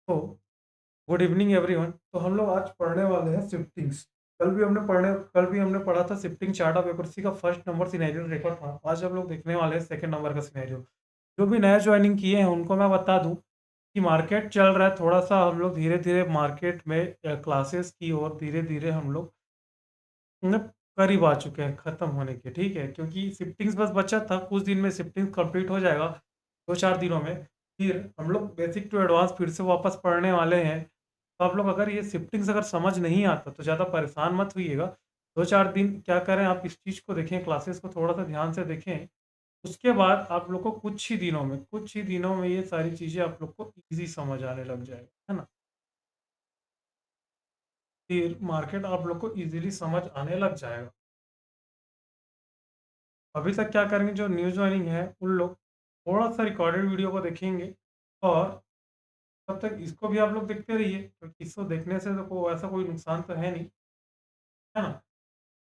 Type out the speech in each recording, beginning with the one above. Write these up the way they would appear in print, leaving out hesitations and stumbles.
तो good evening everyone. तो हम लोग आज पढ़ने वाले हैं शिफ्टिंग्स। कल भी हमने पढ़ा था शिफ्टिंग चार्ट ऑफ एक्यूरेसी का फर्स्ट नंबर सिनेरियो देखा था। आज हम लोग देखने वाले हैं सेकंड नंबर का सिनेरियो। जो भी नया ज्वाइनिंग किए हैं उनको मैं बता दूं कि मार्केट चल रहा है थोड़ा सा, हम लोग धीरे धीरे मार्केट में क्लासेस की और धीरे धीरे हम लोग मतलब करीब आ चुके हैं ख़त्म होने के। ठीक है, क्योंकि शिफ्टिंग्स बस बचा था, कुछ दिन में शिफ्टिंग कंप्लीट हो जाएगा, 2-4 दिनों में। फिर हम लोग बेसिक टू एडवांस फिर से वापस पढ़ने वाले हैं। तो आप लोग अगर ये शिफ्टिंग्स अगर समझ नहीं आता तो ज़्यादा परेशान मत होइएगा। 2-4 दिन क्या करें, आप इस चीज़ को देखें, क्लासेस को थोड़ा सा ध्यान से देखें। उसके बाद आप लोग को कुछ ही दिनों में ये सारी चीज़ें आप लोग को ईज़ी समझ आने लग जाएगा, है ना? फिर मार्केट आप लोग को ईज़िली समझ आने लग जाएगा। अभी तक क्या करेंगे, जो न्यू जॉइनिंग है उन लोग थोड़ा सा रिकॉर्डेड वीडियो को देखेंगे, और तब तक इसको भी आप लोग देखते रहिए, क्योंकि इसको देखने से तो ऐसा कोई नुकसान तो है नहीं, है ना?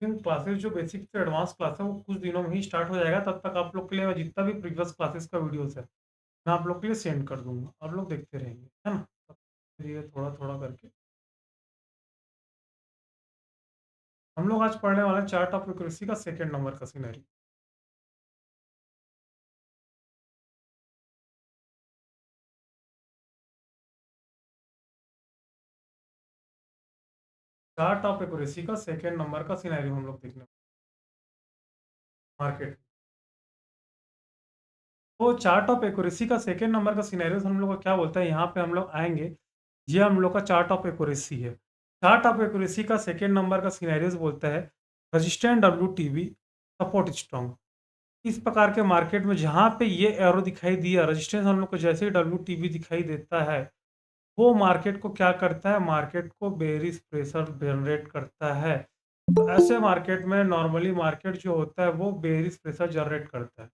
लेकिन क्लासेस जो बेसिक से एडवांस क्लास है वो कुछ दिनों में ही स्टार्ट हो जाएगा। तब तक आप लोग के लिए मैं जितना भी प्रीवियस क्लासेस का वीडियोस है मैं आप लोग के लिए सेंड कर दूंगा, आप लोग देखते रहेंगे, है ना? तब धीरे थोड़ा थोड़ा करके हम लोग आज पढ़ने वाले हैं चार्ट ऑफ एक्यूरेसी का सेकेंड नंबर का सिनेरियो। चार्ट ऑफ एक्यूरेसी का सेकेंड नंबर का सिनेरियो हम लोग देखने मार्केट। तो चार्ट ऑफ एक्यूरेसी का सेकंड नंबर का सिनेरियोस हम लोग को क्या बोलता है, यहाँ पे हम लोग आएंगे। ये हम लोग का चार्ट ऑफ एक्यूरेसी है। चार्ट ऑफ एक्यूरेसी का सेकंड नंबर का सिनेरियोस बोलता है resistant W T V support strong. इस प्रकार के मार्केट में जहाँ पे ये एरो दिखाई दिया, रजिस्टेंस हम लोग को जैसे ही डब्ल्यू टी वी दिखाई देता है, वो मार्केट को क्या करता है, मार्केट को बेरिश प्रेशर जनरेट करता है। तो ऐसे मार्केट में नॉर्मली मार्केट जो होता है वो बेरिश प्रेशर जनरेट करता है।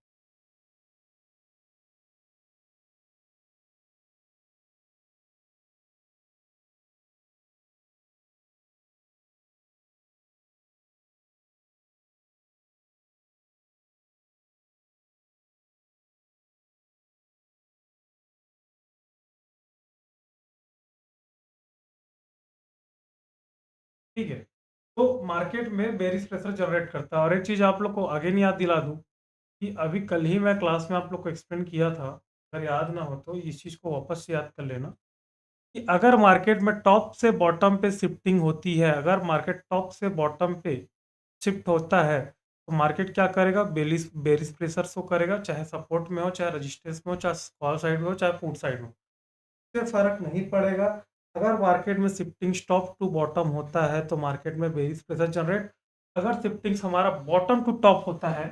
ठीक है, तो मार्केट में बेरिश प्रेशर जनरेट करता है। और एक चीज़ आप लोग को आगे नहीं याद दिला दूँ कि अभी कल ही मैं क्लास में आप लोग को एक्सप्लेन किया था। अगर याद ना हो तो इस चीज़ को वापस से याद कर लेना कि अगर मार्केट में टॉप से बॉटम पे शिफ्टिंग होती है, अगर मार्केट टॉप से बॉटम पे शिफ्ट होता है, तो मार्केट क्या करेगा, बेरिश बेरिश प्रेशर शो करेगा, चाहे सपोर्ट में हो, चाहे रेजिस्टेंस में हो, चाहे कॉल साइड में हो, चाहे पुट साइड में हो, से फ़र्क नहीं पड़ेगा। अगर मार्केट में शिफ्टिंग टॉप टू बॉटम होता है तो मार्केट में बेरिश प्रेशर जनरेट, अगर शिफ्टिंग्स हमारा बॉटम टू टॉप होता है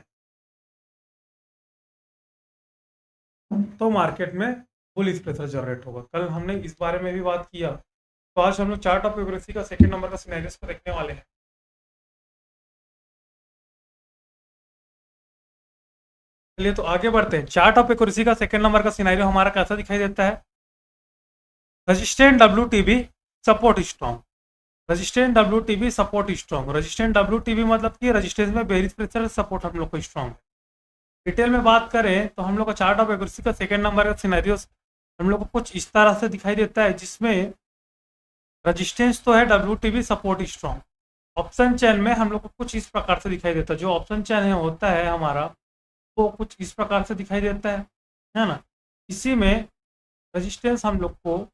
तो मार्केट में बुलिश प्रेशर जनरेट होगा। कल हमने इस बारे में भी बात किया। तो आज हम लोग चार्ट ऑफ एक्यूरेसी का सेकंड नंबर का सिनेरियोस को देखने वाले हैं। चलिए तो आगे बढ़ते हैं। चार्ट ऑफ एक्यूरेसी का सेकंड नंबर का सिनेरियो हमारा कैसा दिखाई देता है, resistant W T B support strong. Resistant W T B support strong, resistant W T B मतलब कि रेजिस्टेंस में बेरिश प्रेशर सपोर्ट हम लोग को स्ट्रॉन्ग है। डिटेल में बात करें तो हम लोग का चार्ट ऑफ एक्यूरेसी का सेकंड नंबर का सिनेरियो हम लोग को कुछ इस तरह से दिखाई देता है, जिसमें रेजिस्टेंस तो है W T B support strong. Option chain में हम लोग को कुछ इस प्रकार से दिखाई देता है, जो ऑप्शन चेन है होता है हमारा वो कुछ इस प्रकार से दिखाई देता है ना? इसी में रेजिस्टेंस हम लोग को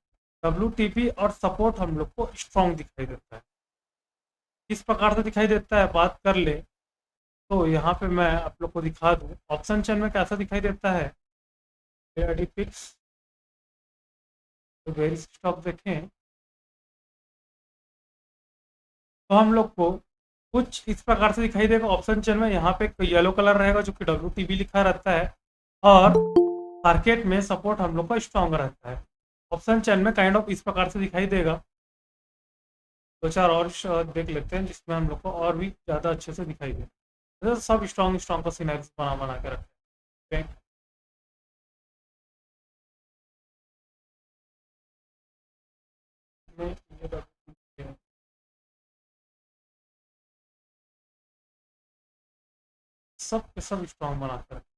डब्ल्यू टी पी और सपोर्ट हम लोग को स्ट्रॉन्ग दिखाई देता है। किस प्रकार से दिखाई देता है बात कर ले, तो यहाँ पे मैं आप लोग को दिखा दूँ ऑप्शन चेन में कैसा दिखाई देता है। फिक्स तो वेरी स्टॉक देखें तो हम लोग को कुछ इस प्रकार से दिखाई देगा। ऑप्शन चेन में यहाँ पे येलो कलर रहेगा जो कि डब्ल्यू टी बी लिखा रहता है, और मार्केट में सपोर्ट हम लोग का स्ट्रॉन्ग रहता है। ऑप्शन चेन में काइंड ऑफ इस प्रकार से दिखाई देगा। दो चार और देख लेते हैं जिसमें हम लोग को और भी ज़्यादा अच्छे से दिखाई दे। तो सब स्ट्रॉन्ग स्ट्रॉन्ग का सिनेरियो बना बना के रखते हैं। में ये सब के सब स्ट्रॉन्ग बना कर रखते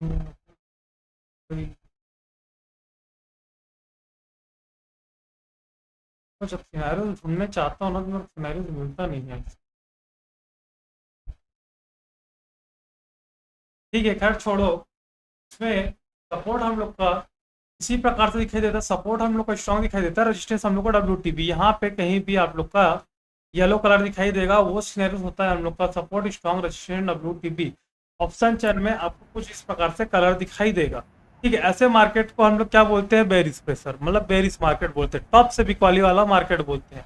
कोई तो जब सिनेरियो ढूंढने चाहता हूँ ना, तो मेरे सिनेरियो मिलता नहीं है। ठीक है, खैर छोड़ो। इसमें सपोर्ट हम लोग का इसी प्रकार से दिखाई देता है। सपोर्ट हम लोग का स्ट्रॉन्ग दिखाई देता है, रेजिस्टेंस हम लोग का WTB। यहाँ पे कहीं भी आप लोग का येलो कलर दिखाई देगा, वो सिनेरियो होता है हम लोग का support strong resistance WTB। Option चैन में आपको कुछ इस प्रकार से कलर दिखाई देगा। ठीक है, ऐसे मार्केट को हम लोग क्या बोलते हैं? बेरिस प्रेशर, मतलब बेरिस मार्केट बोलते हैं, टॉप से बिकवाली वाला मार्केट बोलते हैं।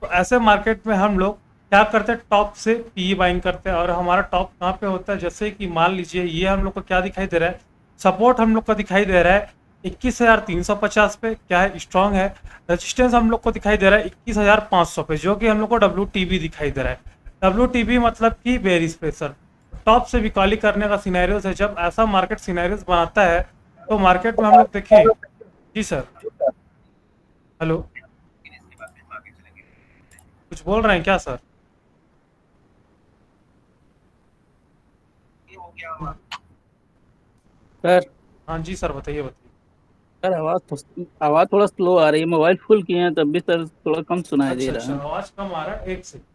तो ऐसे मार्केट में हम लोग क्या करते हैं? टॉप से पी बाइंग करते हैं। और हमारा टॉप कहाँ पे होता है? जैसे कि मान लीजिए ये हम लोग को क्या दिखाई दे रहा है? सपोर्ट हम लोग को दिखाई दे रहा है 21,350 पे, क्या है? स्ट्रांग है। रेजिस्टेंस हम लोग को दिखाई दे रहा है 21,500 पे, जो कि हम लोग को WTB दिखाई दे रहा है। WTB मतलब कि बेरिस प्रेशर। टॉप से बिकॉली करने का सिनेरियोज है। जब ऐसा मार्केट सिनेरियोज बनाता है तो मार्केट में हम लोग देखें। जी सर, हेलो, कुछ बोल रहे हैं क्या सर? सर। हाँ जी सर, बताइए बताइए। सर आवाज थोड़ा स्लो आ रही है। मोबाइल फुल किए हैं तब भी सर थोड़ा कम सुनाई दे अच्छा रहा अच्छा, है। आवाज कम आ रहा है, एक से।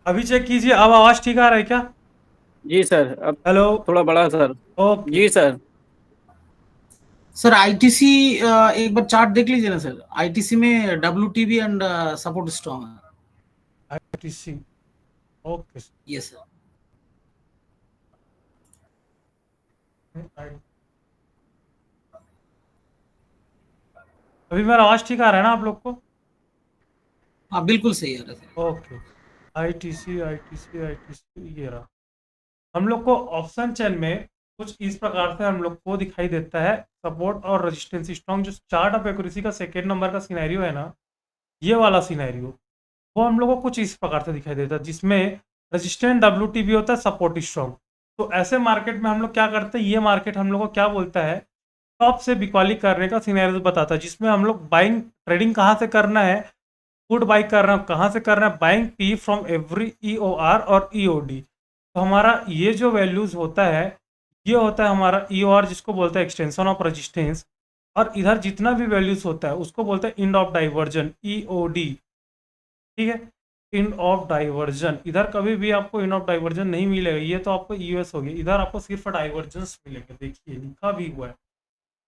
अभी चेक कीजिए, अब आवाज ठीक आ रहा है क्या? जी सर, अब हेलो। थोड़ा बड़ा सर। ओके। जी सर। सर आईटीसी एक बार चार्ट देख लीजिए ना सर। आईटीसी में WTB एंड सपोर्ट स्ट्रॉन्ग है। ITC। Okay yes sir. Sir. अभी मेरा आवाज ठीक आ रहा है ना आप लोग को? हाँ बिल्कुल सही है sir. Okay. ITC ITC ITC, ये रहा। हम लोग को ऑप्शन चेन में कुछ इस प्रकार से हम लोग को दिखाई देता है सपोर्ट और रेजिस्टेंस स्ट्रॉन्ग। जो चार्ट ऑफ एक्यूरेसी का सेकेंड नंबर का सिनेरियो है ना, ये वाला सिनेरियो, वो हम लोग को कुछ इस प्रकार से दिखाई देता है, जिसमें रेजिस्टेंट WTB होता है, सपोर्ट स्ट्रॉन्ग। तो ऐसे मार्केट में हम लोग क्या करते हैं? ये मार्केट हम लोग को क्या बोलता है? टॉप से बिकवाली करने का सिनेरियो बताता है, जिसमें हम लोग बाइंग ट्रेडिंग कहाँ से करना है? पुट बाई कर रहा हूँ, कहाँ से कर रहा है? Buying P from every EOR और EOD। तो हमारा ये जो वैल्यूज होता है, ये होता है हमारा EOR, जिसको बोलते हैं एक्सटेंशन ऑफ रेजिस्टेंस। और इधर जितना भी वैल्यूज होता है उसको बोलते हैं इंड ऑफ डाइवर्जन, EOD। ठीक है, इंड ऑफ डाइवर्जन। इधर कभी भी आपको इंड ऑफ डाइवर्जन नहीं मिलेगा, ये तो आपको US हो गया। इधर आपको सिर्फ डाइवर्जेंस मिलेगा, देखिए लिखा भी हुआ है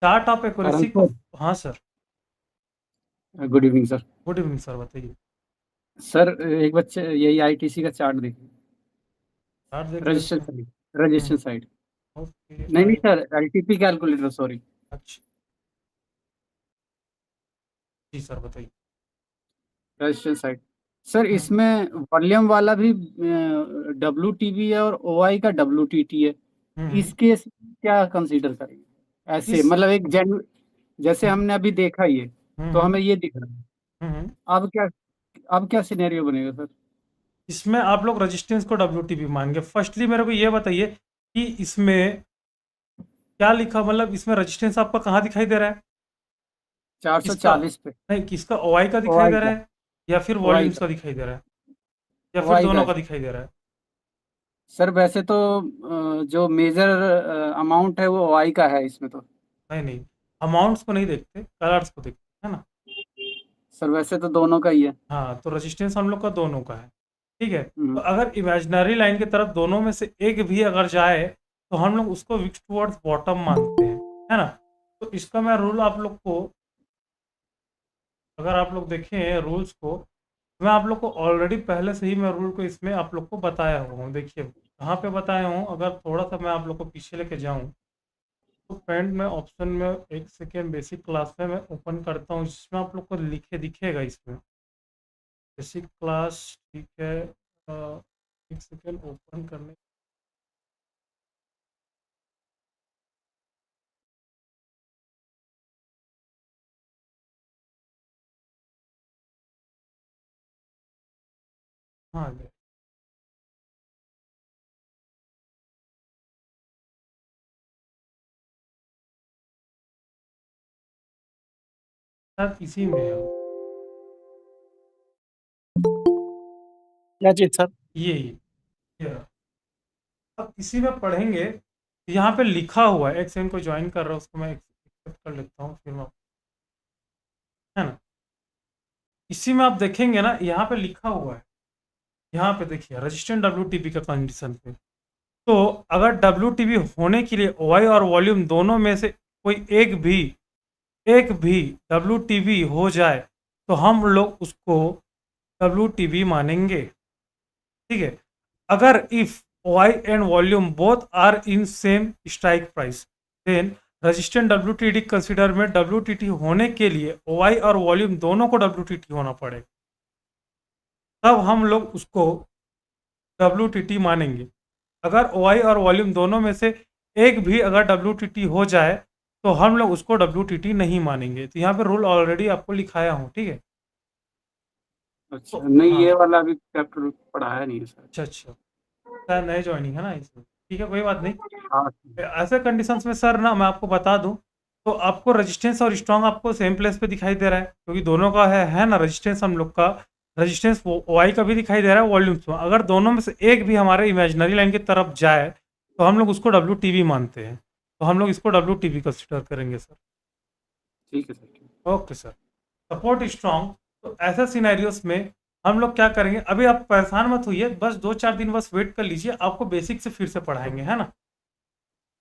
चार्ट ऑफ करण एक्यूरेसी को। सर, हाँ sir. Good evening sir. Good evening sir, बताइए। सर एक बच्चे यही आईटीसी का चार्ट देखिए। चार्ट देख रजिस्टर लेते हैं। Side, register side. ओके। नहीं नहीं आई सर, एलटीपी कैलकुलेटर, सॉरी। अच्छा, जी सर बताइए। Register side. सर हम्म इसमें वॉल्यूम वाला भी WTB है और OI का WTT है। हम्म। इस केस में क्या कंसीडर करेंगे? ऐसे इस मतलब एक जेन्यु जैसे हम्म हमने अभी देखा ये, तो हम्म हमें ये दिख रहा है। हम्म। अब क्या सिनेरियो बनेगा सर? इसमें आप लोग रेजिस्टेंस को WTB मानेंगे। फर्स्टली मेरे को ये बताइए कि इसमें क्या लिखा, मतलब इसमें रेजिस्टेंस आपका कहाँ दिखाई दे रहा है? किसका? 440 पे। नहीं, किसका? OI का दिखाई OI दे रहा का, है या फिर OI वॉल्यूम्स का, का दिखाई दे रहा है, या फिर OI का दोनों है का सर। दिखाई दे रहा है? सर वैसे तो जो मेजर अमाउंट है वो OI का है इसमें तो। नहीं नहीं, अमाउंट्स को नहीं देखते, कलर्स को देखते है ना। सर वैसे तो दोनों का ही है। हाँ, तो रेजिस्टेंस हम लोग का दोनों का है। ठीक है, तो हम्म, अगर इमेजिनरी लाइन की तरफ दोनों में से एक भी अगर जाए, तो हम लोग उसको विक्स टुवर्ड्स बॉटम मानते हैं, है ना। तो इसका मैं रूल आप लोग को, अगर आप लोग देखें रूल्स को, मैं आप लोग को ऑलरेडी पहले से ही मैं रूल को इसमें आप लोग को बताया हुआ हूँ। देखिए कहाँ पे बताया हूँ, अगर थोड़ा सा मैं आप लोग को पीछे लेके जाऊँ, तो फ्रेंड में ऑप्शन में एक सेकेंड बेसिक क्लास में मैं ओपन करता हूँ, जिसमें आप लोग को लिखे दिखेगा इसमें बेसिक क्लास। ठीक है, एक सेकेंड ओपन करने। हाँ आ गया। शायद इसी में है। क्या चीज सर? ये रहा। अब इसी में पढ़ेंगे, यहाँ पे लिखा हुआ है, एक सेकंड को ज्वाइन कर रहा हूँ, उसको मैं एक्सेप्ट कर लेता हूँ, फिर मैं, है ना, इसी में आप देखेंगे ना, यहाँ पे लिखा हुआ है, यहाँ पे देखिए रेजिस्टेंट WTB का कंडीशन पे। तो अगर WTB होने के लिए OI और वॉल्यूम दोनों में से कोई एक भी WTB हो जाए तो हम लोग उसको WTB मानेंगे, ठीक है। अगर if OI and volume both are in same strike price, then resistant WTD consider में WTT होने के लिए OI और वॉल्यूम दोनों को WTT होना पड़ेगा, तब हम लोग उसको WTT मानेंगे। अगर OI और वॉल्यूम दोनों में से एक भी अगर WTT हो जाए तो हम लोग उसको WTT नहीं मानेंगे। तो यहाँ पे रूल ऑलरेडी आपको लिखाया हूँ, ठीक है। अच्छा, तो नहीं हाँ, ये वाला अभी चैप्टर पढ़ाया नहीं है सर। अच्छा शायद नए ज्वाइनिंग है ना इसमें, ठीक है, कोई बात नहीं। हाँ ऐसे कंडीशंस में सर ना मैं आपको बता दूं, तो आपको रेजिस्टेंस और स्ट्रॉन्ग आपको सेम प्लेस पे दिखाई दे रहा है, क्योंकि दोनों का है ना, रेजिस्टेंस हम लोग का, रेजिस्टेंस OI का भी दिखाई दे रहा है वॉल्यूम्स में। अगर दोनों में से एक भी हमारे इमेजिनरी लाइन की तरफ जाए तो हम लोग उसको WTB मानते हैं, तो हम लोग इसको WTB कंसिडर करेंगे सर। ठीक है सर, ठीक। Okay sir. सपोर्ट स्ट्रॉन्ग, तो ऐसे सिनेरियोस में हम लोग क्या करेंगे, अभी आप परेशान मत होइए, बस 2-4 दिन बस वेट कर लीजिए, आपको बेसिक से फिर से पढ़ाएंगे, है ना।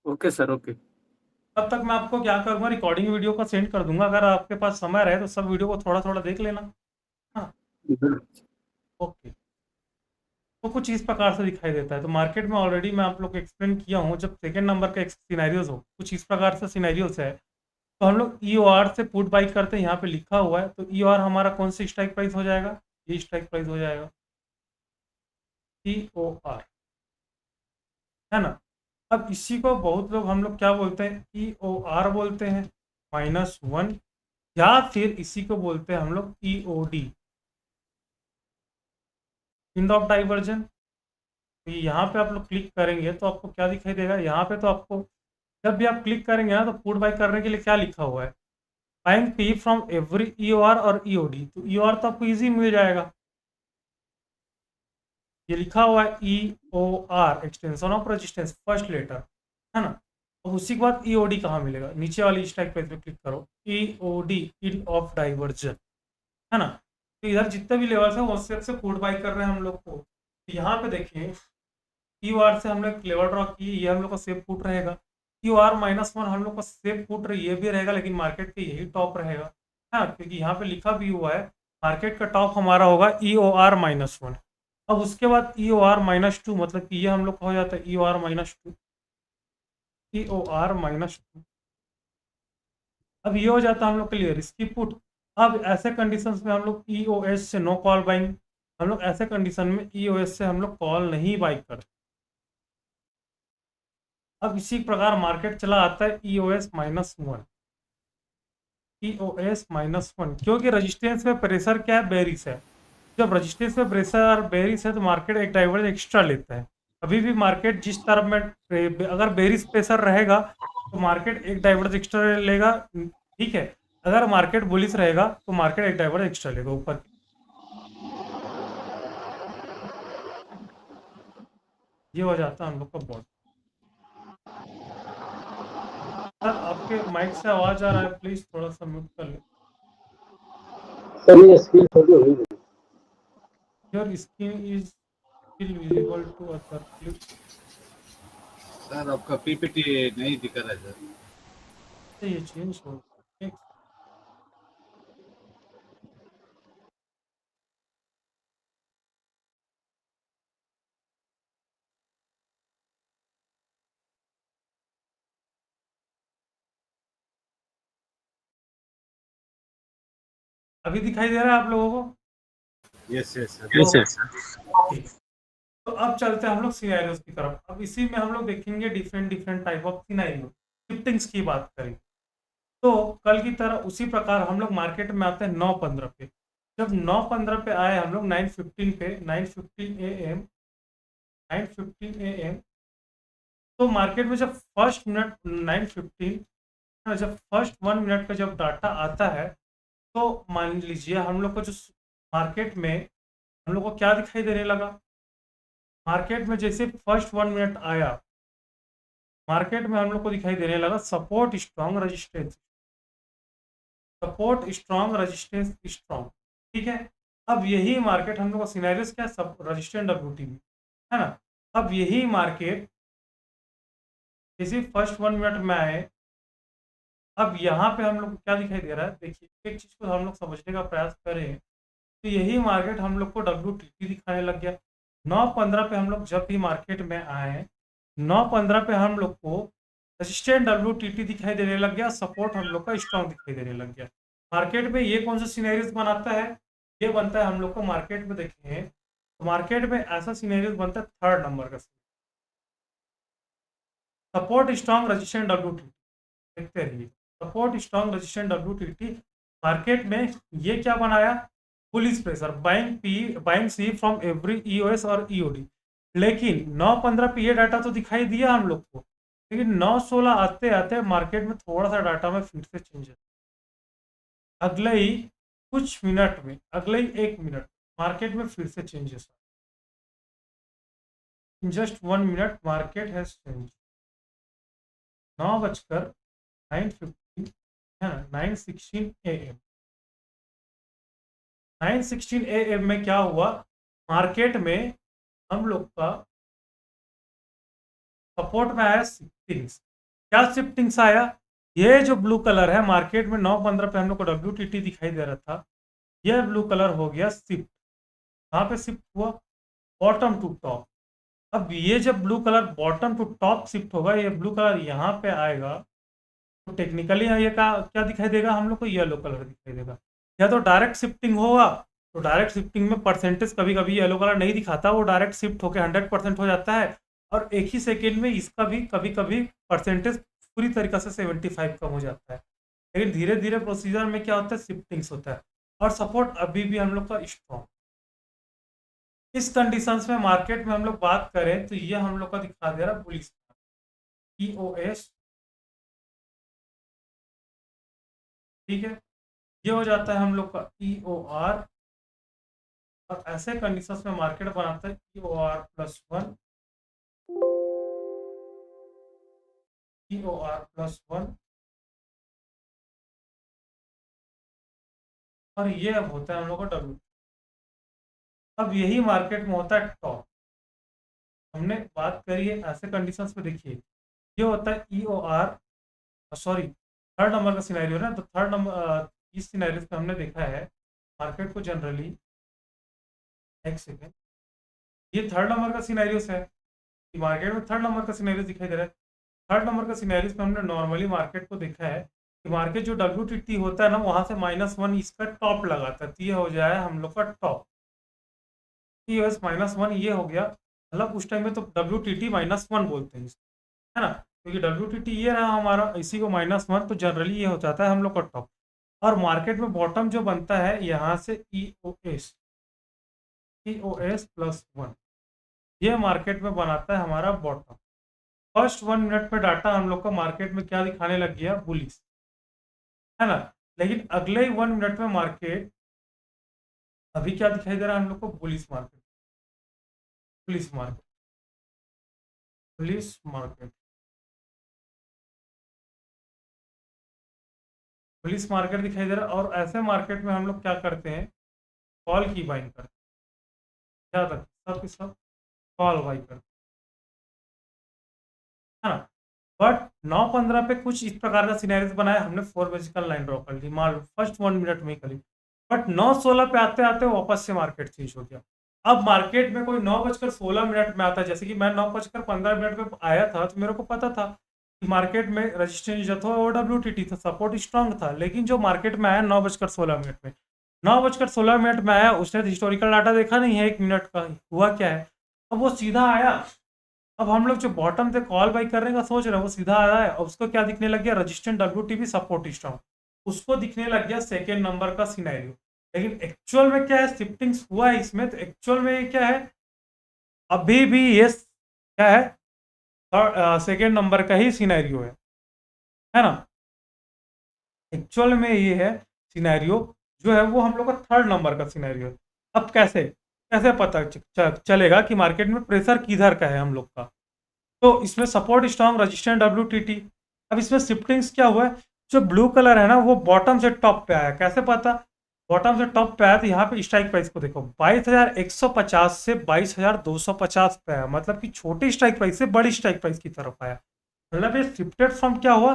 Okay sir, okay. तब तक मैं आपको क्या करूँगा, रिकॉर्डिंग वीडियो का सेंड कर दूंगा, अगर आपके पास समय रहे तो सब वीडियो को थोड़ा थोड़ा देख लेना। हाँ, ओके। तो कुछ इस प्रकार से दिखाई देता है। तो मार्केट में ऑलरेडी मैं आप लोग को एक्सप्लेन किया हूँ, जब सेकेंड नंबर का सिनेरियोज हो, कुछ इस प्रकार से सिनेरियोज है, तो हम लोग EOR से पुट बाई करते हैं, यहाँ पे लिखा हुआ है। तो EOR हमारा कौन सी स्ट्राइक प्राइस हो जाएगा, ये स्ट्राइक प्राइस हो जाएगा EOR, है ना। अब इसी को बहुत लोग हम लोग क्या बोलते हैं, EOR बोलते हैं -1, या फिर इसी को बोलते हैं हम लोग EOD, इंड ऑफ डाइवर्जन। तो यहाँ पे आप लोग क्लिक करेंगे तो आपको क्या दिखाई देगा, यहाँ पे तो आपको जब भी आप क्लिक करेंगे ना, तो पुट बाई करने के लिए क्या लिखा हुआ है, buying P from every EOR और EOD। तो EOR तो आपको इजी मिल जाएगा, ये लिखा हुआ है EOR, extension of resistance first letter, है ना। अब उसी के बाद EOD कहाँ मिलेगा, नीचे वाली स्ट्राइक प्राइस पे क्लिक करो, EOD, इंड ऑफ डाइवर्जन, है ना। तो इधर जितने भी लेवल्स हैं वो से पुट बाई कर रहे हैं हम लोग को। तो यहाँ पे देखिए EOR से हम लोग लेवल ड्रॉ किए, ये हम लोग का सेफ पुट रहेगा। EOR -1 हम लोग का सेफ पुट ये भी रहेगा, लेकिन मार्केट का यही टॉप रहेगा, हाँ, क्योंकि यहाँ पे लिखा भी हुआ है मार्केट का टॉप हमारा होगा EOR -1। अब उसके बाद EOR -2, मतलब कि ये हम लोग का हो जाता है EOR -2, EOR -2। अब ये हो जाता है हम लोग के लिए रिस्की पुट। अब ऐसे कंडीशंस में हम लोग EOS से नो कॉल बाइंग, हम लोग ऐसे कंडीशन में EOS से हम लोग कॉल नहीं बाई करते। अब इसी प्रकार मार्केट चला आता है EOS -1, EOS -1, क्योंकि रेजिस्टेंस में प्रेशर क्या है, बेरिश है। जब रेजिस्टेंस में प्रेशर बेरिश है तो मार्केट एक डाइवर्ज एक्स्ट्रा लेता है। अभी भी मार्केट जिस तरफ में अगर बेरिश प्रेशर रहेगा तो मार्केट एक डाइवर्ज एक्स्ट्रा लेगा, ठीक है। अगर मार्केट बुलिश रहेगा तो मार्केट एक डाइवर्ज एक्स्ट्रा लेगा ऊपर। ये हो जाता है हम लोग का बॉट। सर आपके माइक से आवाज आ रहा है, प्लीज थोड़ा सा म्यूट कर ले। सर ये स्क्रीन थोड़ी हुई है। Your screen is still visible to other, please. Sir आपका पीपीटी नहीं दिख रहा है सर। ये चेंज हो, एक अभी दिखाई दे रहा है आप लोगों को? Yes yes sir. ठीक। तो अब चलते हैं हम लोग सिनेरियोस की तरफ। अब इसी में हम लोग देखेंगे different different type of scenario, shiftings की बात करें तो कल की तरह उसी प्रकार हम लोग मार्केट में आते हैं 9:15 पे। जब 9:15 पे आए हम लोग 9:15 पे, 9:15 AM, 9:15 AM, तो मार्केट में जब फर्स्ट मिनट 9:15, जब फर्स्ट 1 मिनट का जब डाटा आता है तो मान लीजिए हम लोग को जो मार्केट में हम लोग को क्या दिखाई देने लगा, मार्केट में जैसे फर्स्ट 1 मिनट आया, मार्केट में हम लोग को दिखाई देने लगा support strong resistance, support strong resistance strong, ठीक है। अब यही मार्केट हम लोग का सिनेरियोस क्या है, रेजिस्टेंट WTB है ना। अब यही मार्केट जैसे फर्स्ट 1 मिनट में आए, अब यहाँ पे हम लोग को क्या दिखाई दे रहा है, देखिए एक चीज को हम लोग समझने का प्रयास करें तो यही मार्केट हम लोग को WTT दिखाने लग गया। 9:15 पे हम लोग जब भी मार्केट में आए, 9:15 पे हम लोग को रेजिस्टेंट WTT दिखाई देने लग गया, सपोर्ट हम लोग का स्ट्रॉन्ग दिखाई देने लग गया। मार्केट में ये कौन सा सिनेरियोस बनाता है, ये बनता है हम लोग को मार्केट में देखें तो मार्केट में ऐसा सिनेरियोस बनता है 3rd नंबर का, सपोर्ट स्ट्रॉन्ग रेजिस्टेंट WTT, देखते रहिए support strong resistant WTT। Market में ये क्या बनाया, पुलिस pressure, buying see from every EOS और EOD। लेकिन 9:15 पे ये डाटा तो दिखाई दिया हम लोग को, लेकिन 9:16 आते आते मार्केट में थोड़ा सा डाटा में फिर से चेंज है। अगले ही कुछ मिनट में, अगले ही 1 मिनट मार्केट में फिर से changes, in just 1 minute market has change. 9:09:15 है ना, 9:16 AM, 9:16 AM में क्या हुआ, मार्केट में हम लोग का सपोर्ट में आया शिफ्टिंग्स। क्या शिफ्टिंग्स आया, ये जो ब्लू कलर है मार्केट में 9:15 पे हम लोग को WTT दिखाई दे रहा था, यह ब्लू कलर हो गया शिफ्ट। कहाँ पे शिफ्ट हुआ, बॉटम टू टॉप। अब ये जब blue colour bottom to top shift होगा, ये ब्लू कलर यहाँ पे आएगा तो टेक्निकली ये क्या दिखाई देगा हम लोग को, येलो कलर दिखाई देगा। या तो डायरेक्ट शिफ्टिंग होगा, तो डायरेक्ट शिफ्टिंग में परसेंटेज कभी कभी येलो कलर नहीं दिखाता, वो डायरेक्ट शिफ्ट होकर 100% हो जाता है, और एक ही सेकेंड में इसका भी कभी कभी परसेंटेज पूरी तरीके से 75 कम हो जाता है। लेकिन धीरे धीरे प्रोसीजर में क्या होता है, शिफ्टिंग्स होता है, और सपोर्ट अभी भी हम लोग का स्ट्रॉन्ग। इस कंडीशंस में मार्केट में हम लोग बात करें तो ये हम लोग का दिखा दे रहा बुलिश EOS, ठीक है। ये हो जाता है हम लोग का EOR, और ऐसे कंडीशंस में मार्केट बनाता है EOR+1, EOR+1, और ये अब होता है हम लोग का W। अब यही मार्केट में होता है टॉप, हमने बात करी है ऐसे कंडीशंस में। देखिए ये होता है EOR, सॉरी 3rd नंबर का सिनेरियो ना, तो 3rd नंबर इस सिनेरियो पे हमने देखा है मार्केट को जनरली, एक सेकेंड, ये 3rd नंबर का सिनेरियोस है, मार्केट में 3rd नंबर का सिनेरियो दिखाई दे रहा है। 3rd नंबर का सिनेरियोस पे हमने नॉर्मली मार्केट को देखा है कि मार्केट जो WTT होता है ना, वहां से -1 इसका टॉप लगाता है, तो ये हो जाए हम लोग का टॉप, EOS -1 ये हो गया। मतलब उस टाइम में तो WTT -1 बोलते हैं, है ना, क्योंकि WTT ये रहा हमारा, इसी को -1, तो जनरली ये हो जाता है हम लोग का टॉप। और मार्केट में बॉटम जो बनता है यहाँ से EOS+1, ये मार्केट में बनाता है हमारा बॉटम। फर्स्ट 1 मिनट में डाटा हम लोग का मार्केट में क्या दिखाने लग गया, बुलिश, है ना। लेकिन अगले 1 मिनट में मार्केट अभी क्या दिखाई दे रहा है हम लोग को, bullish market, bullish market, bullish market, bullish market दिखाई दे रहा है। और ऐसे मार्केट में हम लोग क्या करते हैं, कॉल की बाइंग करते हैं, याद रखिए सब के सब कॉल बाई करते हैं, है ना। बट 9:15 पे कुछ इस प्रकार का सिनेरियोस बनाया हमने, 4 वर्टिकल लाइन ड्रॉ कर ली, मान लो फर्स्ट 1 मिनट में ही करी। बट 9:16 पे आते आते वापस से मार्केट चेंज हो गया। अब मार्केट में कोई 9:16 में आता है, जैसे कि मैं 9:15 पे आया था, तो मेरे को पता था कि मार्केट में रेजिस्टेंस जो था वो WTT था, सपोर्ट स्ट्रॉन्ग था। लेकिन जो मार्केट में आया 9:16 में, 9:16 में आया, उसने हिस्टोरिकल डाटा देखा नहीं है 1 मिनट का हुआ क्या है, अब वो सीधा आया। अब हम लोग जो बॉटम से कॉल बाई करने का सोच रहे हैं वो सीधा आ रहा है, और उसको क्या दिखने लग गया, रेजिस्टेंट WTB सपोर्ट स्ट्रॉन्ग, उसको दिखने लग गया 2nd नंबर का सिनेरियो। लेकिन एक्चुअल में क्या है, शिफ्टिंग्स हुआ है इसमें, तो एक्चुअल में ये क्या है, अभी भी ये क्या है, 2nd नंबर का ही सिनेरियो है ना। एक्चुअल में ये है सिनेरियो जो है वो हम लोग का 3rd नंबर का सिनेरियो है। अब कैसे कैसे पता चलेगा कि मार्केट में प्रेशर किधर का है हम लोग का। तो इसमें सपोर्ट स्ट्रॉन्ग, रेजिस्टेंस WTT। अब इसमें शिफ्टिंग्स क्या हुआ है, जो ब्लू कलर है ना वो बॉटम से टॉप पे आया, कैसे पता, बॉटम से टॉप पे आया तो यहाँ पे स्ट्राइक प्राइस को देखो 22,150 से 22,250 पे आया, मतलब कि छोटी स्ट्राइक प्राइस से बड़ी स्ट्राइक प्राइस की तरफ आया, मतलब ये शिफ्टेड फ्रॉम क्या हुआ,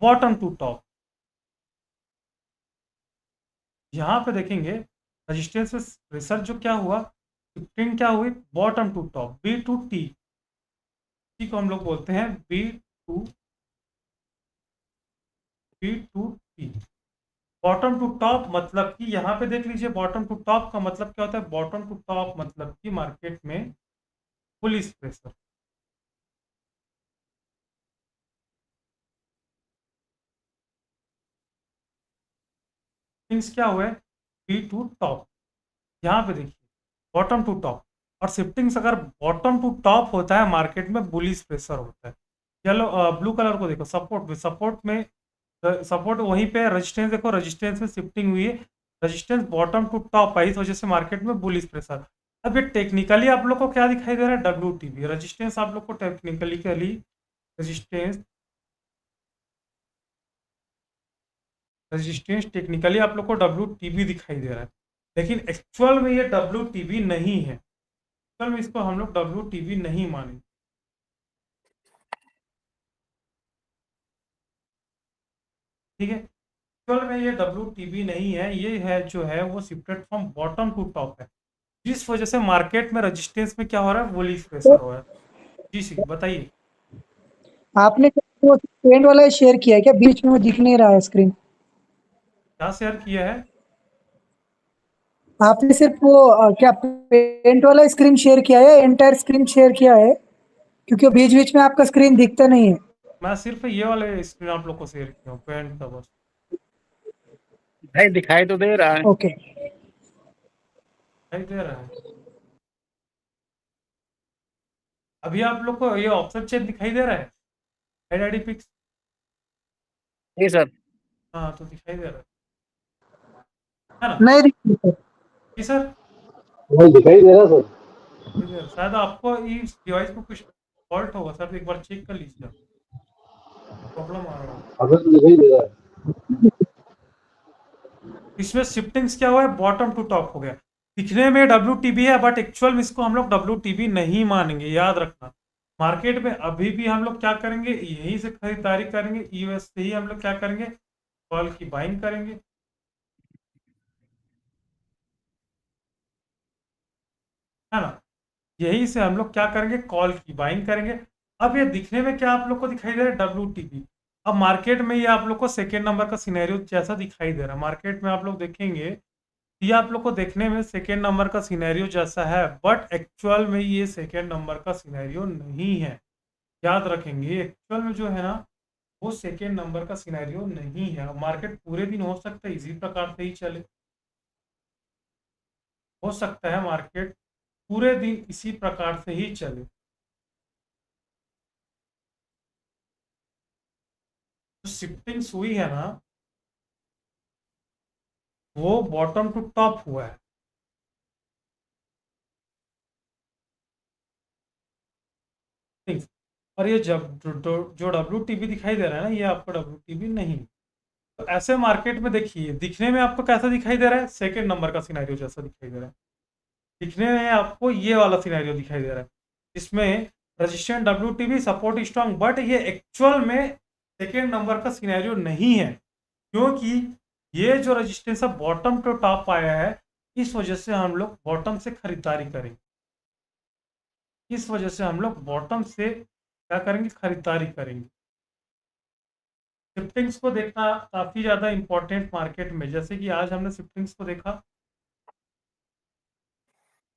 बॉटम टू टॉप। यहाँ पे देखेंगे रेजिस्टेंस में प्रेशर जो क्या हुआ, शिफ्टिंग क्या हुई, बॉटम टू टॉप, B2T, इसी को हम लोग बोलते हैं B2T, बॉटम टू टॉप। मतलब कि यहाँ पे देख लीजिए बॉटम टू टॉप का मतलब क्या होता है, बॉटम टू टॉप मतलब कि मार्केट में बुलिश प्रेशर। मीन्स क्या हुआ है, बी टू टॉप, यहाँ पे देखिए बॉटम टू टॉप, और शिफ्टिंग्स अगर बॉटम टू टॉप होता है मार्केट में बुलिश प्रेशर होता है। चलो ब्लू कलर को देखो, सपोर्ट वहीं पे, रेजिस्टेंस देखो, रेजिस्टेंस में शिफ्टिंग हुई है, रेजिस्टेंस बॉटम टू टॉप आई, इस वजह से मार्केट में बुलिश प्रेशर। अब ये टेक्निकली आप लोग को क्या दिखाई दे रहा है, WTB रेजिस्टेंस आप लोग को टेक्निकली रेजिस्टेंस टेक्निकली आप लोग को WTB दिखाई दे रहा है, लेकिन एक्चुअल में ये WTB नहीं है, एक्चुअल में इसको हम लोग WTB नहीं मानेंगे। ठीक है, एक्चुअल में ये WTB नहीं है, ये है जो है वो shifted from bottom to top है, जिस वजह से मार्केट में रेजिस्टेंस में क्या हो रहा है, बुलिश प्रेशर हो रहा है। जी सी बताइए। आपने वो पेंट वाला शेयर किया है क्या, बीच में वो दिख नहीं रहा है स्क्रीन? क्या शेयर किया है, आपने सिर्फ वो क्या पेंट वाला स्क्रीन शेयर किया है, एंटायर स्क्रीन शेयर किया है? क्योंकि बीच बीच में आपका स्क्रीन दिखता नहीं है। मैं सिर्फ ये वाले स्क्रीन आप लोग को शेयर किया हूँ, पेंट का बस। भाई दिखाई तो दे रहा है। ओके। दिखाई दे रहा है, अभी आप लोग को ये ऑप्शन चेक दिखाई दे रहा है, हेड आईडी पिक्स। जी सर। हाँ तो दिखाई दे रहा है ना, नहीं दिख रहा। जी सर। वही दिखाई दे रहा सर। इधर शायद आपको इस डिवाइस में कुछ फॉल्ट होगा सर, एक बार चेक कर लीजिए, प्रॉब्लम आ रहा है। हमें तो दिखाई दे रहा है। इसमें शिफ्टिंग्स क्या हुआ है, बॉटम टू टॉप हो गया, दिखने में WTB है बट एक्चुअल में इसको हम लोग WTB नहीं मानेंगे, याद रखना। मार्केट में अभी भी हम लोग क्या करेंगे, यहीं से खरीदारी करेंगे, US से ही हम लोग क्या करेंगे, कॉल की बाइंग करेंगे, है ना, यही से हम लोग क्या करेंगे, कॉल की बाइंग करेंगे। अब ये दिखने में क्या आप लोग को दिखाई दे रहा है, WTB। अब मार्केट में ये आप लोग को सेकेंड नंबर का सिनेरियो जैसा दिखाई दे रहा है, मार्केट में आप लोग देखेंगे ये आप लोग को देखने में सेकेंड नंबर का सिनेरियो जैसा है, बट एक्चुअल में ये सेकेंड नंबर का सिनेरियो नहीं है, याद रखेंगे। एक्चुअल में जो है ना वो सेकेंड नंबर का सिनेरियो नहीं है। मार्केट पूरे दिन हो सकता है इसी प्रकार से ही चले, हो सकता है मार्केट पूरे दिन इसी प्रकार से ही चले। जो शिफ्टिंग्स हुई है ना वो बॉटम टू टॉप हुआ है, और ये जब जो WTB दिखाई दे रहा है ना ये आपको WTB नहीं। तो ऐसे मार्केट में देखिए दिखने में आपको कैसा दिखाई दे रहा है, सेकेंड नंबर का सिनेरियो जैसा दिखाई दे रहा है, दिखने में आपको ये वाला सिनेरियो दिखाई दे रहा है जिसमें resistance WTB, support strong, but ये एक्चुअल में सेकेंड नंबर का सिनेरियो नहीं है, क्योंकि ये जो रेजिस्टेंस है बॉटम टू टॉप आया है, इस वजह से हम लोग बॉटम से खरीदारी करेंगे, इस वजह से हम लोग बॉटम से क्या करेंगे, खरीदारी करेंगे। शिफ्टिंग्स को देखना काफ़ी ज़्यादा इंपॉर्टेंट मार्केट में, जैसे कि आज हमने शिफ्टिंग्स को देखा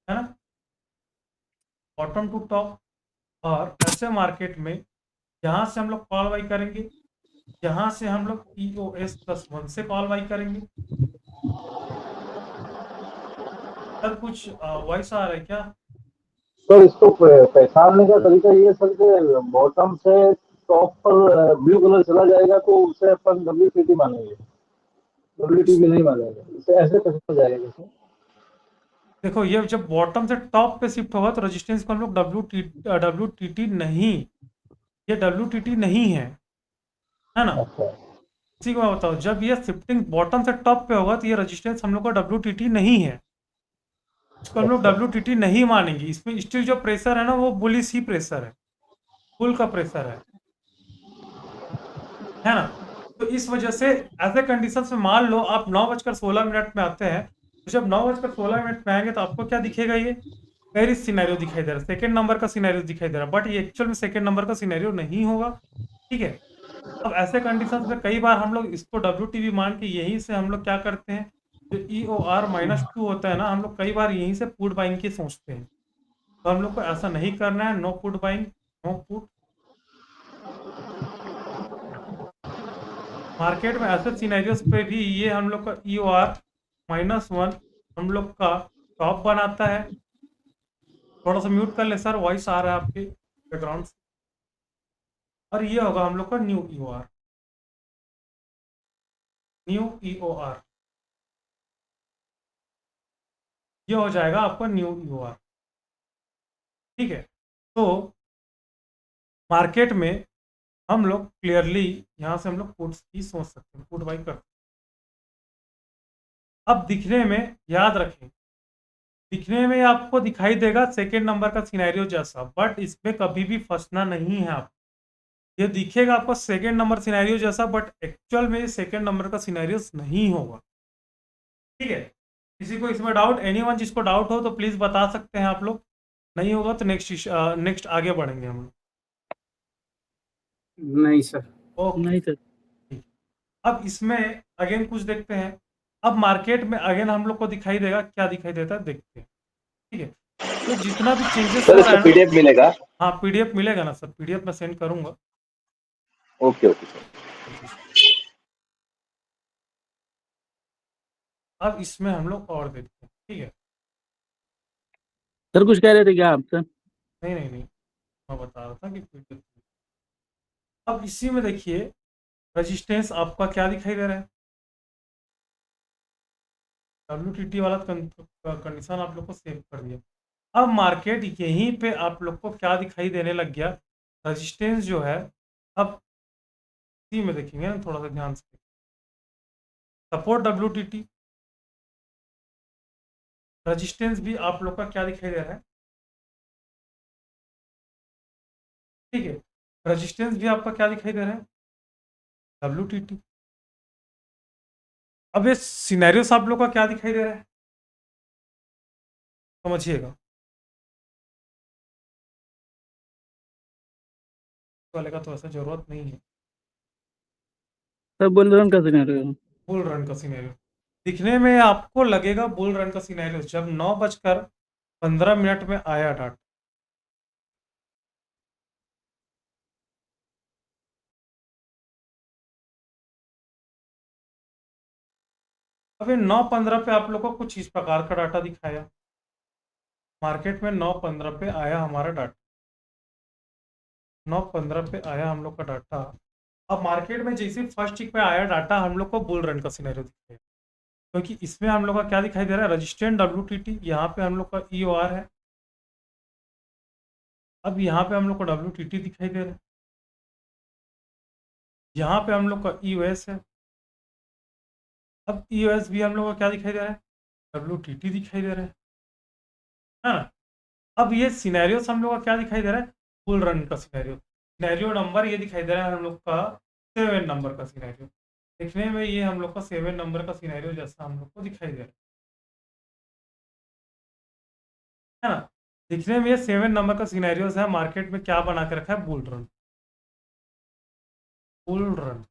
है ना, बॉटम टू टॉप, और ऐसे मार्केट में यहाँ से हम लोग कॉल बाई करेंगे, यहाँ से हम लोग EOS+1 से कॉल बाई करेंगे। सर कुछ वॉइस आ रहा है क्या? सर इसको पहचानने का तरीका ये सर कि बॉटम से टॉप पर ब्लू कलर चला जाएगा तो उसे अपन WTT मानेंगे, WTB नहीं मानेंगे, इसे ऐसे कैसे हो जाएगा सर? देखो ये जब बॉटम से टॉप पे शिफ्ट होगा तो रेजिस्टेंस को हम लोग डब्ल्यू टी टी नहीं, ये डब्ल्यू टी टी नहीं है ना। अच्छा इसी को मैं बताऊँ, जब ये शिफ्टिंग बॉटम से टॉप पे होगा तो ये रेजिस्टेंस हम लोग का डब्ल्यू टी टी नहीं है, इसको हम लोग अच्छा डब्ल्यू टी टी नहीं मानेंगे। इसमें स्टिल जो प्रेशर है ना वो बुलिश ही प्रेशर है, पुल का प्रेशर है ना। तो इस वजह से ऐसे कंडीशन में मान लो आप 9:16 में आते हैं, तो जब 9:16 में आएंगे तो आपको क्या दिखेगा, ये पेरिस सिनेरियो दिखाई दे रहा है, सेकंड नंबर का सिनेरियो दिखाई दे रहा है, बट ये एक्चुअल में सेकंड नंबर का सिनेरियो नहीं होगा। ठीक है, अब ऐसे कंडीशंस में कई बार हम लोग इसको डब्ल्यू टी वी मान के यहीं से हम लोग क्या करते हैं, जो ई ओ आर -2 होता है ना, हम लोग कई बार यहीं से पुट बाइंग की सोचते हैं, तो हम लोग को ऐसा नहीं करना है। Know put buying, know put. Market में ऐसे सिनेरियोस पे भी ये हम लोग का ई ओ आर -1 हम लोग का टॉप बनाता है। थोड़ा सा म्यूट कर ले सर, वॉइस आ रहा है आपके बैकग्राउंड से। और ये होगा हम लोग का न्यू ई ओ आर, न्यू ई ओ आर, ये हो जाएगा आपका न्यू ई ओ आर। ठीक है, तो मार्केट में हम लोग क्लियरली यहाँ से हम लोग पुट्स की सोच सकते हैं, पुट बाई कर सकते हैं। अब दिखने में याद रखें, दिखने में आपको दिखाई देगा सेकेंड नंबर का सिनेरियो जैसा, बट इसमें कभी भी फंसना नहीं है आप। ये दिखेगा आपको सेकेंड नंबर सिनेरियो जैसा, बट एक्चुअल में सेकेंड नंबर का सिनेरियो नहीं होगा। ठीक है, किसी को इसमें डाउट, एनीवन जिसको डाउट हो तो प्लीज बता सकते हैं आप लोग, नहीं होगा तो नेक्स्ट आगे बढ़ेंगे हम लोग। नहीं सर। ओके, नहीं सर। ठीक। अब इसमें अगेन कुछ देखते हैं। अब मार्केट में अगेन हम लोग को दिखाई देगा, क्या दिखाई देता है देखते हैं। ठीक है, तो जितना भी चेंजेस हो सर रहा इसका है ना, पीडीएफ मिलेगा? हाँ पीडीएफ मिलेगा ना सर, पीडीएफ मैं सेंड करूंगा। Okay okay sir. अब इसमें हम लोग और देखते हैं। ठीक है, सर कुछ कह रहे थे क्या आप सर? नहीं नहीं नहीं, मैं बता रहा था कि पीडीएफ। अब इसी में देखिए रेजिस्टेंस आपका क्या दिखाई दे रहा है, WTT वाला कंडीशन आप लोग को सेव कर दिया। अब मार्केट यहीं पे आप लोग को क्या दिखाई देने लग गया, रेजिस्टेंस जो है, अब इसी में देखेंगे ना थोड़ा सा ध्यान से, सपोर्ट WTT, रेजिस्टेंस भी आप लोग का क्या दिखाई दे रहा है। ठीक है, रेजिस्टेंस भी आपका क्या दिखाई दे रहा है, WTT। अब ये सिनेरियोस आप लोग का क्या दिखाई दे रहा है, समझिएगा। वाले का तो ऐसा जरूरत नहीं है, सर बुल रन का सिनेरियो। बुल रन का सिनेरियो दिखने में आपको लगेगा बुल रन का सिनेरियो, जब 9:15 में आया डाटा। अब ये 9:15 पे आप लोग को कुछ इस प्रकार का डाटा दिखाया, मार्केट में 9:15 पे आया हमारा डाटा, 9:15 पे आया हम लोग का डाटा। अब मार्केट में जैसे फर्स्ट टिक पे आया डाटा हम लोग को बुल रन का सिनेरियो दिखाया, क्योंकि इसमें हम लोग का क्या दिखाई दे रहा है, रजिस्टेंट WTT, यहाँ पे हम लोग का EOR है। अब यहाँ पे हम लोग को WTT दिखाई दे रहा है, यहाँ पे हम लोग का EOS है। अब EOS भी हम लोग को क्या दिखाई दे रहा है, WTT दिखाई दे रहा है ना। अब ये सिनेरियोस हम लोग का क्या दिखाई दे रहा है, फुल रन का सिनेरियो। सिनेरियो नंबर ये दिखाई दे रहा है हम लोग का 7 नंबर का सिनेरियो, देखने में ये हम लोग का 7 नंबर का सिनेरियो जैसा हम लोग को दिखाई दे रहा है ना। दिखने में ये 7 नंबर का सिनेरियोस है, मार्केट में क्या बना के रखा है, bull run, bull run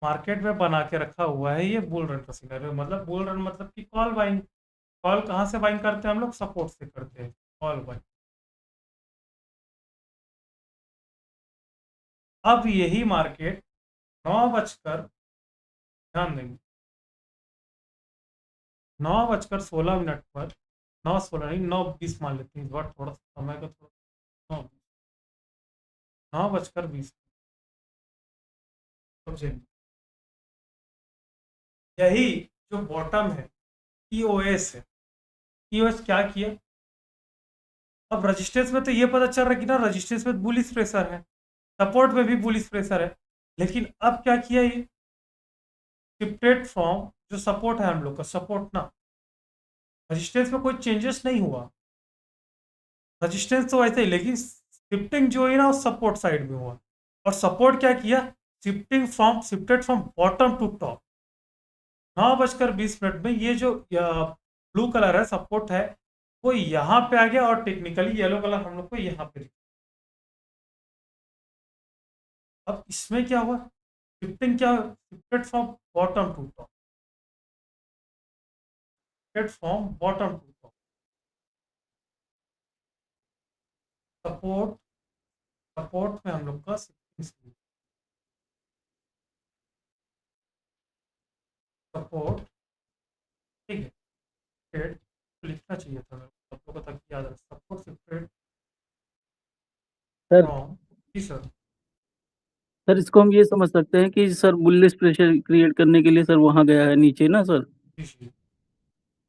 market में बना के रखा हुआ है ये बुल रन का सिनेरियो। मतलब बुल रन मतलब कि कॉल बाइंग, कॉल कहाँ से बाइंग करते हैं हम लोग, सपोर्ट से करते हैं कॉल बाइंग। अब यही मार्केट 9 बजकर, ध्यान देंगे, 9:16 पर, 9:16 नहीं 9:20 मान लेते हैं, इस बार थोड़ा सा समय का थोड़ा 9:20 यही जो बॉटम है EOS है। EOS क्या किया? अब रेजिस्टेंस में तो ये पता चल रहा है कि ना रेजिस्टेंस में बुलिश प्रेशर है, सपोर्ट में भी बुलिश प्रेशर है, लेकिन अब क्या किया ये शिफ्टेड फ्रॉम जो सपोर्ट है हम लोग का सपोर्ट ना, रेजिस्टेंस में कोई चेंजेस नहीं हुआ, रेजिस्टेंस तो वैसे ही, लेकिन शिफ्टिंग जो है ना वो सपोर्ट साइड में हुआ। और सपोर्ट क्या किया? Shifted from bottom to top. 9:20 में ये जो ब्लू कलर है सपोर्ट है वो यहाँ पे आ गया और टेक्निकली येलो कलर हम लोग को यहाँ पे दिखा। अब इसमें क्या हुआ? शिफ्टिंग क्या? Shifted from bottom to top, shifted from bottom to top. Support support में हम लोग का शिफ्टिंग, सपोर्ट, ठीक है, शिफ्टेड लिखना चाहिए था मेरे को, आप लोगों को तक याद है। सपोर्ट शिफ्टेड सर फ्रॉम, जी सर, सर इसको हम ये समझ सकते हैं कि सर बुलिश प्रेशर क्रिएट करने के लिए सर वहां गया है नीचे ना सर। जी,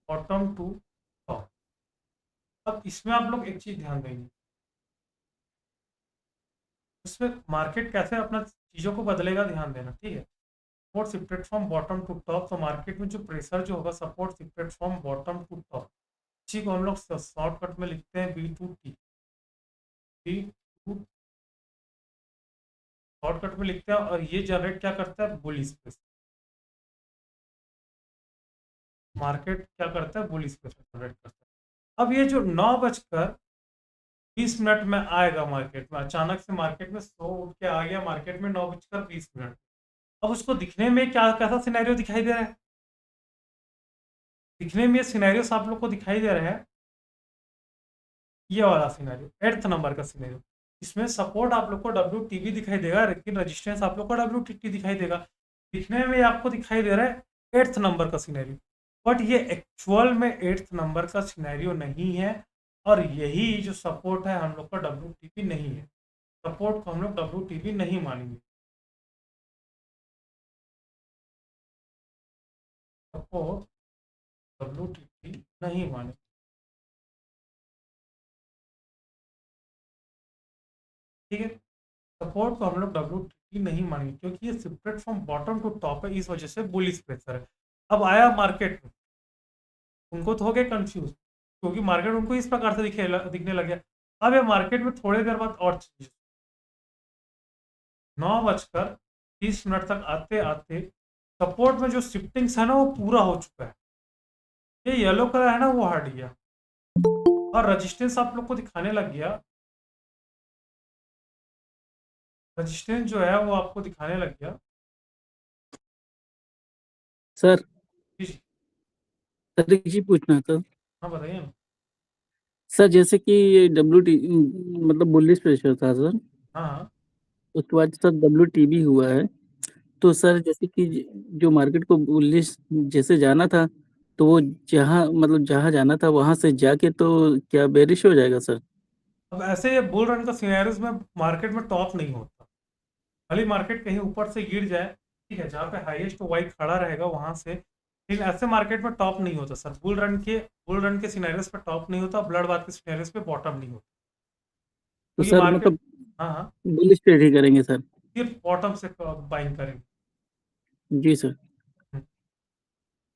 बॉटम टू टॉप। अब इसमें आप लोग एक चीज ध्यान देंगे, इसमें मार्केट कैसे अपना चीज़ों को बदलेगा ध्यान देना, ठीक है। Support shifted from bottom to top, तो मार्केट में जो प्रेशर जो होगा support shifted from bottom to top, इसी को हम लोग शॉर्टकट में लिखते हैं B2T। B2 शॉर्टकट में लिखते हैं और ये जनरेट क्या करता है? Bullish pressure. मार्केट क्या करता है? बुलिश प्रेशर जनरेट करता है। अब ये जो 9:20 में आएगा मार्केट में, अचानक से मार्केट में 100 उठ के आ गया मार्केट में 9:20। अब उसको दिखने में क्या कैसा सिनेरियो दिखाई दे रहा है? दिखने में ये सिनेरियोस आप लोग को दिखाई दे रहा है, ये वाला सिनेरियो 8th नंबर का सिनेरियो। इसमें सपोर्ट आप लोग को WTB दिखाई देगा, लेकिन रेजिस्टेंस आप लोग को WTT दिखाई देगा। दिखने में आपको दिखाई दे रहा है 8th नंबर का सिनेरियो, बट ये एक्चुअल में 8th नंबर का सिनेरियो नहीं है। और यही जो सपोर्ट है हम लोग का WTB नहीं है, सपोर्ट को हम लोग WTB नहीं मानेंगे। सपोर्ट WTB नहीं मानेंगे, ठीक है। सपोर्ट को हम लोग WTB नहीं मानेंगे क्योंकि ये shifted from bottom to top है, इस वजह से बुलिश प्रेशर है। अब आया मार्केट में, उनको तो हो गए कंफ्यूज क्योंकि मार्केट उनको इस प्रकार से दिखने लग गया। अब ये मार्केट में थोड़ी देर बाद और चीज 9:30 तक आते आते सपोर्ट में जो शिफ्टिंग्स है ना वो पूरा हो चुका है, ये येलो कलर है ना वो हट गया और रजिस्टेंस आप लोग को दिखाने लग गया। रजिस्टेंस जो है वो आपको दिखाने लग गया। सर जी जी, सर एक चीज पूछना था हाँ बताइए ना। सर, जैसे कि ये मतलब बुलिश प्रेशर था सर, हाँ हाँ, उसके बाद सर WTB हुआ है, तो सर जैसे कि जो मार्केट को बुलिश जैसे जाना था, तो वो जहाँ मतलब जहाँ जाना था वहां से जाके तो क्या बेरिश हो जाएगा सर? अब ऐसे ये बुल रन का सिनेरियोज में मार्केट में टॉप नहीं होता, खाली मार्केट कहीं ऊपर से गिर जाए, ठीक है, जहाँ पे हाईएस्ट वाई खड़ा रहेगा वहां से, लेकिन ऐसे मार्केट में टॉप नहीं होता सर। बुल रन के सिनेरियोज पे टॉप नहीं होता, ब्लड बाथ के सिनेरियोज पे बॉटम नहीं होता, तो क्योंकि सर मार्केट, मतलब हाँ हाँ, बुलिश ट्रेड ही करेंगे सर? सिर्फ बॉटम से बाइंग करेंगे। जी सर।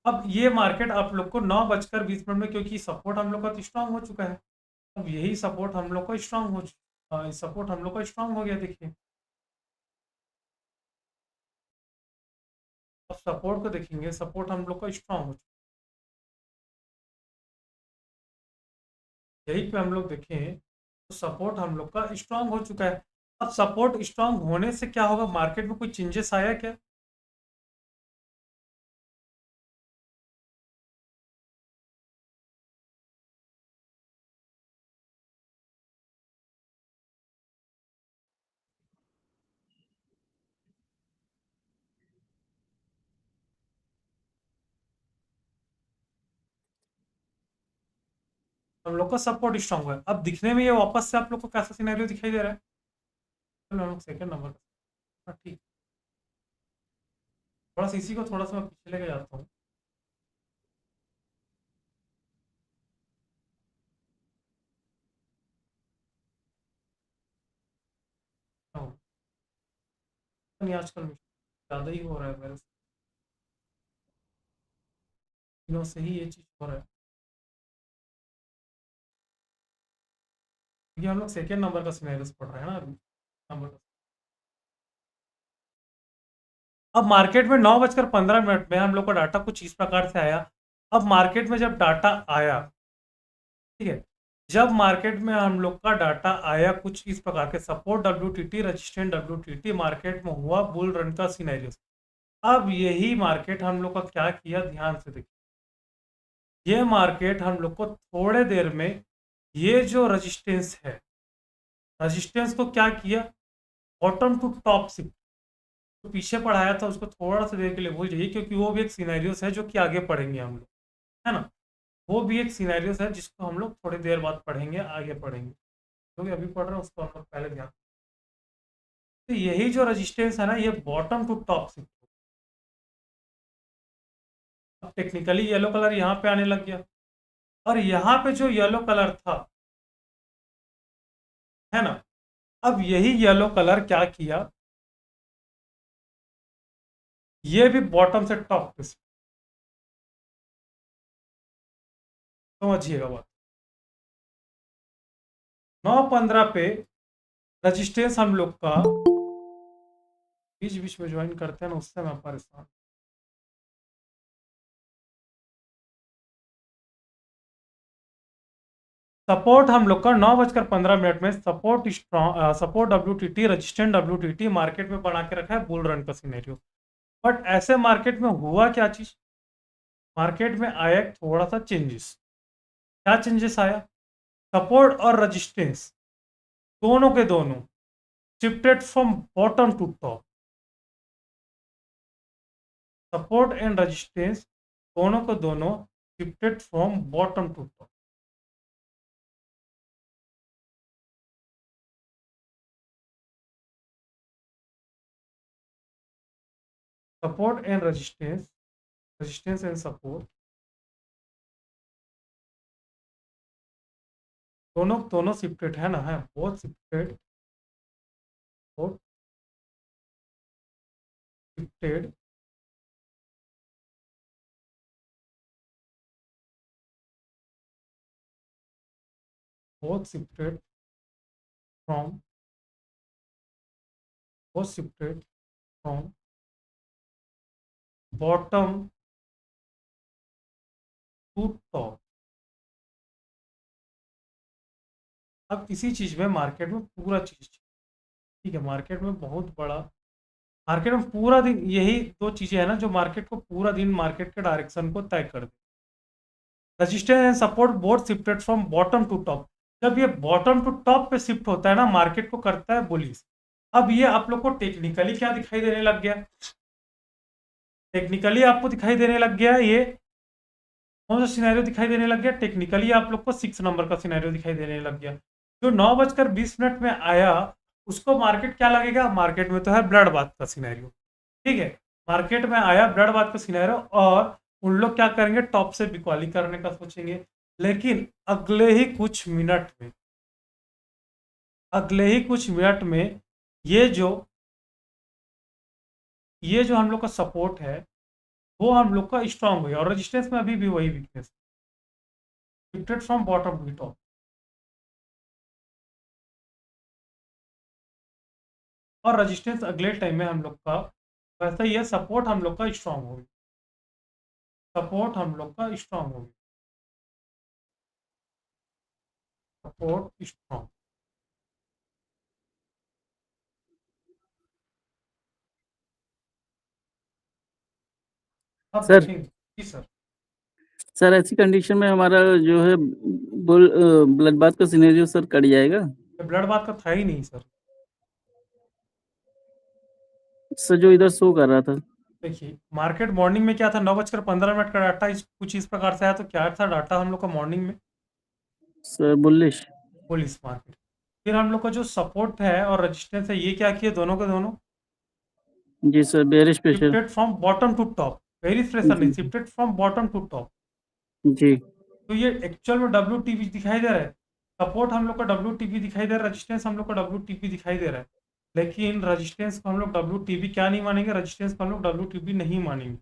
अब ये मार्केट आप लोग को 9:20 में, क्योंकि सपोर्ट हम लोग का तो स्ट्रांग हो चुका है, अब यही सपोर्ट हम लोग का स्ट्रांग सपोर्ट हम लोग का स्ट्रांग हो गया, देखिए। अब सपोर्ट को देखेंगे, सपोर्ट हम लोग का स्ट्रांग हो चुका है, यहीं पे हम लोग देखें तो सपोर्ट हम लोग का स्ट्रांग हो चुका है। अब सपोर्ट स्ट्रांग होने से क्या होगा? मार्केट में कोई चेंजेस आया क्या? हम लोग का सपोर्ट स्ट्रांग हुआ है। अब दिखने में ये वापस से आप लोग को कैसा सिनेरियो दिखाई दे रहा है? चलो हम लोग सेकंड नंबर, हाँ ठीक, थोड़ा सा इसी को थोड़ा सा मैं पीछे लेके जाता हूँ। नहीं आजकल ज़्यादा ही हो रहा है मेरे दिनों से ही ये चीज़ हो रहा है, क्योंकि हम लोग सेकेंड नंबर का सिनेरियोस पढ़ रहे हैं ना अभी नंबर का। अब मार्केट में 9:15 में हम लोग का डाटा कुछ इस प्रकार से आया। अब मार्केट में जब डाटा आया, ठीक है, जब मार्केट में हम लोग का डाटा आया कुछ इस प्रकार के support WTT, resistant WTT, market में हुआ बुल रन का सिनेरियो। अब यही मार्केट हम लोग का क्या किया, ध्यान से देखिए, ये मार्केट हम लोग को थोड़े देर में ये जो रजिस्टेंस है, रजिस्टेंस को क्या किया, बॉटम टू टॉप शिफ्ट, तो पीछे पढ़ाया था उसको थोड़ा सा देर के लिए भूल जाइए, क्योंकि वो भी एक सिनेरियोस है जो कि आगे पढ़ेंगे हम लोग, है ना। वो भी एक सिनेरियोस है जिसको हम लोग थोड़ी देर बाद पढ़ेंगे, आगे पढ़ेंगे, क्योंकि अभी पढ़ रहे हैं उसको हम लोग पहले ध्यान। तो यही जो रजिस्टेंस है ना, ये बॉटम टू टॉप शिफ्ट। अब टेक्निकली येलो कलर यहाँ पे आने लग गया, और यहाँ पे जो येलो कलर था, है ना, अब यही येलो कलर क्या किया, ये भी बॉटम से टॉप पे, समझिएगा बात। 9:15 पे रजिस्टेंस हम लोग का, बीच बीच में ज्वाइन करते हैं ना, उससे मैं परेशान। सपोर्ट हम लोग का 9:15 में support strong, support WTT, resistant WTT market में बना के रखा है बुल रन का सिनेरियो। बट ऐसे मार्केट में हुआ क्या चीज, मार्केट में आया थोड़ा सा चेंजेस। क्या चेंजेस आया, सपोर्ट और रजिस्टेंस दोनों के दोनों shifted from bottom to top. Support and resistance दोनों को दोनों shifted from bottom to top. Support and resistance, resistance and support दोनों दोनों शिफ्टेड है ना, है both shifted, both shifted both shifted from bottom to top। अब इसी चीज में मार्केट में पूरा चीज, ठीक है, मार्केट में बहुत बड़ा, मार्केट में पूरा दिन यही दो चीजें है ना जो मार्केट को पूरा दिन मार्केट के डायरेक्शन को तय कर दे। Resistance and support both shifted from bottom to top. जब ये बॉटम टू टॉप पे शिफ्ट होता है ना, मार्केट को करता है बुलिश। अब ये आप लोग को टेक्निकली क्या दिखाई देने लग गया, टेक्निकली आपको दिखाई देने लग गया, ये कौन सा सिनेरियो दिखाई देने लग गया, टेक्निकली आप लोग को 6 नंबर का सिनेरियो दिखाई देने लग गया। जो 9:20 में आया उसको मार्केट क्या लगेगा, मार्केट में तो है ब्लड बाथ का सिनेरियो, ठीक है, मार्केट में आया ब्लड बाथ का सिनेरियो, और उन लोग क्या करेंगे, टॉप से बिकवाली करने का सोचेंगे। लेकिन अगले ही कुछ मिनट में ये जो हम लोग का सपोर्ट है वो हम लोग का स्ट्रांग हो गया, और रेजिस्टेंस में अभी भी वही weakness, shifted from bottom to top. और रेजिस्टेंस अगले टाइम में हम लोग का वैसा ही है, सपोर्ट हम लोग का स्ट्रांग हो गया, सपोर्ट हम लोग का स्ट्रांग हो गया, सपोर्ट स्ट्रांग। अब सर देखेंगे जी सर, सर ऐसी कंडीशन में हमारा जो है ब्लड बाथ का सिनेरियो सर कट जाएगा। ब्लड बाथ का था ही नहीं सर। सर जो इधर शो कर रहा था, देखिए मार्केट मॉर्निंग में क्या था, 9:15 का डाटा कुछ इस प्रकार से आया, तो क्या था डाटा हम लोग का मॉर्निंग में, सर बुलिश। Police market. फिर हम लोग का जो सपोर्ट है और रेजिस्टेंस है ये क्या किए, दोनों के दोनों जी sir, bearish pressure. Shifted from bottom to top, bearish pressure नहीं, जी shifted from bottom to top. जी तो ये एक्चुअल में WTP दिखाई दे रहा है, सपोर्ट हम लोग का WTP दिखाई दे रहा है, रेजिस्टेंस हम लोग का WTP दिखाई दे रहा है। लेकिन रेजिस्टेंस को हम लोग WTB क्या नहीं मानेंगे, रेजिस्टेंस को हम लोग WTB नहीं मानेंगे।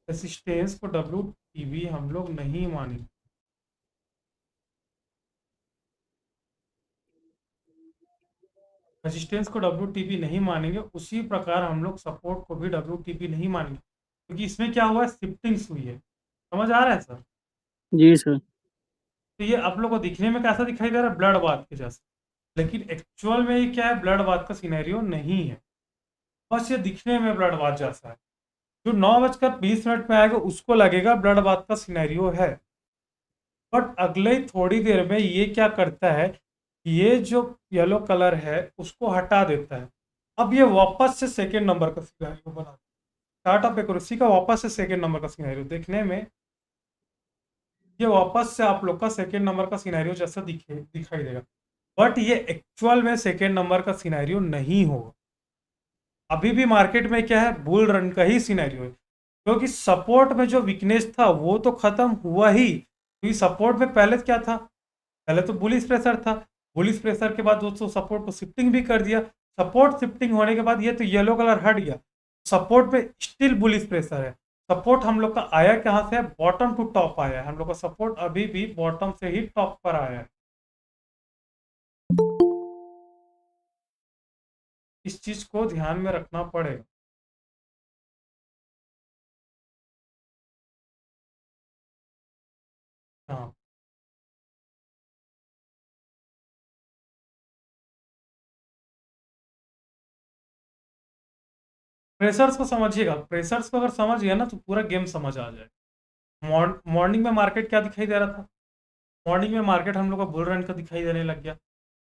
रेजिस्टेंस को WTB हम लोग नहीं मानेंगे। रेजिस्टेंस को WTB नहीं मानेंगे, उसी प्रकार हम लोग सपोर्ट को भी WTB नहीं मानेंगे, क्योंकि इसमें क्या हुआ है, शिफ्टिंग्स हुई है। समझ आ रहा है सर? जी सर। तो ये आप लोग को दिखने में कैसा दिखाई दे रहा है, ब्लड बाथ के जैसा, लेकिन एक्चुअल में ये क्या है, ब्लड बाथ का सिनेरियो नहीं है, बस ये दिखने में ब्लड बाथ जैसा है। जो 9:20 में आएगा उसको लगेगा ब्लड बाथ का सिनेरियो है, बट अगले ही थोड़ी देर में ये क्या करता है, ये जो येलो कलर है उसको हटा देता है। अब ये वापस से सेकेंड नंबर का सिनेरियो बना, चार्ट ऑफ एक्यूरेसी का वापस से सेकेंड नंबर का सिनेरियो देखने में ये वापस से आप लोग का सेकेंड नंबर का सिनेरियो जैसा दिखाई देगा, बट ये एक्चुअल में सेकेंड नंबर का सिनेरियो नहीं होगा। अभी भी मार्केट में क्या है, बुल रन का ही सिनेरियो है, क्योंकि सपोर्ट में जो वीकनेस था वो तो खत्म हुआ ही, क्योंकि सपोर्ट में पहले क्या था, पहले तो बुलिश प्रेशर था, बुलिश प्रेशर के बाद दोस्तों सपोर्ट को शिफ्टिंग भी कर दिया, सपोर्ट शिफ्टिंग होने के बाद ये तो येलो कलर हट गया, सपोर्ट में स्टिल बुलिश प्रेशर है। सपोर्ट हम लोग का आया कहाँ से है, बॉटम टू टॉप आया है, हम लोग का सपोर्ट अभी भी बॉटम से ही टॉप पर आया है। इस चीज को ध्यान में रखना पड़ेगा। हाँ, प्रेशर्स को समझिएगा, प्रेशर्स को अगर समझ गया ना तो पूरा गेम समझ आ जाए। मॉर्निंग में मार्केट क्या दिखाई दे रहा था, मॉर्निंग में मार्केट हम लोग का बुल रन का दिखाई देने लग गया,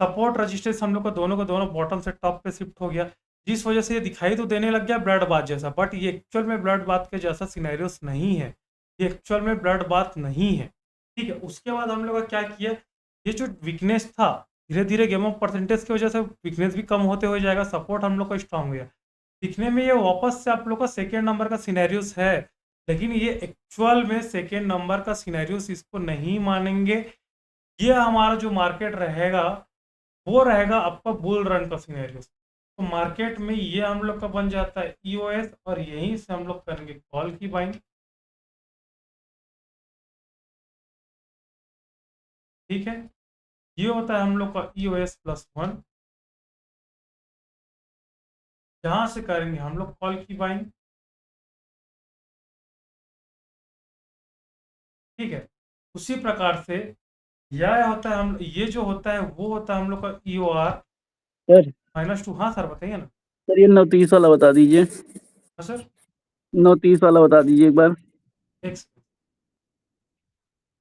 सपोर्ट रजिस्टेंस हम लोग का दोनों बॉटम से टॉप पे शिफ्ट हो गया, जिस वजह से ये दिखाई तो देने लग गया ब्लड बाथ जैसा, बट ये एक्चुअल में ब्लड बाथ के जैसा सिनेरियोस नहीं है, ये एक्चुअल में ब्लड बाथ नहीं है। ठीक है, उसके बाद हम लोग का क्या किया, ये जो वीकनेस था धीरे धीरे गेम ऑफ परसेंटेज की वजह से वीकनेस भी कम होते हो जाएगा, सपोर्ट हम लोग का स्ट्रांग हो गया, दिखने में ये वापस से आप लोग का सेकेंड नंबर का सिनेरियोस है, लेकिन ये एक्चुअल में सेकेंड नंबर का सिनेरियोस इसको नहीं मानेंगे। ये हमारा जो मार्केट रहेगा वो रहेगा आपका बुल रन का सिनेरियोस। तो मार्केट में ये हम लोग का बन जाता है EOS, और यहीं से हम लोग करेंगे कॉल की बाइंग। ठीक है, ये होता है हम लोग का EOS+1, जहां से करेंगे हम लोग कॉल की बाइंग। ठीक है, उसी प्रकार से यह होता है, हम ये जो होता है वो होता है हम लोग का EOR सर -2। हाँ सर बताइए ना। सर, ये 9:30 वाला बता दीजिए। हाँ सर, 9:30 वाला बता दीजिए एक बार। एक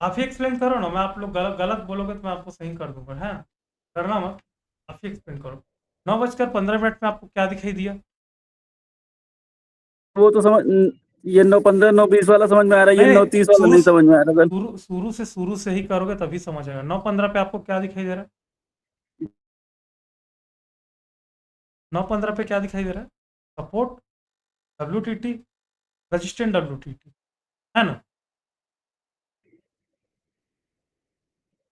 आप ही एक्सप्लेन करो ना, मैं आप लोग गलत बोलोगे तो मैं आपको सही कर दूंगा, है करना मत, आप ही एक्सप्लेन करो। 9:15 में आपको क्या दिखाई दिया, वो तो समझ, ये 9:15 9:20 वाला समझ में आ रहा है, ये नहीं 9:30 वाला नहीं समझ में आ रहा सर। शुरू से ही करोगे तभी समझ आएगा। 9:15 पे आपको क्या दिखाई दे रहा है, 9:15 पे क्या दिखाई दे रहा है, सपोर्ट WTT, रजिस्टेंट WTT, है ना।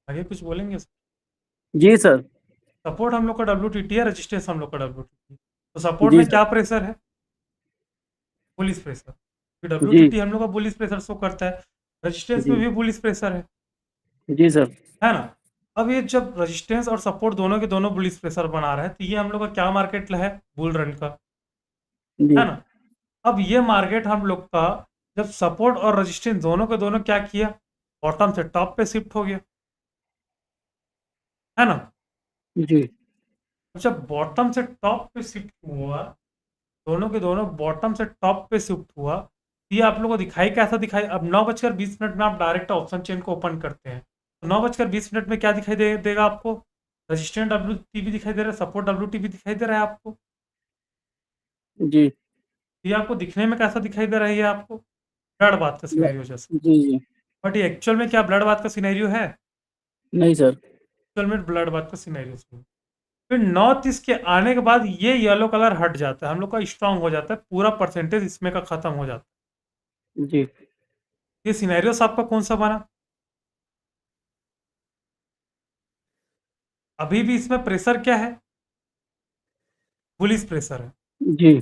आगे कुछ बोलेंगे, जी सर। सपोर्ट हम लोग का WTT है, रजिस्टेंस हम लोग का WTT। तो सपोर्ट जी में सर। क्या प्रेशर है, बुलिश प्रेशर, जी WTT हम लोग का बुलिश प्रेशर शो करता है, रजिस्टेंस में जी भी बुलिश प्रेशर है जी सर। ना। अब ये जब रजिस्टेंस और सपोर्ट दोनों के दोनों बुलिश प्रेशर बना रहे हैं, तो ये हम लोग का क्या मार्केट है, बुल रन का, जी है ना। अब ये मार्केट हम लोग का जब सपोर्ट और रजिस्टेंस दोनों के दोनों क्या किया, बॉटम से टॉप पे शिफ्ट हो गया, है ना। जी जब बॉटम से टॉप पे शिफ्ट हुआ, दोनों के दोनों बॉटम से टॉप पे शिफ्ट हुआ, ये आप लोगों को दिखाई कैसा दिखाई। अब 9:20 में आप डायरेक्ट ऑप्शन चेन को ओपन करते हैं, तो 9:20 में क्या दिखाई देगा आपको, रजिस्टेंट WTB दिखाई दे रहा है, सपोर्ट WTB दिखाई दे रहा है आपको। जी ये आपको दिखने में कैसा दिखाई दे रहा है, ये आपको ब्लड बाथ का सिनेरियो जैसा, जी जी। बट ये एक्चुअल में क्या ब्लड बाथ का सिनेरियो है, नहीं सर। एक्चुअल में ब्लड बाथ का सिनेरियो। फिर 9:30 के आने के बाद ये येलो कलर हट जाता है, हम लोग का स्ट्रांग हो जाता है, पूरा परसेंटेज इसमें का खत्म हो जाता जी है। ये सिनेरियोस आपका कौन सा बना, अभी भी इसमें प्रेशर क्या है, बुलिश प्रेशर जी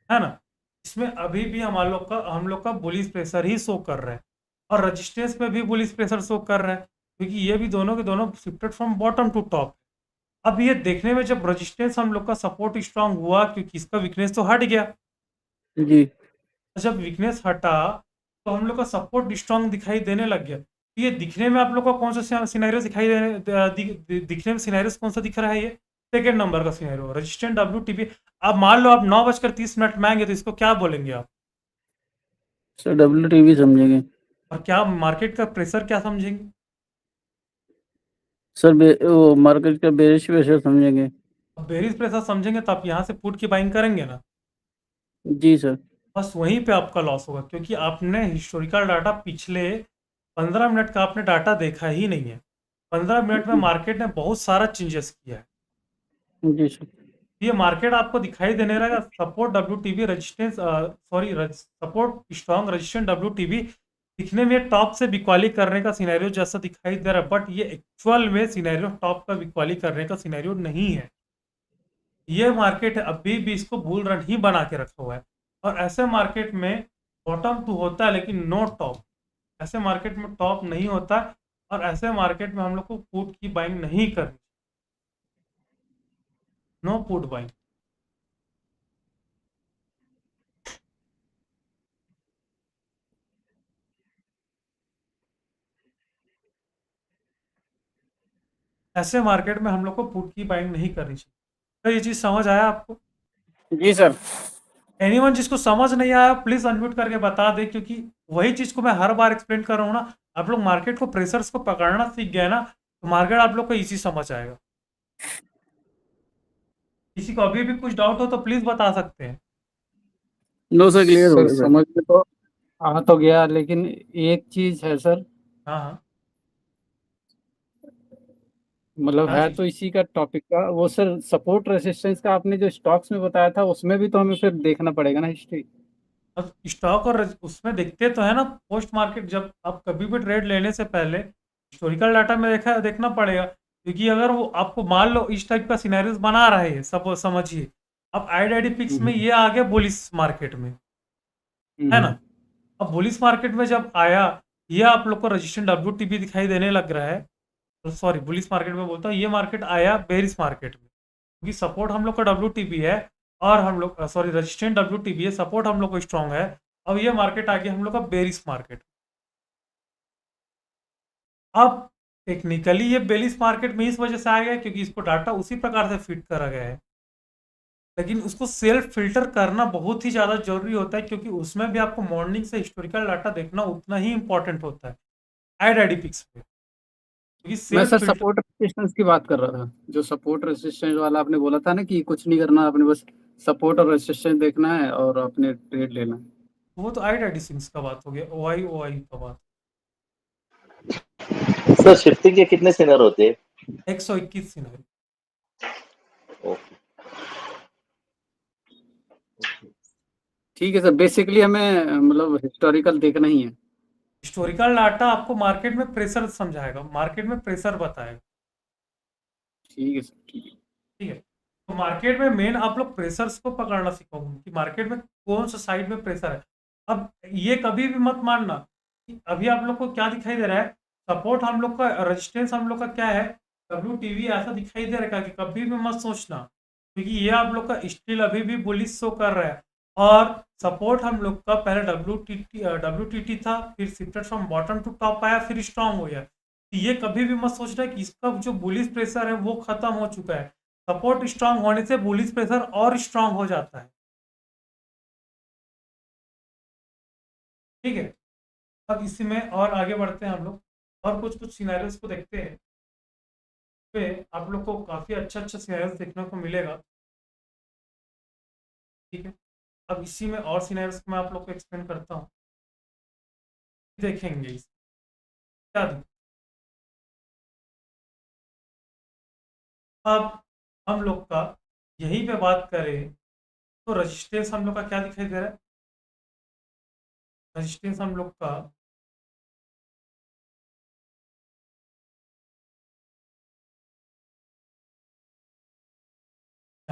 है ना। इसमें अभी भी हम लोग का बुलिश प्रेशर ही शो कर रहा है, और रजिस्टेंस में भी बुलिश प्रेशर शो कर रहा है, क्योंकि ये भी दोनों के दोनों shifted from bottom to top. अब ये देखने में जब रजिस्टेंस हम लोग का सपोर्ट स्ट्रांग हुआ, क्योंकि इसका वीकनेस तो हट गया, जी जब वीकनेस हटा तो हम लोग का सपोर्ट स्ट्रांग दिखाई देने लग गया। तो ये दिखने में आप लोग को कौन सा सिनेरियो दिखाई दिखने में सिनेरियो कौन सा दिख रहा है, ये सेकेंड नंबर का सिनेरियो रजिस्टेंट WTB। अब मान लो आप 9:30 में आएंगे तो इसको क्या बोलेंगे आप, सर WTB समझेंगे। और क्या मार्केट का प्रेशर क्या समझेंगे? सर वो मार्केट का बेरिश प्रेशर समझेंगे। अब बेरिश प्रेशर समझेंगे तो आप यहाँ से पुट की बाइंग करेंगे ना, जी सर। बस वहीं पे आपका लॉस होगा, क्योंकि आपने हिस्टोरिकल डाटा पिछले 15 मिनट का आपने डाटा देखा ही नहीं है। 15 मिनट में मार्केट ने बहुत सारा चेंजेस किया है। जी सर। ये मार्केट आपको दिखाई देने रहेगा support WTB resistance, sorry support strong resistant WTB दिखने में टॉप से बिक्वाली करने का सिनेरियो जैसा दिखाई दे रहा है, बट ये एक्चुअल में सिनेरियो टॉप का बिक्वाली करने का सिनेरियो नहीं है। ये मार्केट अभी भी इसको बुल रन ही बना के रखा हुआ है, और ऐसे मार्केट में बॉटम तो होता है लेकिन नो टॉप। ऐसे मार्केट में टॉप नहीं होता, और ऐसे मार्केट में हम लोग को पुट की बाइंग नहीं करनी, नो पुट बाइंग। ऐसे मार्केट में हम लोग को पुट की बाइंग नहीं करनी चाहिए। तो ये चीज़ समझ आया आपको? जी सर। एनीवन जिसको समझ नहीं आया प्लीज अनम्यूट करके बता दे, क्योंकि वही चीज को मैं हर बार एक्सप्लेन कर रहा हूँ ना। आप लोग मार्केट को प्रेशर्स को पकड़ना सीख गए ना, तो मार्केट आप लोग को इजी समझ आएगा। किसी को अभी भी कुछ डाउट हो तो प्लीज बता सकते हैं। नो सर, क्लियर हो सर गया सर। समझ में तो आ तो गया, लेकिन एक चीज है सर, हाँ हाँ, मतलब क्या है चीज? तो इसी का टॉपिक का वो सर, सपोर्ट रेसिस्टेंस का आपने जो स्टॉक्स में बताया था उसमें भी तो हमें फिर देखना पड़ेगा ना हिस्ट्री। अब स्टॉक और उसमें देखते तो है ना, पोस्ट मार्केट जब आप कभी भी ट्रेड लेने से पहले हिस्टोरिकल डाटा में देखना पड़ेगा, क्योंकि अगर वो आपको मान लो इस टाइप का सिनेरियोस बना रहा है, सब समझिए अब आईडी पिक्स में ये आ गया बुलिश मार्केट में, है ना। अब बुलिश मार्केट में जब आया, ये आप लोग को रजिस्टेंट WTB दिखाई देने लग रहा है, तो सॉरी बुलिश मार्केट में बोलता हूँ, ये मार्केट आया बेरिश मार्केट में, क्योंकि सपोर्ट हम लोग का WTB है, और हम लोग सॉरी रजिस्टेंट WTB है, सपोर्ट हम लोग को स्ट्रॉन्ग है। अब ये मार्केट आ गया हम लोग का बेरिश मार्केट। अब टेक्निकली ये बेरिश मार्केट में इस वजह से आ गया क्योंकि इसको डाटा उसी प्रकार से फिट करा गया है, लेकिन उसको सेल्फ फिल्टर करना बहुत ही ज़्यादा जरूरी होता है, क्योंकि उसमें भी आपको मॉर्निंग से हिस्टोरिकल डाटा देखना उतना ही इंपॉर्टेंट होता है आईडी पिक्स पे, क्योंकि मैं self sir filter. Support resistance की बात कर रहा था, जो सपोर्ट रेसिस्टेंस वाला आपने बोला था ना कि कुछ नहीं करना, आपने बस सपोर्ट और रेसिस्टेंस देखना है और अपने ट्रेड लेना है। वो तो आईडी सिंक्स का बात हो गया, OI का बात। सर शिफ्टिंग के कितने सिनर होते हैं? 121 सिनेरियो। ओके। ठीक है सर, बेसिकली हमें मतलब हिस्टोरिकल देखना ही है। हिस्टोरिकल डाटा आपको मार्केट में प्रेशर समझाएगा, मार्केट में प्रेशर बताएगा, ठीक है सर, ठीक है। ठीक है। तो मार्केट में मेन आप लोग प्रेशर्स को पकड़ना सीखोगे कि मार्केट में कौन सा साइड में प्रेशर है। अब ये कभी भी मत मानना कि अभी आप लोग को क्या दिखाई दे रहा है, सपोर्ट हम लोग का, रेजिस्टेंस हम लोग का क्या है, WTB ऐसा दिखाई दे रहा है कि कभी भी मत सोचना, क्योंकि ये आप लोग का स्टिल अभी भी बुलिश शो कर रहा है। और सपोर्ट हम लोग का पहले WTT था, फिर shifted from bottom to top आया, फिर स्ट्रांग हो गया। तो ये कभी भी मत सोचना कि इसका जो बुलिश प्रेशर है वो खत्म हो चुका है। सपोर्ट स्ट्रांग होने से बुलिश प्रेशर और स्ट्रांग हो जाता है, ठीक है। अब इसी में और आगे बढ़ते हैं हम लोग, और कुछ कुछ सिनेरियोस को देखते हैं, पे आप लोग को काफ़ी अच्छा अच्छा सिनेरियोस देखने को मिलेगा, ठीक है। अब इसी में और सिनेरियोस को मैं आप लोग को एक्सप्लेन करता हूँ, देखेंगे इस क्या अब हम लोग का यहीं पे बात करें तो रजिस्टेंस हम लोग का क्या दिखाई दे रहा है, रजिस्टेंस हम लोग का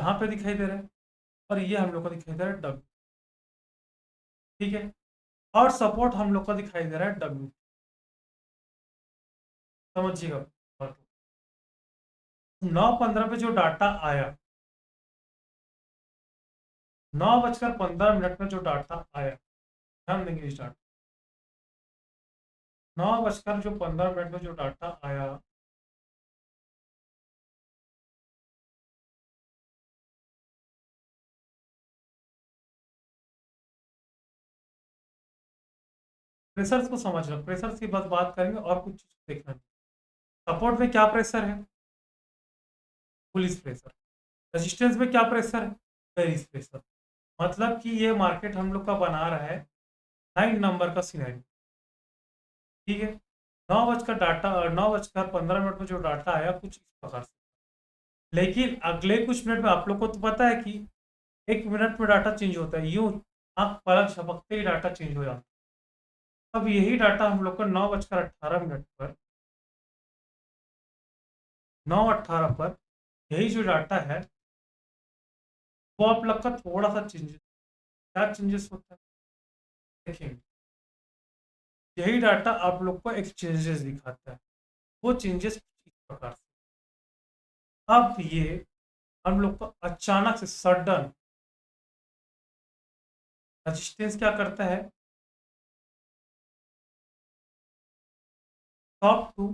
यहाँ पे दिखाई दे रहा है और ये हम लोग को दिखाई दे रहा है डब्ल्यू। ठीक है, और सपोर्ट हम लोग को दिखाई दे रहा है डब्ल्यू। समझिएगा, 9:15 पे जो डाटा आया, 9:15 में जो डाटा आया, ध्यान देंगे इस डाटा, 9:15 में जो डाटा आया, प्रेशर्स को समझना, प्रेशर्स की बस बात करेंगे और कुछ चीज देखना नहीं। सपोर्ट में क्या प्रेशर है? Police pressure. रेजिस्टेंस में क्या प्रेशर है? Berries pressure. मतलब कि ये मार्केट हम लोग का बना रहा है 9 नंबर का सिनेरियो। ठीक है, 9:15 में जो डाटा आया कुछ इस प्रकार से, लेकिन अगले कुछ मिनट में आप लोग को तो पता है कि 1 मिनट में डाटा चेंज होता है, यूं आंख पलक झपकते ही डाटा चेंज हो जाता है। अब यही डाटा हम लोग को 9:18 पर, 9:18 पर यही जो डाटा है वो आप लोग का थोड़ा सा चेंजेस, क्या चेंजेस होता है देखेंगे। यही डाटा आप लोग को एक चेंजेस दिखाता है, वो चेंजेस इस प्रकार से। अब ये हम लोग को अचानक से सडन रेजिस्टेंस क्या करता है, टॉप टू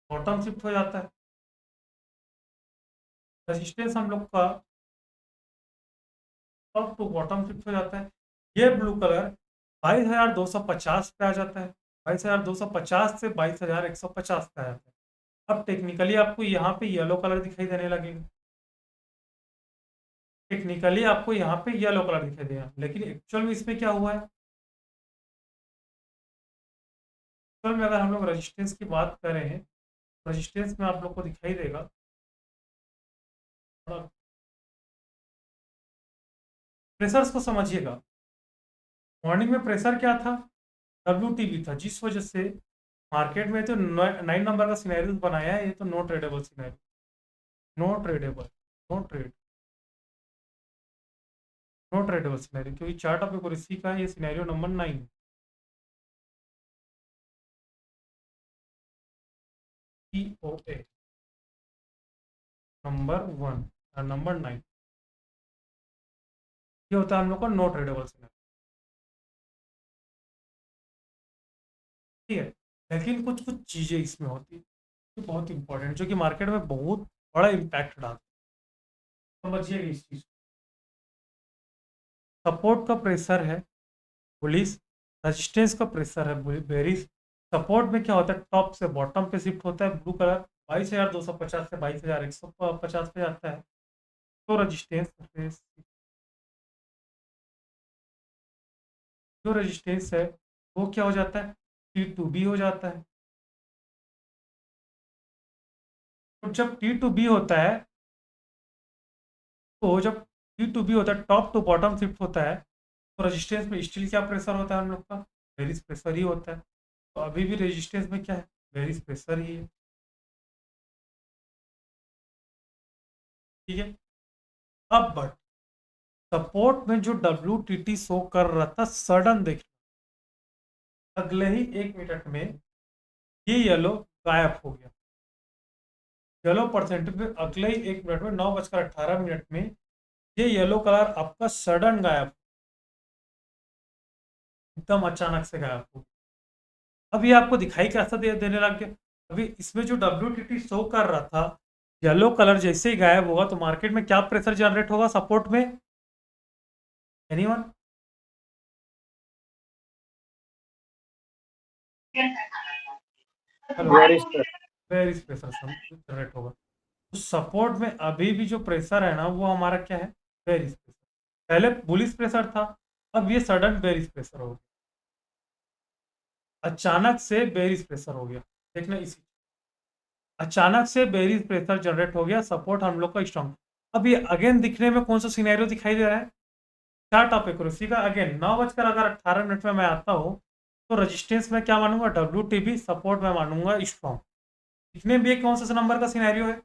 बॉटम शिफ्ट हो जाता है। रेजिस्टेंस हम लोग का टॉप टू बॉटम शिफ्ट हो जाता है। ये ब्लू कलर 2250 पे आ जाता है, 2250 से 22,150 पे आ जाता है। अब टेक्निकली आपको यहाँ पे येलो कलर दिखाई देने लगेगा, टेक्निकली आपको यहाँ पे येलो कलर दिखाई देगा, लेकिन एक्चुअल में इसमें क्या हुआ है, एक्चुअल में अगर हम लोग रेजिस्टेंस की बात करें, रेजिस्टेंस में आप लोग को दिखाई देगा, प्रेशर्स को समझिएगा। मॉर्निंग में प्रेशर क्या था? WTB था, जिस वजह से मार्केट में तो 9 नंबर का सिनेरियो बनाया है, ये तो no tradable scenario, no tradable, no trade, no tradable scenario, क्योंकि चार्ट ऑफ एक्यूरेसी का ये सिनेरियो नंबर 9 है। POA नंबर 1 और नंबर 9, ये होता है हम लोग का नो ट्रेडेबल सिनेरियो। ठीक है, लेकिन कुछ कुछ चीज़ें इसमें होती है जो बहुत इंपॉर्टेंट, जो कि मार्केट में बहुत बड़ा इम्पैक्ट डालती है। समझिएगा इस चीज़। सपोर्ट का प्रेशर है बुलिश, रेजिस्टेंस का प्रेशर है बेरिश। सपोर्ट में क्या होता है, टॉप से बॉटम पे शिफ्ट होता है, ब्लू कलर 22,250 से 22,150 पे जाता है। तो रेजिस्टेंस है वो क्या हो जाता है, T2B हो जाता है। तो जब T2B होता है, तो जब T2B होता है, टॉप टू बॉटम शिफ्ट होता है, तो रेजिस्टेंस में स्टिल क्या प्रेशर होता है हम लोग का, बेरिश प्रेशर ही होता है। तो अभी भी रेजिस्टेंस में क्या है, बेरिश प्रेशर ही है। ठीक है, अब बट सपोर्ट में जो WTT शो कर रहा था, सडन देख अगले ही 1 मिनट में ये येलो गायब हो गया। येलो परसेंटेज में अगले ही 1 मिनट में 9:18 में ये येलो कलर आपका सडन गायब, एकदम अचानक से गायब हो गया। अब ये आपको दिखाई कैसा देने लग गया, अभी इसमें जो WTT शो कर रहा था येलो कलर जैसे ही गायब होगा तो मार्केट में क्या प्रेशर जनरेट होगा सपोर्ट में, एनीवन? बेरिश प्रेशर जनरेट होगा। तो सपोर्ट में अभी भी जो प्रेशर है ना वो हमारा क्या है, बेरिश प्रेशर। पहले बुलिश प्रेशर था, अब ये सडन बेरिश प्रेशर हो गया, अचानक से बेरिश प्रेशर हो गया। देखना इसी, अचानक से बेरिश प्रेशर जनरेट हो गया, सपोर्ट हम लोग का स्ट्रॉन्ग। अब ये अगेन दिखने में कौन सा सिनेरियो दिखाई दे रहा है, चार्ट ऑफ एक्यूरेसी का। अगेन 9:18 में मैं आता हूँ तो रेजिस्टेंस में क्या मानूंगा, WTB, सपोर्ट में मानूंगा स्ट्रॉन्ग। दिखने में भी कौन सा नंबर का सिनेरियो है,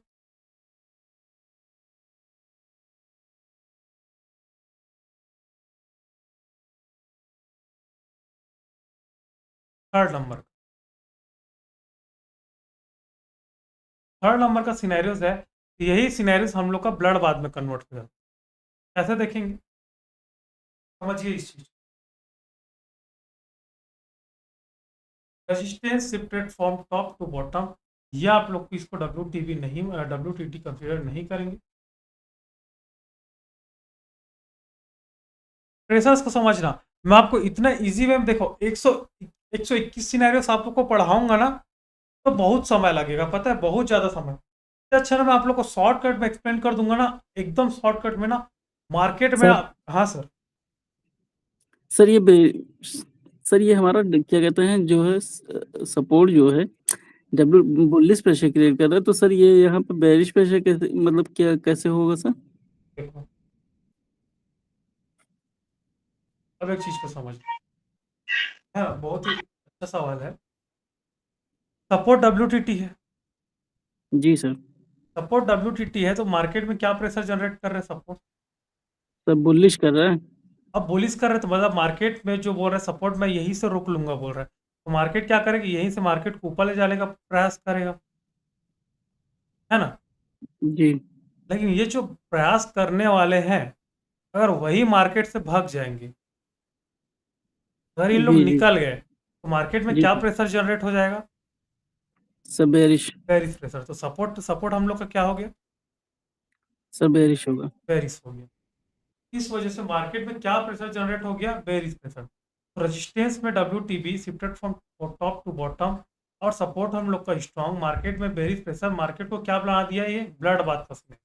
थर्ड नंबर का सिनेरियोज है, यही सिनेरियोज हम लोग का ब्लड बाद में कन्वर्ट हो जाता है। ऐसे देखेंगे, समझिए इस चीज। Resistance shifted from top to bottom, ये आप लोग को इसको WTT कंसीडर नहीं करेंगे। प्रेशर्स को समझना, मैं आपको इतना इजी वे में, देखो 121 सिनेरियोस आप लोग को पढ़ाऊंगा ना तो बहुत समय लगेगा, पता है, बहुत ज़्यादा समय। इससे अच्छा ना मैं आप लोग को शॉर्टकट में एक्सप्लेन कर दूंगा ना, एकदम शॉर्टकट में ना, मार्केट में सर हाँ सर। सर ये हमारा क्या कहते हैं जो है सपोर्ट जो है डब्ल्यू बुलिश प्रेशर क्रिएट कर रहा है, तो सर ये यहाँ पे बेरिश प्रेशर कैसे, मतलब क्या कैसे होगा सर? देखो अब एक चीज को समझ, है ना, बहुत ही अच्छा सवाल है। सपोर्ट WTT है, जी सर। सपोर्ट WTT है, तो मार्केट में क्या प्रेशर जनरेट कर रहे हैं सपोर्ट? सर बुलिश कर रहा है। अब बुलिश कर रहे हैं तो मतलब मार्केट में जो बोल रहे हैं सपोर्ट मैं यहीं से रोक लूंगा बोल रहा है, तो मार्केट क्या करेगी, यहीं से मार्केट को ऊपर ले जाने का प्रयास करेगा, है ना। जी लेकिन ये जो प्रयास करने वाले हैं, अगर वही मार्केट से भाग जाएंगे, अगर ये लोग जी जी निकल गए, तो मार्केट में जी क्या सर। प्रेशर जनरेट हो जाएगा? Sir bearish. Bearish pressure. तो सपोर्ट हम लोग का क्या हो गया? सर बेरिश होगा। बेरिश हो गया। इस वजह से मार्केट में क्या प्रेशर जनरेट हो गया? Bearish pressure. तो रेजिस्टेंस में WTB shifted from top to bottom, और सपोर्ट हम लोग का स्ट्रॉन्ग, मार्केट में बेरिश प्रेशर, मार्केट को क्या बना दिया, ये ब्लड बाथ कसने,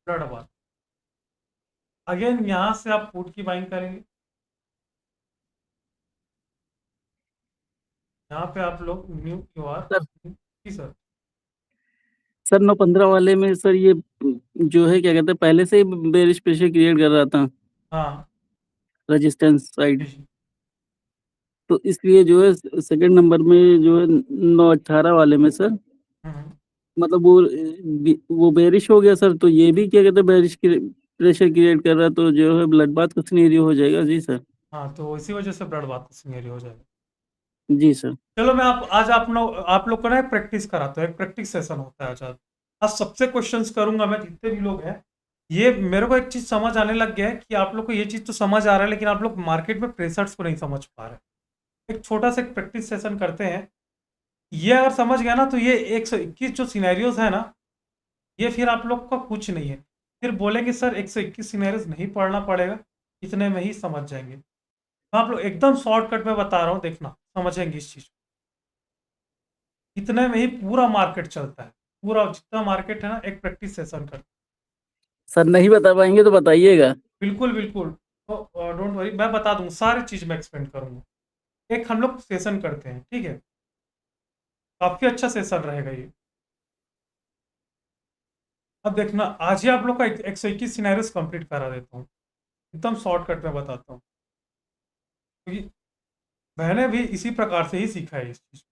ब्लड बाथ। अगेन यहाँ से आप पुट की बाइंग करेंगे, यहाँ पे आप लोग न्यू QR सर जी सर। सर 9-15 वाले में सर ये जो है क्या कहते हैं पहले से ही बेरिश प्रेशर क्रिएट कर रहा था हाँ रेजिस्टेंस साइड, जी, तो इसलिए जो है सेकंड नंबर में जो है 9-18 वाले में सर हम्म, मतलब वो बेरिश हो गया सर, तो ये भी क्या कहते हैं बेरिश प्रेशर क्रिएट कर रहा है, तो जो है ब्लड बाथ का सिनेरियो हो जाएगा। जी सर। हाँ, तो इसी वजह से ब्लड बाथ का सिनेरियो हो जाएगा। जी सर। चलो मैं आज आप लोग को ना प्रैक्टिस कराता हूँ, एक प्रैक्टिस सेशन होता है आज सबसे क्वेश्चंस करूंगा मैं, जितने भी लोग हैं। ये मेरे को एक चीज समझ आने लग गया है कि आप लोग को ये चीज तो समझ आ रहा है, लेकिन आप लोग मार्केट में प्रेशर्स को नहीं समझ पा रहे। एक छोटा सा एक प्रैक्टिस सेशन करते हैं, ये अगर समझ गया ना तो ये 121 जो सिनेरियोज है ना, ये फिर आप लोग का कुछ नहीं है। फिर बोलेंगे सर 121 सिनेरियोज नहीं पढ़ना पड़ेगा, इतने में ही समझ जाएंगे। मैं आप लोग एकदम शॉर्टकट में बता रहा हूँ, देखना समझेंगे इस चीज को। इतने में ही पूरा मार्केट चलता है, पूरा जितना मार्केट है ना, एक प्रैक्टिस सेशन करते सर नहीं बता पाएंगे तो बताइएगा। हैं। बिल्कुल बिल्कुल, तो डोंट वरी, मैं बता दूंगा, सारी चीज मैं एक्सप्लेन करूंगा। एक हम लोग सेशन करते हैं, ठीक है, काफी अच्छा सेशन रहेगा ये। अब देखना, आज ही आप लोग का 121 सिनेरियोस कंप्लीट करा देता हूँ, एकदम शॉर्टकट में बताता हूँ, क्योंकि मैंने भी इसी प्रकार से ही सीखा है इस चीज।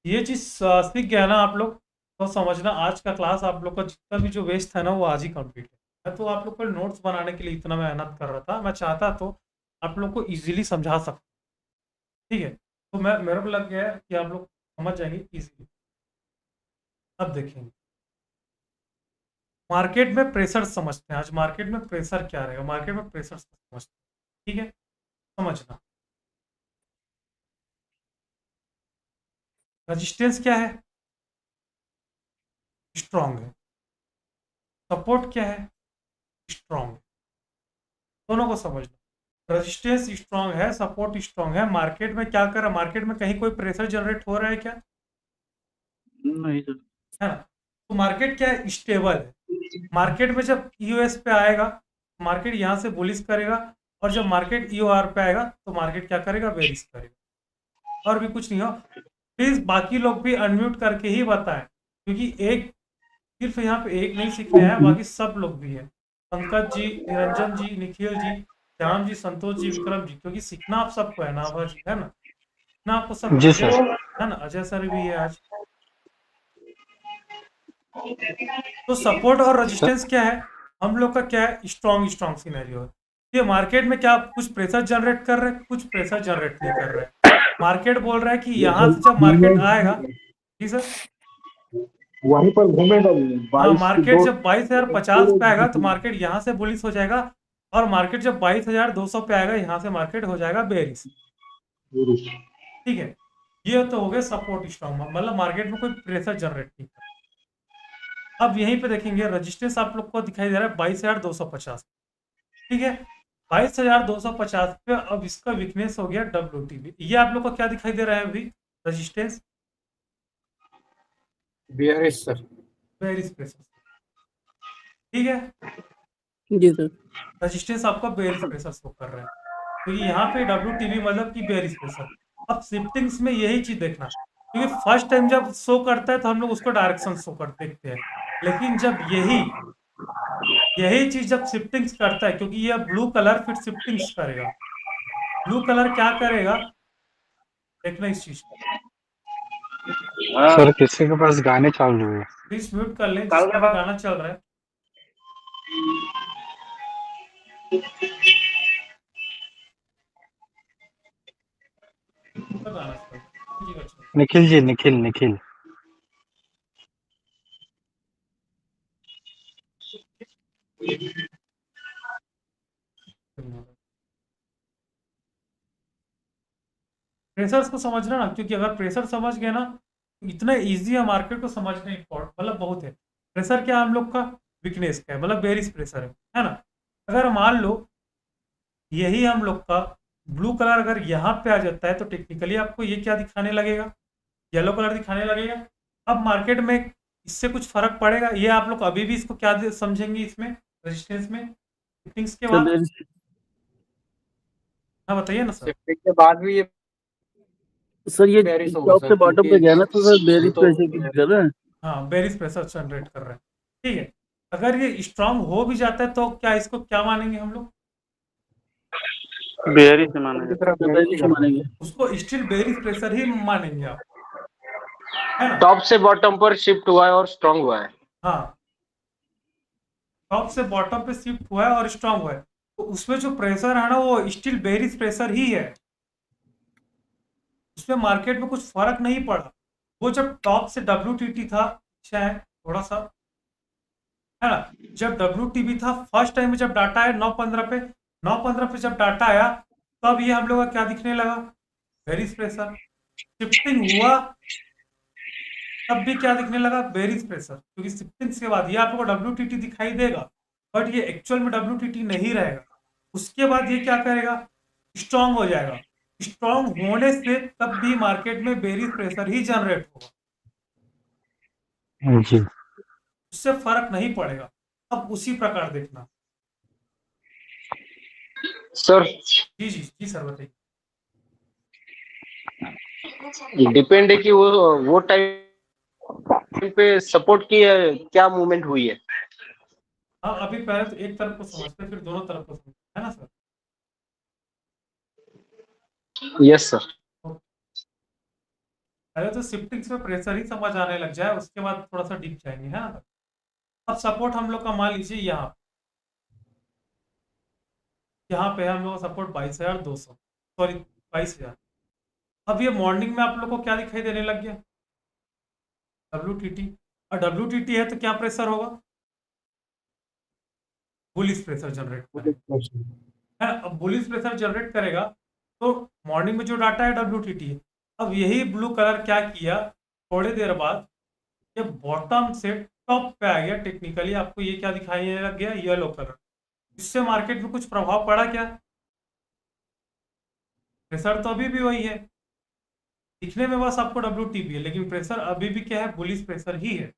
ये चीज सीख गया ना आप लोग, तो समझना आज का क्लास आप लोग का जितना भी जो वेस्ट है ना, वो आज ही कंप्लीट है। मैं तो आप लोग को नोट्स बनाने के लिए इतना मेहनत कर रहा था, मैं चाहता तो आप लोग को इजीली समझा सकता, ठीक है। तो मेरे को लग गया है कि आप लोग समझ जाएंगे इजीली। अब देखेंगे मार्केट में प्रेशर समझते हैं, आज मार्केट में प्रेशर क्या रहेगा, मार्केट में प्रेशर समझते हैं, ठीक है, समझना। रेजिस्टेंस क्या है? स्ट्रॉन्ग है। सपोर्ट क्या है? स्ट्रॉन्ग है। दोनों को समझना, रेजिस्टेंस स्ट्रॉन्ग है, सपोर्ट स्ट्रॉन्ग है। मार्केट में क्या कर रहा है, मार्केट में कहीं कोई प्रेशर जनरेट हो रहा है क्या? नहीं सर। है ना। तो मार्केट क्या है, स्टेबल है। मार्केट में जब यूएस पे आएगा, मार्केट यहाँ से बुलिश करेगा, और जब मार्केट ईओआर पे आएगा तो मार्केट क्या करेगा, बेरिश करेगा। और भी कुछ नहीं हो। प्लीज बाकी लोग भी अनम्यूट करके ही बताएं, क्योंकि एक सिर्फ यहाँ पे एक नहीं सीखने हैं, बाकी सब लोग भी है। पंकज जी, निरंजन जी, निखिल जी, श्याम जी, संतोष जी, विक्रम जी, क्योंकि सीखना आप सबको है ना, आभा जी, है ना, सीखना आपको सबको जी है। सर। है ना, अजय सर भी है आज। तो सपोर्ट और रेजिस्टेंस क्या है, हम लोग का क्या है, स्ट्रॉन्ग सिनेरियो है। ये मार्केट में क्या कुछ प्रेशर जनरेट कर रहे हैं, कुछ प्रेशर जनरेट नहीं कर रहे हैं। मार्केट बोल रहा है कि यहाँ से जब मार्केट आएगा, जी सर, वहीं पर घूमेगा हाँ, 22 मार्केट जब 22,050 पे आएगा तो मार्केट यहाँ से बुलिश हो जाएगा, और मार्केट जब 22,200 पे आएगा यहाँ से मार्केट हो जाएगा बेरिश। ठीक है, ये तो हो गया सपोर्ट स्ट्रॉन्ग, मतलब मार्केट में कोई प्रेशर जनरेट नहीं कर। अब यहीं पे देखेंगे रेजिस्टेंस आप लोग को दिखाई दे रहा है 22,250। ठीक है, 22,250 पे अब इसका वीकनेस हो गया WTB। ये आप लोग को क्या दिखाई दे रहा है अभी, resistance bearish sir. Bearish pressure. ठीक है, जी सर। रेजिस्टेंस आपका बेरिश प्रेशर शो कर रहा है, तो यहाँ पे WTB मतलब कि बेरिश प्रेशर। अब शिफ्टिंग्स में यही चीज देखना, क्योंकि फर्स्ट टाइम जब शो करता है तो हम लोग उसको डायरेक्शन शो कर देखते हैं, लेकिन जब यही चीज जब शिफ्टिंग्स करता है, क्योंकि यह ब्लू कलर फिर शिफ्टिंग्स करेगा। ब्लू कलर क्या करेगा देखना इस चीज को। सर किसी के पास गाने चालू है? प्लीज म्यूट कर लें, जिसका भी गाना चल रहा है। तो गाना चल रहा है। निखिल जी, निखिल। प्रेशर्स को समझना ना, क्योंकि अगर प्रेशर समझ गए ना, इतना इजी है मार्केट को समझना, इम्पोर्टेंट मतलब बहुत है। प्रेशर क्या हम लोग का, वीकनेस क्या है, मतलब बेरिश प्रेशर है ना। अगर मान लो यही हम लोग का ब्लू कलर अगर यहाँ पे आ जाता है तो टेक्निकली आपको ये क्या दिखाने लगेगा, येलो कलर दिखाने लगेगा। अब मार्केट में इससे कुछ फर्क पड़ेगा, ये आप लोग अभी भी इसको क्या समझेंगे, इसमें रेजिस्टेंस में शिफ्टिंग्स के बाद। हाँ बताइए ना सर। शिफ्टिंग के बाद भी ये सर ये बेरिश होगा टॉप सर, से बॉटम पे क्योंकि गया ना, तो सर बेरिश तो प्रेशर की कर रहा है। हाँ, बेरिश प्रेशर जनरेट कर रहा है। ठीक है, अगर ये स्ट्रांग हो भी जाता है तो क्या इसको क्या मानेंगे हम लोग, बेरिश मानेंगे। बेरिश मानेंगे। उसको स्टिल बेरिश प्रेशर ही मानेंगे आप, है ना। टॉप से बॉटम पर शिफ्ट हुआ है और स्ट्रांग हुआ है। हाँ, टॉप से बॉटम पे शिफ्ट हुआ है और स्ट्रांग हुआ है, तो उसमें जो प्रेशर है ना वो स्टिल बेरिश प्रेशर ही है, उसमें मार्केट में कुछ फर्क नहीं पड़ा। वो जब टॉप से WTT था, शायद थोड़ा सा, है ना, जब WTB था फर्स्ट टाइम में, जब डाटा आया 9:15 पे जब डाटा आया, तब ये हम लोग का क्या दिखने लगा, बेरिश प्रेशर। शिफ्टिंग हुआ तब भी क्या दिखने लगा, बेरिश प्रेशर, क्योंकि शिफ्टिंग्स के बाद ये आप लोग को WTT दिखाई देगा, बट ये एक्चुअल में WTT नहीं रहेगा। उसके बाद ये क्या करेगा, स्ट्रांग हो जाएगा। स्ट्रांग होने से तब भी मार्केट में बेरिश प्रेशर ही जनरेट होगा, जी उससे फर्क नहीं पड़ेगा। अब उसी प्रकार देखना। सर जी सर बताइए। डिपेंड है कि वो टाइम पे सपोर्ट की क्या मूवमेंट हुई है। हाँ, अभी पहले तो एक तरफ को समझते फिर दोनों तरफ को समझते, है ना सर। Yes sir. पहले तो शिफ्टिंग्स में प्रेशर ही समझ आने लग जाए, उसके बाद थोड़ा सा डीप जाएंगे, है ना। अब सपोर्ट हम लोग का मान लीजिए यहाँ पे हम लोग का सपोर्ट 22,200, सॉरी 22,000। अब ये मॉर्निंग में आप लोग को क्या दिखाई देने लग गया, WTT, और WTT है तो क्या प्रेशर होगा, बुलिश प्रेशर जनरेट करेगा, है। अब बुलिश प्रेशर जनरेट करेगा तो मॉर्निंग में जो डाटा है WTT है। अब यही ब्लू कलर क्या किया, थोड़ी देर बाद ये बॉटम से टॉप पे आ गया, टेक्निकली आपको ये क्या दिखाई देने लग गया, येलो कलर। इससे मार्केट में कुछ प्रभाव पड़ा क्या, प्रेशर तो अभी भी वही है, दिखने में बस आपको WTB है, लेकिन प्रेशर अभी भी क्या है, बुलिश प्रेशर ही है।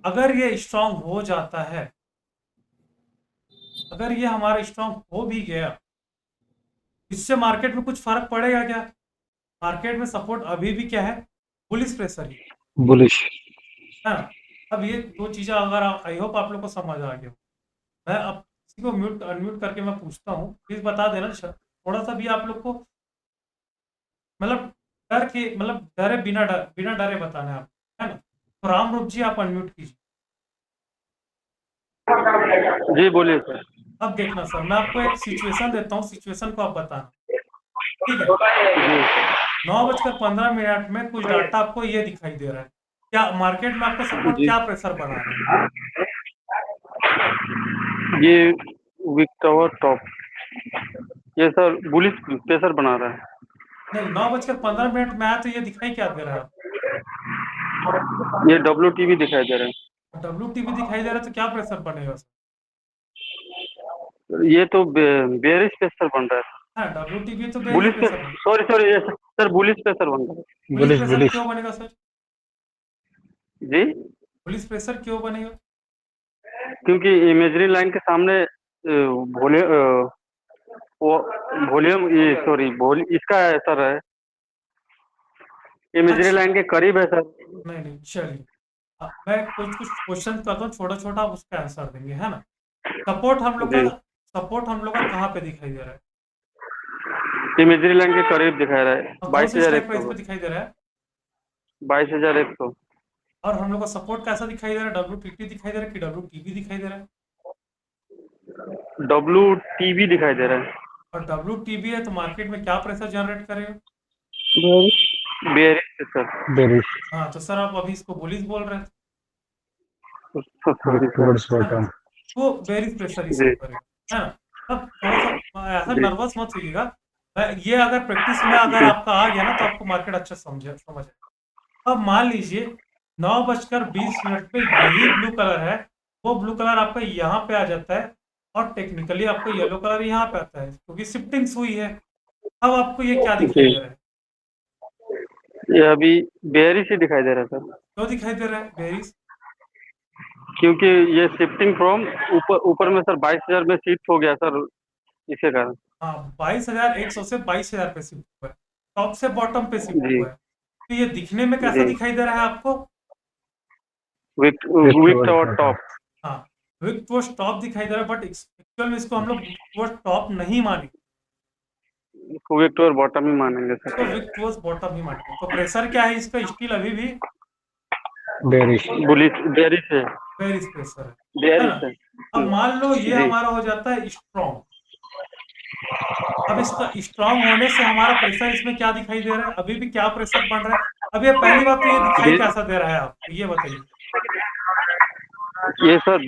अगर ये स्ट्रांग हो जाता है, अगर ये हमारा स्ट्रांग हो भी गया, इससे मार्केट में कुछ फर्क पड़ेगा क्या, मार्केट में सपोर्ट अभी भी क्या है, बुलिश प्रेशर ही बुलिश। है। अब ये दो चीजें अगर आई होप आप लोग को समझ आ गया। मैं अब किसी को म्यूट अनम्यूट करके मैं पूछता हूँ, प्लीज बता देना थोड़ा सा भी आप लोग को, मतलब डर के मतलब डरे बिना डरे बताना है आप, है ना? तो रामरूप जी आप अनम्यूट कीजिए। जी बोलिए सर। अब देखना सर, मैं आपको एक सिचुएशन देता हूँ, सिचुएशन को आप बताना, ठीक है? जी 9:15 में कुछ डाटा आपको ये दिखाई दे रहा है, क्या मार्केट में आपका सपोर्ट जी क्या प्रेशर बना रहा है? ये वीक टावर टॉप, ये सर बुलिश प्रेशर बना रहा है। नहीं, 9:15 में आया तो ये दिखाई क्या दे रहा है? ये WTB दिखाई दे रहा है। WTB दिखाई दे रहा है तो क्या प्रेशर बनेगा सर? ये तो बेरिश प्रेशर बन रहा है। हाँ, WTB तो bullish bearish pressure sorry sorry, ये सर बुलिश प्रेशर बन रहा है। पुलिस प्रेशर बुलिश क्यों बनेगा सर? जी पुलिस प्रेशर क्यों बनेगा? क्योंकि इमेजरी लाइन के सामने वॉल्यूम ये सॉरी इसका है सर, है इमेजरी अच्छा, लाइन के करीब है सर। नहीं चलिए, मैं कुछ क्वेश्चन करता हूँ छोटा छोटा, आप उसका आंसर देंगे, है ना? सपोर्ट जी हम लोग का कहाँ पे दिखाई दे रहा है? इमेजरी लाइन के करीब दिखा रहा है। और कौन से स्ट्राइक प्राइस 22,100 पे दिखाई दे रहा है? 22,100। और हम लोग का सपोर्ट कैसा दिखाई दे रहा है? WTT दिखाई दे रहा है कि WTB दिखाई दे रहा है? WTB दिखाई दे रहा है। और WTB है तो मार्केट में क्या प्रेशर जनरेट करेगा? Bearish pressure. बेरिश हाँ, तो सर आप अभी इसको बुलिश बोल रहे थे, टुवर्ड्स है ना? बॉटम। वो बेरिश प्रेशर ही जी शो करेगा, है ना? अब थोड़ा सा ऐसा जी नर्वस मत होइएगा। ये अगर प्रैक्टिस में अगर आपका आ गया ना तो आपको मार्केट अच्छा समझ अब मान लीजिए 9:20 पे यही ब्लू कलर है, वो ब्लू कलर आपका यहाँ पे आ जाता है और टेक्निकली आपको येलो कलर यहाँ पे आता है क्योंकि शिफ्टिंग्स हुई है। अब आपको ये क्या दिखाई जी दे रहा है? ये अभी बेरिश ही दिखाई दे रहा है सर, क्यों दिखाई दे रहा है बेरिश? क्योंकि ये शिफ्टिंग फ्रॉम ऊपर ऊपर में सर 22,000 में शिफ्ट हो गया सर, इसी कारण। हाँ, 22,100 से 22,000 पे शिफ्ट हुआ है, टॉप से बॉटम पे शिफ्ट जी हुआ है। तो ये दिखने में कैसा जी दिखाई दे रहा है आपको? Wick wick tower top. हाँ, विक टू टॉप दिखाई दे रहा है, बट एक्चुअल में इसको हम लोग वो टॉप नहीं मानेंगे, इसको विक टावर बॉटम ही मानेंगे इसको सर। विक टू बॉटम ही मानेंगे। तो प्रेशर क्या है इसका? स्टील अभी भी बेरिश बुलिश बेरिश है, बेरिश प्रेशर है बेरिश ना? है। अब मान लो ये जी हमारा हो जाता है स्ट्रॉन्ग। अब इसका स्ट्रॉन्ग होने से हमारा प्रेशर इसमें क्या दिखाई दे रहा है? अभी भी क्या प्रेशर बन रहा है? अब ये पहली बात तो ये दिखाई जी कैसा दे रहा है आपको, ये बताइए। ये सर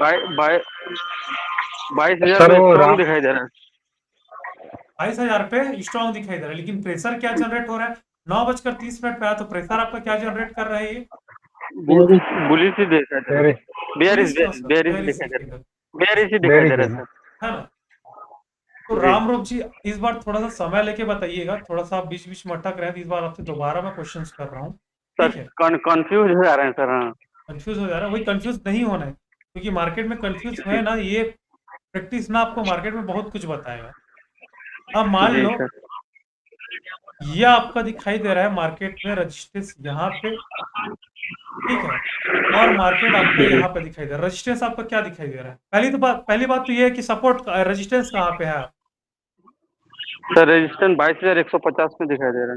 22,000 सर में वो स्ट्रॉन्ग दिखाई दे रहा है। 22,000 पे स्ट्रॉन्ग दिखाई दे रहा है, लेकिन प्रेशर क्या जनरेट हो रहा है? 9:30 पे आया तो प्रेशर आपका क्या जनरेट कर रहा है? ये बुलिश ही दिखाई दे रहा है। पुलिस बेरिश क्यों सर? बेरिश बेरिश दिखाई दे दिखाई रहा दे है। रहा बेरिश ही दिखाई दे बेरिश रहा है है सर। है ना? तो जी रामरूप जी इस बार थोड़ा सा समय लेके बताइएगा, थोड़ा सा आप बीच बीच में अटक रहे हैं, तो इस बार आपसे दोबारा मैं क्वेश्चंस कर रहा हूँ, सर ठीक है? कंफ्यूज हो जा रहे हैं सर। हाँ कंफ्यूज हो जा रहा है, वही कंफ्यूज नहीं होना है, क्योंकि मार्केट में कंफ्यूज हुए ना, ये प्रैक्टिस ना आपको मार्केट में बहुत कुछ बताएगा। अब मान जी लो सर। ये आपका दिखाई दे रहा है मार्केट में रजिस्टेंस यहाँ पे, ठीक है? और मार्केट आपका यहाँ पे दिखाई दे रहा है, रजिस्टेंस आपका क्या दिखाई दे रहा है? पहली बात तो ये है कि सपोर्ट रजिस्टेंस कहाँ पे है? सर रेजिस्टेंस 22,150 में दिखाई दे रहा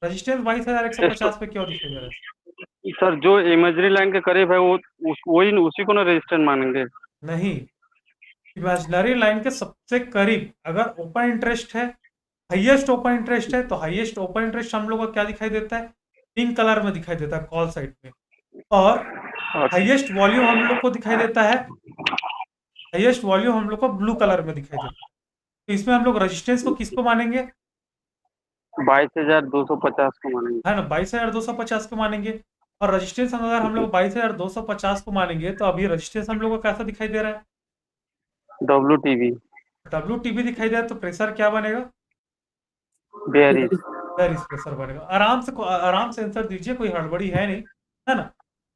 रजिस्टेंस 22,150 पे क्यों दिखाई दे रहा है? है सर। जो इमेजरी लाइन के करीब है वो वही उसी को ना रेजिस्टेंस मानेंगे। नहीं, इमेजिनरी लाइन के सबसे करीब अगर ओपन इंटरेस्ट है, हाईएस्ट ओपन इंटरेस्ट है, तो हाईएस्ट ओपन इंटरेस्ट हम लोग को क्या दिखाई देता है? पिंक कलर में दिखाई देता है कॉल साइड पे। और हाईएस्ट वॉल्यूम हम लोग को दिखाई देता है, हाईएस्ट वॉल्यूम हम लोग को ब्लू कलर में दिखाई देता है। तो इसमें हम लोग रेजिस्टेंस को किसको मानेंगे? 22,250 को मानेंगे। है ना, 22,250 को मानेंगे। और रजिस्टेंस अगर हम लोग 22,250 को मानेंगे तो अभी रजिस्टेंस हम लोग को कैसा दिखाई दे रहा है? WTB WTB दिखाई दे रहा है, तो प्रेशर क्या बनेगा? बेरिश। बेरिश प्रेशर बनेगा। आराम से आंसर दीजिए, कोई हड़बड़ी है नहीं, है ना?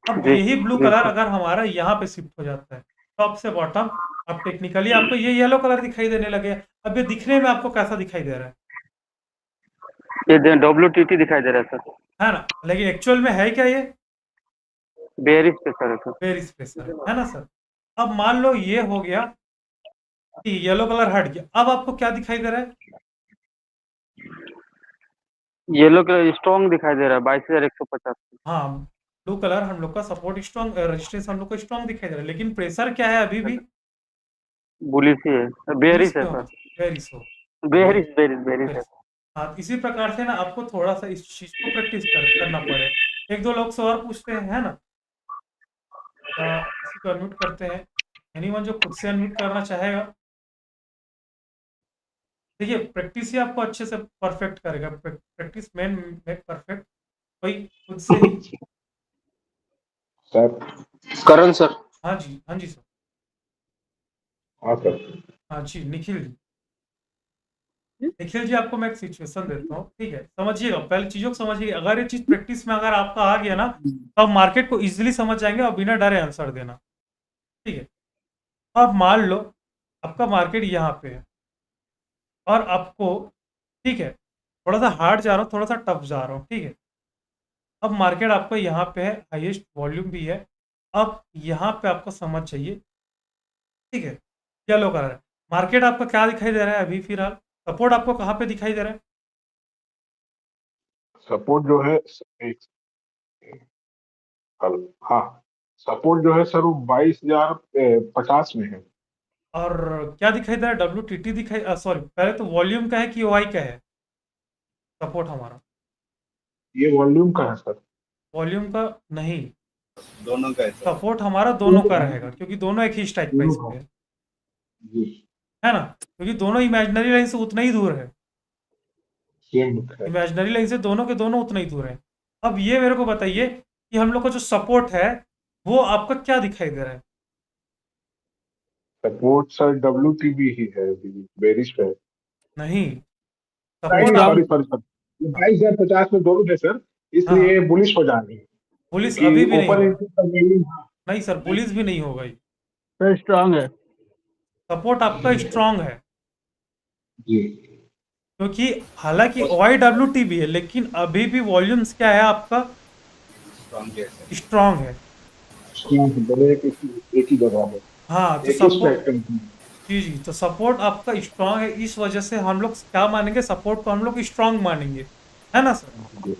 अब जी यही ब्लू जी कलर सर। अगर हमारा यहाँ पे शिफ्ट हो जाता है टॉप से बॉटम, अब टेक्निकली आपको ये येलो कलर दिखाई देने लगे। अब ये दिखने में आपको कैसा दिखाई दे रहा है? ये WTT दिखाई दे रहा है सर। है ना? लेकिन एक्चुअल में है क्या ये? बेरिश पे सर है सर। बेरिश प्रेशर है ना सर? अब मान लो ये हो गया कि येलो कलर हट गया, अब आपको क्या दिखाई दे रहा है? येलो कलर स्ट्रॉन्ग दिखाई दे रहा है 22,150। हाँ, ब्लू कलर हम लोग का सपोर्ट स्ट्रॉन्ग, रेजिस्टेंस हम लोग को स्ट्रॉन्ग दिखाई दे रहा है, लेकिन प्रेशर क्या है अभी भी? बुलिश ही है, बुलिश बेयरिश है क्यों? सर, बेरिश हो, बेयरिश है। हाँ, इसी प्रकार से ना आपको थोड़ा सा इस चीज को प्रैक्टिस करना पड़े। एक दो लोग से और पूछते हैं, है ना? इसी को अनम्यूट करते हैं। एनीवन जो खुद से अनम्यूट करना चाहेगा। देखिए, प्रैक्टिस ही आपको अच्छे से परफेक्ट करेगा। Practice main make perfect. कोई खुद से ही। सर। करण सर। हाँ जी, हाँ जी सर। हाँ सर। हाँ जी, निखिल जी। निखिल जी, आपको मैं एक सिचुएशन देता हूँ, ठीक है? समझिएगा, पहले चीजों को समझिएगा। अगर ये चीज प्रैक्टिस में अगर आपका आ गया ना, तो आप मार्केट को इजीली समझ जाएंगे और बिना डरे आंसर देना, ठीक है? अब मान लो आपका मार्केट यहाँ पे है और आपको, ठीक है, थोड़ा सा हार्ड जा रहा हूँ, थोड़ा सा टफ जा रहा हूँ, ठीक है? अब मार्केट आपका यहाँ पे है, हाईएस्ट वॉल्यूम भी है। अब यहाँ पे आपको समझ चाहिए, ठीक है? येलो कलर है। मार्केट आपका क्या दिखाई दे रहा है अभी फिलहाल? सपोर्ट आपको कहाँ पे दिखाई दे रहा है? सपोर्ट जो है एक हाँ, सपोर्ट जो है सर वो 22,050 में है। और क्या दिखाई दे रहा है? WTT दिखाई, सॉरी, पहले तो वॉल्यूम का है कि OI का है सपोर्ट हमारा? ये वॉल्यूम का है सर। वॉल्यूम का नहीं, दोनों का है सर। सपोर्ट हमारा दोनों का रहेगा, क्योंकि दोनों एक ही स्ट्राइक प्राइस पे है जी। ना? क्योंकि दोनों इमेजिनरी लाइन से उतना ही दूर है। सेम है। इमेजिनरी लाइन से दोनों के दोनों उतना ही दूर है। अब ये मेरे को बताइए कि हम लोग का जो सपोर्ट है वो आपका क्या दिखाई दे रहा है? सपोर्ट सर WTB ही है, बेरिश पे। नहीं, सपोर्ट सॉरी सॉरी सर, 22,050 में दोनों है सर, इसलिए बुलिश हो जानी है। पुलिस क्योंकि अभी भी नहीं ओपन होगा। एंट्री का वैल्यू नहीं सर, पुलिस भी नहीं होगा। सर स्ट्रांग है। सपोर्ट आपका स्ट्रांग है, जी। क्योंकि हालांकि OIWT भी है, लेकिन अभी भी वॉल्यूम्स क्या है आपका? स्ट्रॉन्ग है सर। स्ट्रांग है। दोनों एक ही जगह है, हाँ, तो एक ही सपोर्ट, स्पेक्ट्रम की। जी जी, तो सपोर्ट आपका स्ट्रांग है, इस वजह से हम लोग क्या मानेंगे? सपोर्ट को हम लोग स्ट्रांग मानेंगे, है ना सर? जी।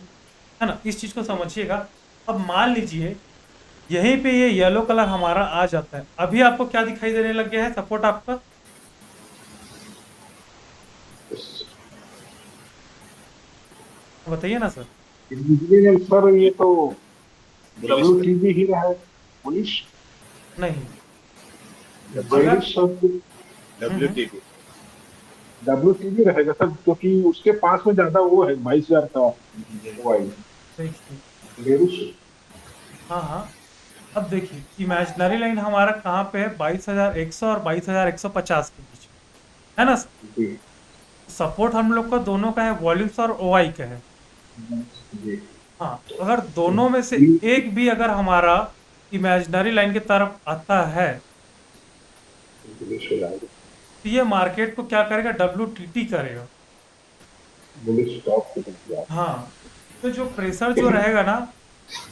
है ना? इस चीज को समझिएगा। अब मान लीजिए यहीं पे ये येलो कलर हमारा आ जाता है, अभी आपको क्या दिखाई देने लग गया है सपोर्ट आपका? बताइए ना सर। सर ये तो WTB ही रहा है, पुलिस नहीं, WTB WTB रहेगा सर, क्योंकि उसके पास में ज्यादा वो है 22,000 का वाई देखिए, बेरिश। हाँ हाँ, अब देखिए इमेजिनरी लाइन हमारा कहाँ पे है? 22,100 और 22,150 के बीच, है ना? जी। सपोर्ट हम लोग का दोनों का है, वॉल्यूम्स और OI का है। जी। हाँ, अगर दोनों में से एक भी अगर हमारा इमेजिनरी लाइन की तरफ आता है, बुलिश हो जाएगा, तो ये मार्केट को क्या करेगा? WTT करेगा। बुलिश टॉप पे जाएगा। हाँ, तो जो प्रेशर जो रहेगा ना,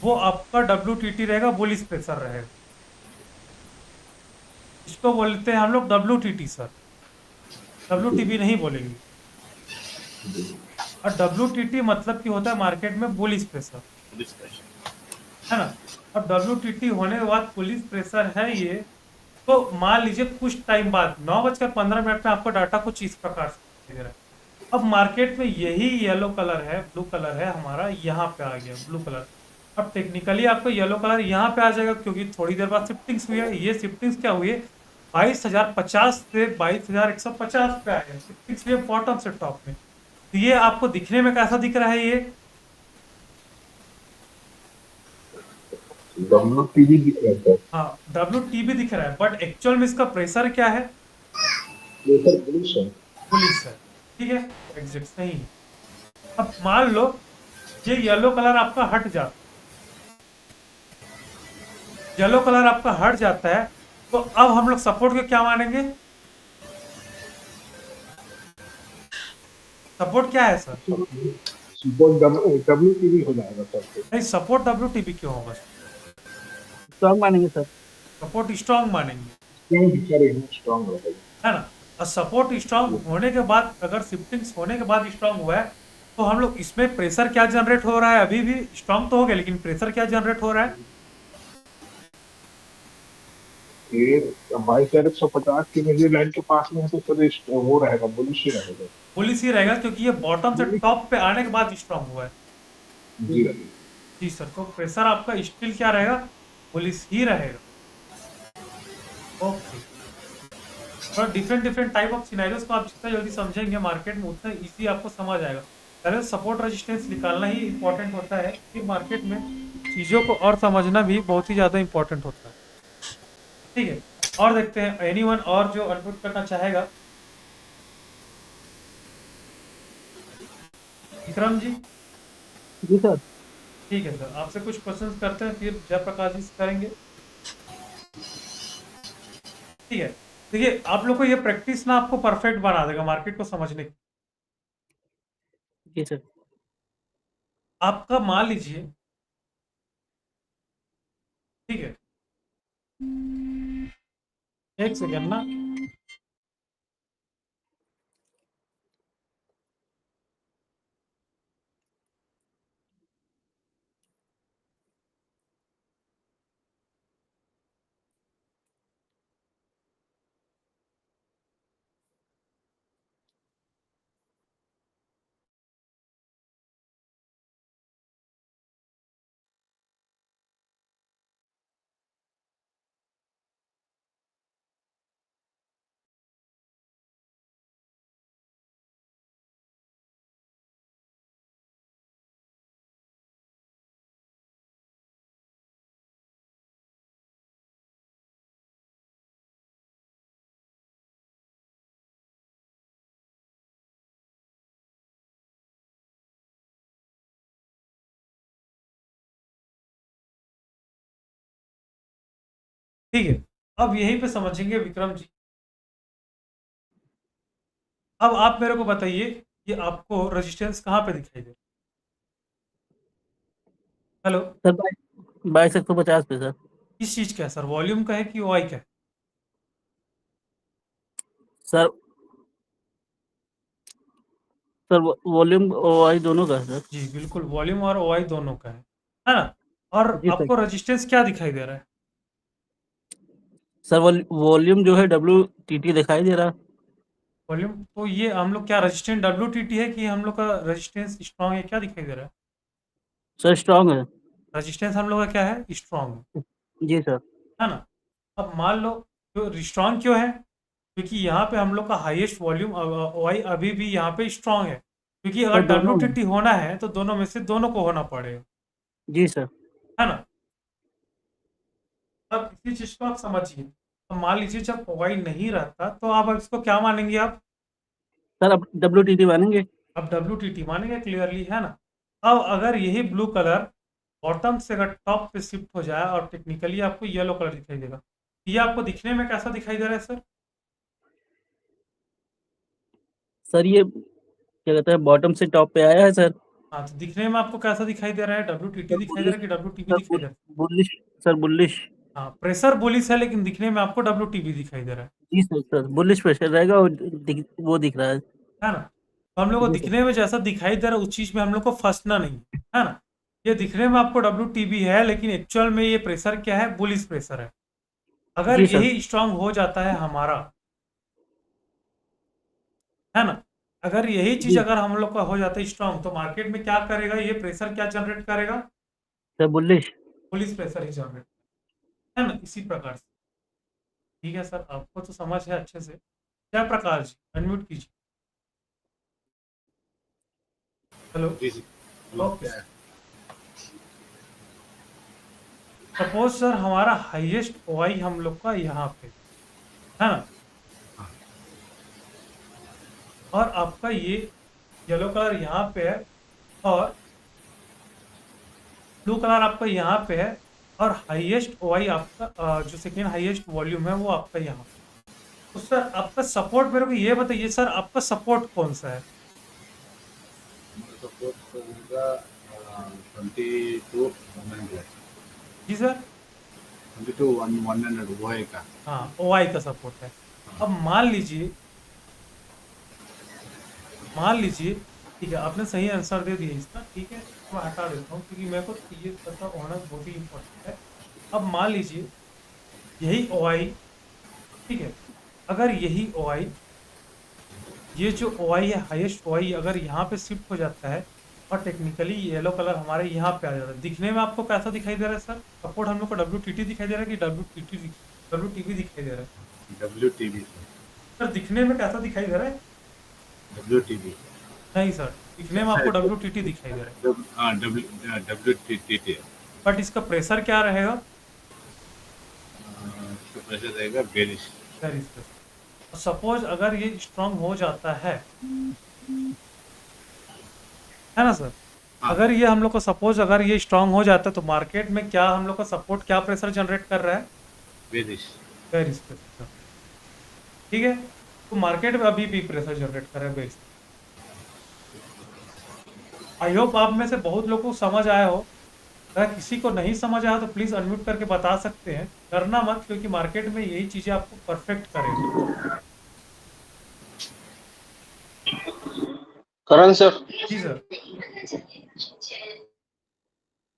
वो आपका WTT रहेगा, बुलिश प्रेशर रहेगा। इसको बोलते हैं हम लोग WTT सर, WTB नहीं बोलेंगे। और WTT मतलब कि होता है मार्केट में बुलिश प्रेशर, पुलिस प्रेशर। है ना? अब WTT होने के बाद पुलिस प्रेशर है ये, तो मान लीजिए कुछ टाइम बाद 9:15 में आपको डाटा कुछ इस प्रकार से दे रहा है। अब मार्केट में यही येलो कलर है, ब्लू कलर है हमारा, यहाँ पे आ गया ब्लू कलर। अब टेक्निकली आपको येलो कलर यहाँ पे आ जाएगा, क्योंकि थोड़ी देर बाद शिफ्टिंग्स हुई है। ये शिफ्टिंग्स क्या हुई है? 22,050 से 22,150 पे आ गया, शिफ्टिंग्स हुई है बॉटम से टॉप में। तो ये आपको दिखने में कैसा दिख रहा है? ये WTB दिख रहा है सर। हाँ, WTB दिख रहा है, बट एक्चुअल में इसका प्रेशर क्या है? ये सर बुलिश है। पुलिस है, ठीक है, एग्जिट सही है। अब मान लो ये येलो कलर आपका हट जाता, येलो कलर आपका हट जाता है, तो अब हम लोग सपोर्ट को क्या मानेंगे? सपोर्ट क्या है सर? सपोर्ट WTB हो जाएगा सर। नहीं, सपोर्ट WTB क्यों होगा? स्ट्रांग मानेंगे सर। सपोर्ट स्ट्रांग मानेंगे, स्ट्रॉन्ग रहेगा, है ना? और सपोर्ट स्ट्रांग होने के बाद, अगर शिफ्टिंग्स होने के बाद स्ट्रांग हुआ है, तो हम लोग इसमें प्रेशर क्या जनरेट हो रहा है, अभी भी स्ट्रांग तो हो गया, लेकिन प्रेशर क्या जनरेट हो रहा है? ये बाईस 150 की मेरी लाइन के पास में है तो सर वो रहेगा, बुलिश ही रहेगा। बुलिश ही रहेगा, क्योंकि ये बॉटम से टॉप पे आने के बाद स्ट्रांग हुआ है। जी जी सर, तो प्रेशर आपका स्टिल क्या रहेगा, बुलिश ही रहेगा। ओके, थोड़ा डिफरेंट टाइप ऑफ सिनेरियोस को आप जितना जल्दी समझेंगे मार्केट में, उतना इजी आपको समझ आएगा। पहले सपोर्ट रेजिस्टेंस निकालना ही इंपॉर्टेंट होता है, फिर मार्केट में चीज़ों को और समझना भी बहुत ही ज़्यादा इंपॉर्टेंट होता है। ठीक है, और देखते हैं एनीवन और जो अनम्यूट करना चाहेगा। विक्रम जी। जी सर। ठीक है सर, आपसे कुछ क्वेश्चंस करते हैं, फिर जयप्रकाश जी से करेंगे। ठीक है, देखिए आप लोग को ये प्रैक्टिस ना आपको परफेक्ट बना देगा मार्केट को समझने की। जी सर। आपका मान लीजिए, ठीक है, एक सेकेंड ना, ठीक है, अब यहीं पे समझेंगे विक्रम जी। अब आप मेरे को बताइए कि आपको रेजिस्टेंस कहाँ पे दिखाई दे? हेलो, सर 22,150 पे सर। किस चीज का है सर, वॉल्यूम का है कि ओआई का है? सर सर वॉल्यूम और दोनों का है सर। जी बिल्कुल, वॉल्यूम और ओआई दोनों का है ना? और जी सर। आपको रेजिस्टेंस क्या दिखाई दे रहा है? सर वॉल्यूम जो है WTT दिखाई दे रहा है। वॉल्यूम, तो ये हम लोग क्या रेजिस्टेंस डब्ल्यूटीटी है कि हम लोग का रेजिस्टेंस स्ट्रांग है, क्या दिखाई दे रहा है? सर स्ट्रांग है। रेजिस्टेंस हम लोग का क्या है, स्ट्रांग जी सर। है ना? अब मान लो, तो स्ट्रांग क्यों है? क्योंकि यहाँ पे हम लोग का हाईएस्ट वॉल्यूम ओआई अभी भी यहाँ पे स्ट्रांग है, क्योंकि सर अगर दोनों में। डब्ल्यूटीटी होना है तो दोनों में से दोनों को होना पड़ेगा, जी सर। है ना? अब इसी चीज को आप समझिए। अब मान लीजिए जब ओआई नहीं रहता तो आप इसको क्या मानेंगे आप? सर अब WTT मानेंगे। अब डब्ल्यूटीटी मानेंगे क्लियरली, है ना? अब अगर यही ब्लू कलर बॉटम से अगर टॉप पे शिफ्ट हो जाए और टेक्निकली आपको येलो कलर दिखाई देगा, ये आपको दिखने में कैसा दिखाई दे रहा है सर? सर ये क्या कहते हैं, बॉटम से टॉप पे आया है सर। हाँ, तो दिखने में आपको कैसा दिखाई दे रहा है, डब्ल्यूटीटी सर दिखाई दे बुलिश। रहा है कि डब्ल्यूटीबी सर दिखाई दे रहा है? बुलिश। Sir bullish. हाँ, प्रेशर बुलिश है, लेकिन दिखने में आपको डब्ल्यूटीबी दिखाई दे रहा जी सर बुलिश प्रेशर रहेगा और वो दिख रहा है। है ना? तो हम लोग को जी सर। दिखने में जैसा दिखाई दे रहा है उस चीज में हम लोग को फंसना नहीं है ना? ये दिखने में आपको डब्ल्यूटीबी है, लेकिन एक्चुअल में ये प्रेशर क्या है, बुलिश प्रेशर है। अगर जी सर। यही स्ट्रांग हो जाता है हमारा, है ना, अगर यही चीज जी अगर हम लोग का हो जाता है स्ट्रांग, तो मार्केट में क्या करेगा, ये प्रेशर क्या जनरेट करेगा, सर बुलिश। पुलिस प्रेशर ही जनरेट, है ना? इसी प्रकार से। ठीक है सर, आपको तो समझ है अच्छे से। क्या प्रकाश जी, अनम्यूट कीजिए। हेलो। जी जी। ओके, सपोज सर हमारा हाईएस्ट ओआई हम लोग का यहाँ पे, है ना? और आपका ये येलो कलर यहाँ पे है, और ब्लू कलर आपका यहाँ पे है, और हाईएस्ट ओआई आपका जो सेकेंड हाईएस्ट वॉल्यूम है वो आपका यहाँ। तो सर आपका सपोर्ट, मेरे को ये बताइए सर, आपका सपोर्ट कौन सा है? सपोर्ट होगा 22 जी सर। 100 वो है का। हाँ, ओआई का सपोर्ट है। अब मान लीजिए ठीक है, आपने सही आंसर दे दिया इसका, ठीक है, मैं हटा देता हूँ क्योंकि मेरे को ये पता होना बहुत ही इम्पोर्टेंट है। अब मान लीजिए यही OI, ठीक है, अगर यही OI, ये जो OI है हाईएस्ट OI, अगर यहाँ पे शिफ्ट हो जाता है और टेक्निकली येलो कलर हमारे यहाँ पे आ जाता है, दिखने में आपको कैसा दिखाई दे रहा है सर? सपोर्ट हम लोग को WTT दिखाई दे रहा है कि WTB दिखाई दे रहा है? WTB सर दिखने में कैसा दिखाई दे रहा है? WTB नहीं सर, दिखने में आपको WTT दिखाई दे रहा है, हाँ WTT बट इसका प्रेशर क्या रहेगा? प्रेशर रहेगा बेरिश। सपोज अगर ये स्ट्रांग हो जाता है ना सर, अगर ये हम लोग को सपोज अगर ये स्ट्रांग हो जाता है तो मार्केट में क्या हम लोग का सपोर्ट क्या प्रेशर जनरेट कर रहा है? बेरिश। प्रेशर, ठीक है, तो मार्केट में अभी भी प्रेशर जनरेट कर रहा है बेरिश। आई होप आप में से बहुत लोगों को समझ आया हो। अगर किसी को नहीं समझ आया तो प्लीज अनम्यूट करके बता सकते हैं, डरना मत, क्योंकि मार्केट में यही चीजें आपको परफेक्ट करेंगी। करण सर, जी सर,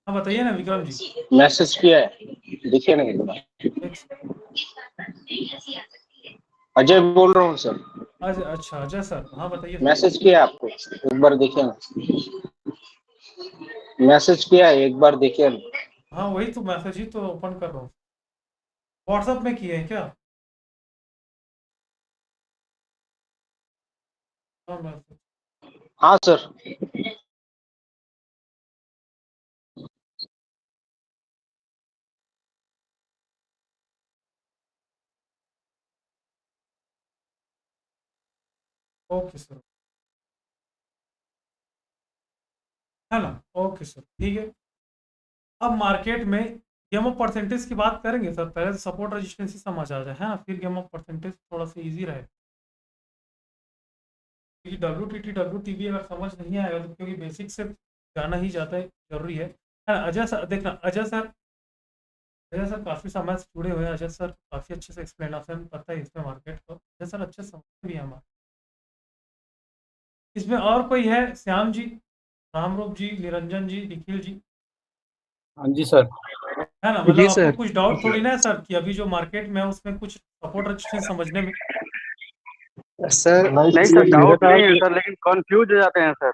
हाँ बताइए ना विक्रम जी। मैसेज किया है, देखिए ना एक बार। अजय बोल रहा हूँ सर। अच्छा अजय सर, हाँ बताइए। मैसेज किया आपको, एक बार देखिए ना। मैसेज किया है, एक बार देखिए ना। हाँ वही तो मैसेज ही तो ओपन कर रहा हूँ। व्हाट्सएप में किए हैं क्या? हाँ मैसेज, हाँ सर। ओके सर, है ना, ओके सर, ठीक है। अब मार्केट में गेम ऑफ परसेंटेज की बात करेंगे सर, पहले तो सपोर्ट रेजिस्टेंस ही समझ आ जाए, है ना, फिर गेम ऑफ परसेंटेज थोड़ा सा इजी रहे, क्योंकि WTB अगर समझ नहीं आएगा तो क्योंकि बेसिक से जाना ही जाता है, जरूरी है ना। अजय सर देखना, अजय सर काफ़ी समय से जुड़े हुए हैं, अजय सर काफ़ी अच्छे से एक्सप्लेनेशन पता है इसमें मार्केट को, अजय सर अच्छे समझ भी है हमारे। इसमें और कोई है? श्याम जी, रामरूप जी, निरंजन जी, निखिल जी, हाँ जी सर। है ना, मतलब आपको कुछ डाउट थोड़ी ना है सर कि अभी जो मार्केट में है उसमें कुछ सपोर्ट रेजिस्टेंस समझने में? सर नहीं नहीं सर, सर, डाउट नहीं है सर, लेकिन कंफ्यूज हो जाते हैं सर।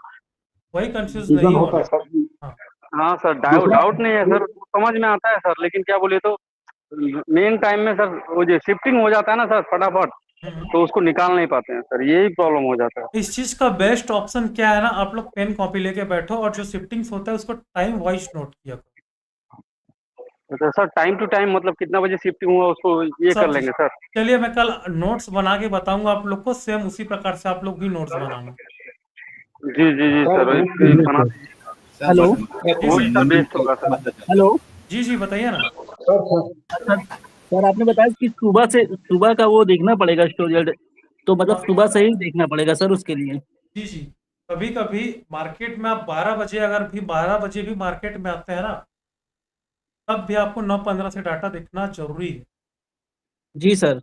वही कंफ्यूज कंफ्यूजन नहीं होता होना। है सर। हाँ हाँ सर, डाउट नहीं है सर, समझ में आता है सर, लेकिन क्या बोले तो मेन टाइम में सर वो जो शिफ्टिंग हो जाता है ना सर फटाफट, तो उसको निकाल नहीं पाते हैं सर, यही प्रॉब्लम हो जाता है। इस चीज का बेस्ट ऑप्शन क्या है ना, आप लोग पेन कॉपी लेके बैठो और जो शिफ्टिंग्स होता है उसको टाइम वाइज नोट किया करो। तो सर टाइम टू टाइम मतलब कितना बजे शिफ्टिंग हुआ उसको ये कर सब लेंगे सर। चलिए मैं कल नोट्स बना के बताऊंगा आप लोग को, सेम उसी प्रकार से आप लोग भी नोट्स बनाना। जी जी जी सर, इसकी बना हेलो वो सर बेस्ट होगा सर। हेलो जी जी बताइए ना। सर आपने बताया कि सुबह का वो देखना पड़ेगा स्टोरेज, तो मतलब सुबह से ही देखना पड़ेगा सर उसके लिए। जी जी, कभी कभी मार्केट में आप 12 बजे अगर भी 12 बजे भी मार्केट में आते हैं ना, तब भी आपको 9:15 से डाटा देखना जरूरी है। जी सर,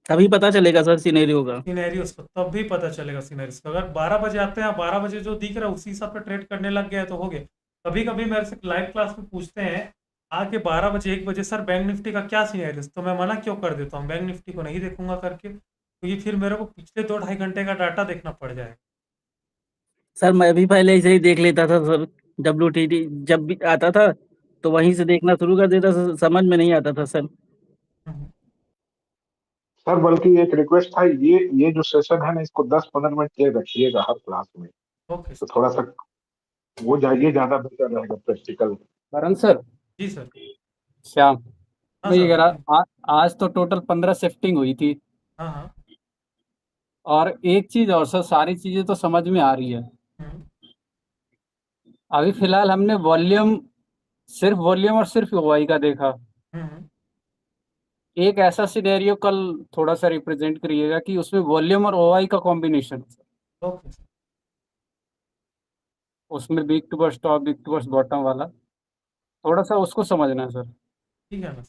तभी पता चलेगा सर सिनेरियो का। सिनेरियोस को तब भी पता चलेगा सिनेरियोस को। अगर 12 बजे आते हैं, 12 बजे जो दिख रहा है उसी हिसाब से ट्रेड करने लग गया है तो हो गया। कभी कभी मेरे से लाइव क्लास में पूछते हैं आके 12 बजे 1 बजे, सर बैंक निफ्टी का क्या सिनेरियोस, तो मैं मना क्यों कर देता हूँ, बैंक निफ्टी को नहीं देखूंगा करके, क्योंकि फिर मेरे को पिछले 2-2.5 घंटे का डाटा देखना पड़ जाएगा। सर मैं भी पहले ऐसे ही देख लेता था सर, WTT जब भी आता था तो वहीं से देखना शुरू कर देता था, समझ में नहीं आता था सर। सर बल्कि एक रिक्वेस्ट था, ये जो सेशन है ना इसको 10-15 मिनट के रखिएगा हर क्लास में, ओके तो थोड़ा सा वो जाइए, ज्यादा बेहतर रहेगा प्रैक्टिकल। करण सर, जी सर। श्याम, हाँ मैं ये कह सर। रहा आज तो टोटल 15 शिफ्टिंग हुई थी, हाँ हाँ। और एक चीज और सर, सारी चीजें तो समझ में आ रही है। अभी फिलहाल हमने वॉल्यूम और सिर्फ OI का देखा। एक ऐसा सिनेरियो कल थोड़ा सा रिप्रेजेंट करिएगा कि उसमें वॉल्यूम और OI का कॉम्बिनेशन, ओके सर। उसमें big to burst top, big to burst bottom वाला, थोड़ा सा उसको समझना है सर। ठीक है ना,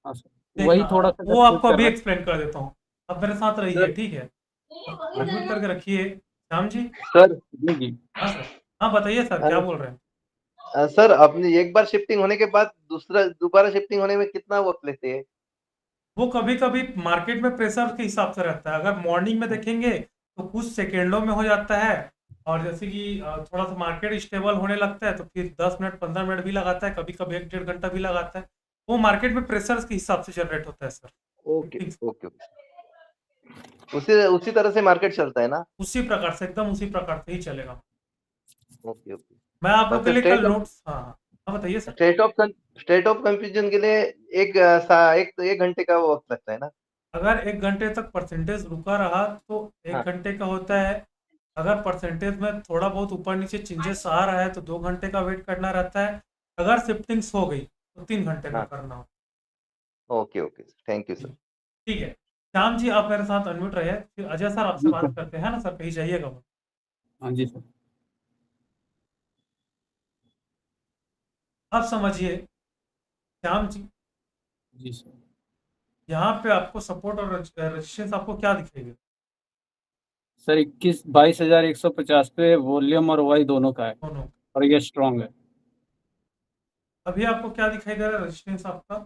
हाँ सर, देखना वही थोड़ा सा वो आपको कर अभी रहा एक्सप्लेन कर देता हूँ, अब मेरे साथ रहिए, ठीक है, अनम्यूट करके रखिए, श्याम जी। सर जी जी। हाँ सर, हाँ बताइए सर, क्या बोल रहे हैं? सर अपनी एक बार शिफ्टिंग होने के बाद दोबारा शिफ्टिंग होने में कितना वक्त लेते हैं? वो कभी कभी मार्केट में प्रेशर के हिसाब से रहता है। अगर मॉर्निंग में देखेंगे तो कुछ सेकेंडों में हो जाता है, और जैसे कि थोड़ा सा मार्केट स्टेबल होने लगता है तो फिर 10 मिनट 15 मिनट भी लगाता है, कभी कभी 1 डेढ़ घंटा भी लगाता है। वो मार्केट में प्रेशर के हिसाब से जनरेट होता है सर। ओके ओके उसी उसी तरह से मार्केट चलता है ना? उसी प्रकार से, एकदम उसी प्रकार से ही चलेगा। Okay okay. मैं आप लोग के मतलब लिए कल नोट्स, हाँ हाँ हाँ बताइए सर। स्टेट ऑफ कंफ्यूजन के लिए एक घंटे का वक्त लगता है ना? अगर 1 घंटे तक परसेंटेज रुका रहा तो एक हाँ। घंटे का होता है। अगर परसेंटेज में थोड़ा बहुत ऊपर नीचे चेंजेस आ रहा है तो 2 घंटे का वेट करना रहता है। अगर शिफ्टिंग्स हो गई तो 3 घंटे का हाँ। करना हो। Okay okay thank you sir. ठीक है, श्याम जी आप मेरे साथ अनम्यूट रहिए, फिर अजय सर आपसे जी बात सर। करते हैं ना सर, कहीं जाइएगा वो। हाँ जी सर। अब समझिए श्याम जी, जी सर। यहाँ पे आपको सपोर्ट और रजिस्टेंस आपको क्या दिखेगा? सर 22,150 पे वॉल्यूम और वाई दोनों का है, दोनों। और ये स्ट्रांग है। अभी आपको क्या दिखाई दे रहा है रजिस्टेंस आपका?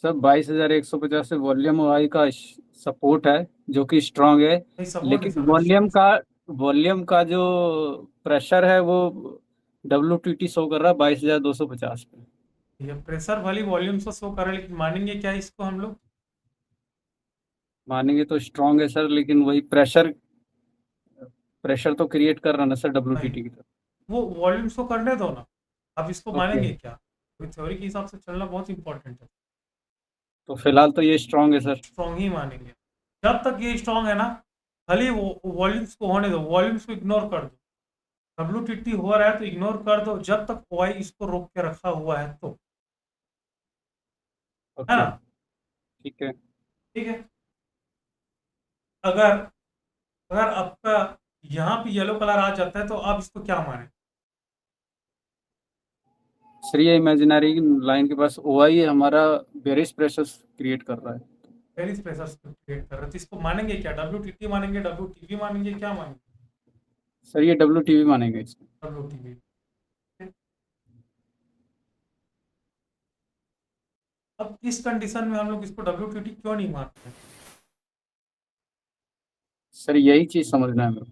सर 22,150 से वॉल्यूम वाई का सपोर्ट है जो कि स्ट्रांग है, नहीं, सपोर्ट नहीं लेकिन सर, वॉल्यूम का जो प्रेशर है वो WTT शो कर रहा है 22,250 पे। ये प्रेशर वाली वॉल्यूम से शो कर रहा है, लेकिन मानेंगे क्या इसको हम लोग? मानेंगे तो स्ट्रांग है सर, लेकिन वही प्रेशर तो क्रिएट कर रहा है ना सर नहीं, WTT की तरफ। वो वॉल्यूम शो करने दो ना, आप इसको ओके, मानेंगे क्या? थ्योरी के हिसाब से चलना बहुत इंपॉर्टेंट है। तो फिलहाल तो ये स्ट्रांग है सर। स्ट्रॉन्ग ही मानेंगे जब तक ये स्ट्रॉन्ग है ना। खाली वो वॉल्यूम्स को होने दो, वॉल्यूम्स को इग्नोर कर दो। WTT हो रहा है तो इग्नोर कर दो जब तक OI इसको रोक के रखा हुआ है तो, है ओके, ना? ठीक है। ठीक है। अगर अगर आपका यहाँ पे येलो कलर आ जाता है तो आप इसको क्या माने? सर ये इमेजिनरी लाइन के पास OI हमारा बेरिश प्रेशर क्रिएट कर रहा है। पेरिस प्रेशर क्रिएट कर रहे हैं तो इसको मानेंगे क्या? WTT मानेंगे, WTB मानेंगे, क्या मानेंगे? सर ये WTV मानेंगे इसको। WTB। अब इस कंडीशन में हम लोग इसको WTT क्यों नहीं मानते? सर यही चीज समझना है मेरे को।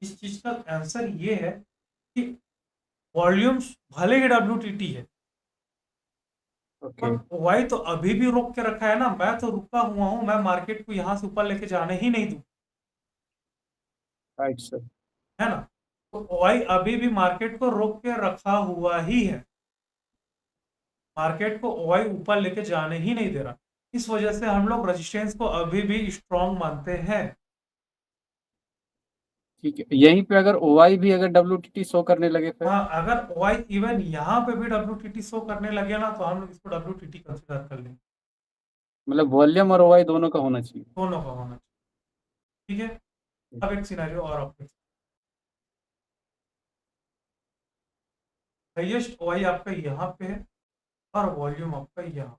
इस चीज का आंसर ये है कि वॉल्यूम्स भले ही WTT है, ओके, पर वाई तो अभी भी रोक के रखा है ना। मैं तो रुका हुआ हूं, मैं मार्केट को यहां से ऊपर लेके जाने ही नहीं दूं, राइट सर। है ना? तो वाई अभी भी मार्केट को रोक के रखा हुआ ही है, मार्केट को वाई ऊपर लेके जाने ही नहीं दे रहा। इस वजह से हम लोग रेजिस्टेंस को अभी भी स्ट्रॉन्ग मानते हैं। ठीक है, यहीं पे अगर OI भी अगर WTT शो करने लगे फिर? हाँ, अगर वाई इवन यहाँ पे भी WTT शो करने लगे ना तो हम लोग इसको WTT कंसिडर कर लेंगे। मतलब वॉल्यूम और OI दोनों का होना चाहिए। दोनों का होना चाहिए। ठीक है, अब एक सिनेरियो और आपके हाईएस्ट OI आपका यहाँ पे है और वॉल्यूम आपका यहाँ,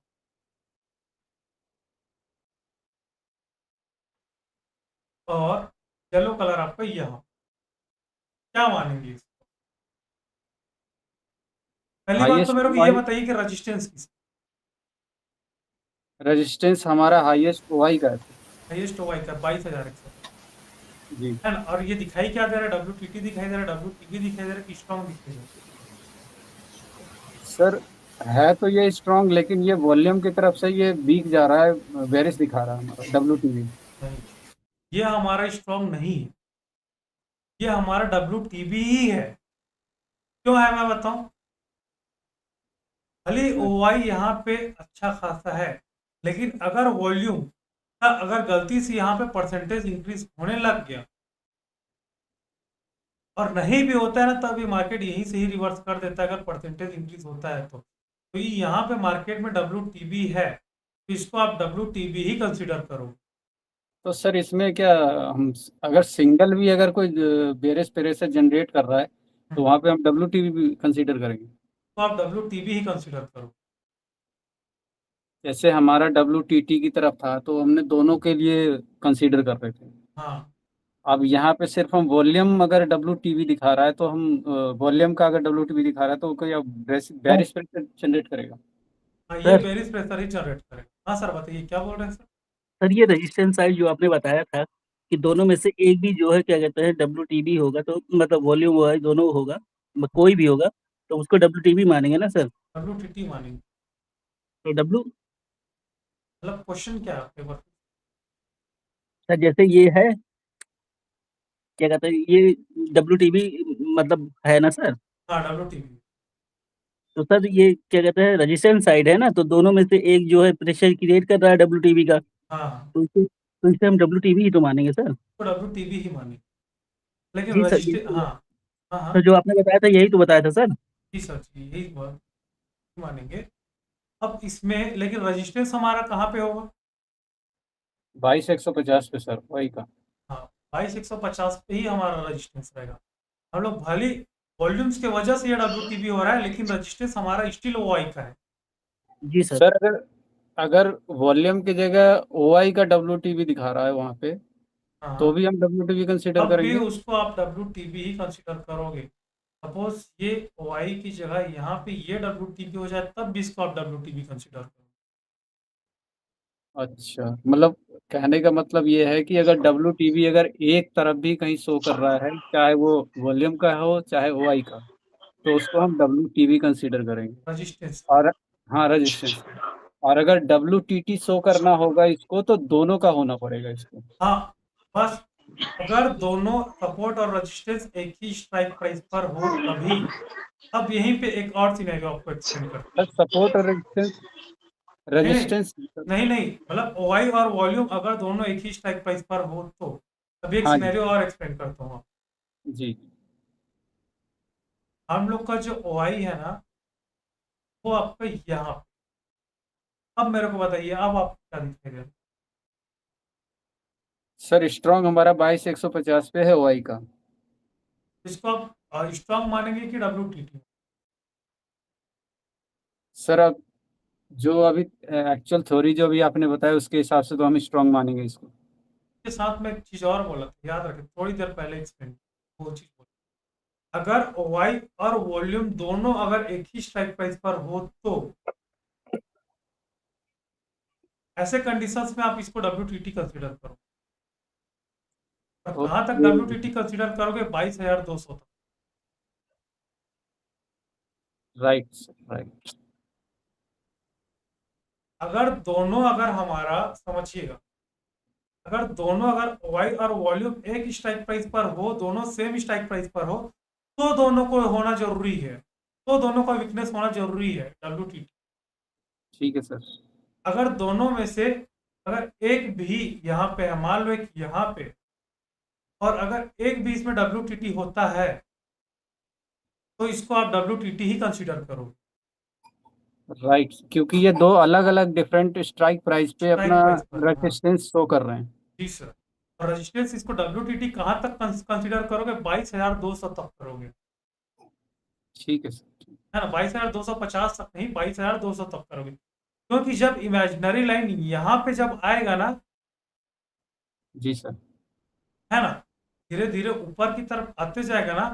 और येलो कलर आपका यहाँ, क्या मानेंगे इसको? पहली बात तो हाईएस्ट मेरे को ये बताइए कि रेजिस्टेंस किस रेजिस्टेंस हमारा हाईएस्ट OI का है हाईएस्ट OI का 22,100, जी। है ना? और ये दिखाई क्या दे रहा है? WTT दिखाई दे रहा है, WTB दिखाई दे रहा है, स्ट्रॉन्ग दिखाई दे रहा सर है तो ये स्ट्रांग, लेकिन ये वॉल्यूम की तरफ से ये वीक जा रहा है, बेरिश दिखा रहा है हमारा WTV। है? नहीं, ये हमारा स्ट्रॉन्ग नहीं है, ये हमारा WTB ही है। क्यों है मैं बताऊं? भले OI यहाँ पे अच्छा खासा है, लेकिन अगर वॉल्यूम का अगर गलती से यहाँ पे परसेंटेज इंक्रीज होने लग गया और नहीं भी होता है ना, तब ये मार्केट यहीं से ही रिवर्स कर देता है अगर परसेंटेज इंक्रीज होता है तो ये यहाँ पे मार्केट में WTB है तो इसको आप WTB ही कंसिडर करो। तो सर इसमें क्या हम अगर सिंगल भी अगर कोई बेरिश प्रेशर जनरेट कर रहा है तो वहाँ पे हम WTV भी कंसीडर करेंगे? तो आप WTB ही कंसिडर करो। जैसे हमारा WTT की तरफ था तो हमने दोनों के लिए कंसीडर कर रहे थे, हाँ, अब यहाँ पे सिर्फ हम वॉल्यूम अगर WTV दिखा रहा है तो हम वॉल्यूम का अगर WTV दिखा रहा है तो कोई बेरिस प्रेशर जनरेट करेगा। हाँ, ये सर बेरिस प्रेशर ही जनरेट करेगा। हाँ सर बताइए क्या बोल रहे हैं सर? सर ये रेजिस्टेंस साइड जो आपने बताया था कि दोनों में से एक भी जो है क्या कहते हैं WTB होगा, तो मतलब वॉल्यूम हुआ है दोनों होगा, कोई भी होगा तो उसको WTB मानेंगे ना सर? WTT मानेंगे। तो डब्ल्यू मतलब क्वेश्चन क्या है आपके पास? सर जैसे ये है क्या कहते हैं ये WTB मतलब है ना सर? हाँ WTT। तो सर ये क्या कहते हैं रेजिस्टेंस साइड है ना, तो दोनों में से एक जो है प्रेशर क्रिएट कर रहा है WTB का, हाँ तो इसे हम WTB ही तो मानेंगे सर। तो WTB ही मानेंगे। लेकिन जी सर, रजिस्टर हाँ हाँ हाँ सर जो आपने बताया था यही तो बताया था सर। जी सर जी यही मानेंगे। अब इसमें लेकिन रजिस्टेंस हमारा कहाँ पे होगा? 22,150 पे सर वही का। हाँ 22,150 पे ही हमारा रजिस्टेंस रहेगा। हम लोग भले वॉल्यूम्स के वजह से ये WTB हो रहा है लेकिन रजिस्टेंस हमारा स्टिल OI का है। जी सर। सर अगर अगर वॉल्यूम की जगह OI का WTV दिखा रहा है वहाँ पे हाँ तो भी हम WTV कंसीडर अब भी करेंगे। उसको आप WTB ही कंसिडर करोगे। सपोज ये OI की जगह यहाँ पे ये WTB हो जाए तब भी इसको आप WTB कंसिडर करोगे। अच्छा, मतलब कहने का मतलब ये है कि अगर WTV अगर एक तरफ भी कहीं शो कर रहा है, चाहे वो वॉल्यूम का हो चाहे OI का, तो उसको हम WTV कंसीडर करेंगे। रजिस्टेंस और हाँ रेजिस्टेंस, और अगर WTT शो करना होगा इसको तो दोनों का होना पड़ेगा इसको। हाँ बस अगर दोनों सपोर्ट और रेजिस्टेंस एक ही स्ट्राइक प्राइस पर हो तभी। अब यहीं पे एक और सिनेरियो आपको एक्सप्लेन करते हैं। सपोर्ट और रेजिस्टेंस नहीं रेजिस्टेंस नहीं मतलब OI और वॉल्यूम अगर दोनों एक ही स्ट्राइक प्राइस पर हो तो अभी एक हाँ जी सिनेरियो और एक्सप्लेन करता हूँ। जी। हम लोग का जो OI है ना वो आपका यहाँ पे। अब मेरे को बताइए अब आप क्या दिखाई दे रहा है? सर स्ट्रॉन्ग हमारा 22,150 पे है OI का। इसको आप स्ट्रॉन्ग मानेंगे कि WTT? सर अब जो अभी एक्चुअल थ्योरी जो भी आपने बताया उसके हिसाब से तो हम स्ट्रॉन्ग मानेंगे इसको। के साथ में एक चीज और बोला था याद रखें थोड़ी देर पहले एक्सप्लेन वो चीज बोली। अगर OI और वॉल्यूम दोनों अगर एक ही स्ट्राइक प्राइस पर हो तो ऐसे कंडीशंस में आप इसको WTT कंसीडर करो। और कहाँ तक ओके WTT कंसीडर करोगे? 22,200 तक। Right right. अगर दोनों अगर हमारा समझिएगा अगर दोनों अगर OI और वॉल्यूम एक स्ट्राइक प्राइस पर हो दोनों सेम स्ट्राइक प्राइस पर हो तो दोनों को होना जरूरी है। तो दोनों का वीकनेस होना जरूरी है WTT। ठीक है सर। अगर दोनों में से अगर एक भी यहाँ पे है मान लो एक यहाँ पे और अगर एक भी इसमें WTT होता है तो इसको आप WTT ही कंसीडर करो। राइट, क्योंकि ये दो अलग अलग डिफरेंट स्ट्राइक प्राइस पे स्ट्राइक अपना प्राइस पर हाँ रेजिस्टेंस शो कर रहे हैं। जी सर। और रजिस्टेंस इसको WTT कहाँ तक कंसीडर करोगे? 22,200 तक करोगे ठीक है सर। है ना। 22,250 तक नहीं 22,200 तक करोगे क्योंकि जब इमेजिनरी लाइन यहाँ पे जब आएगा ना जी सर। है ना धीरे धीरे ऊपर की तरफ आते जाएगा ना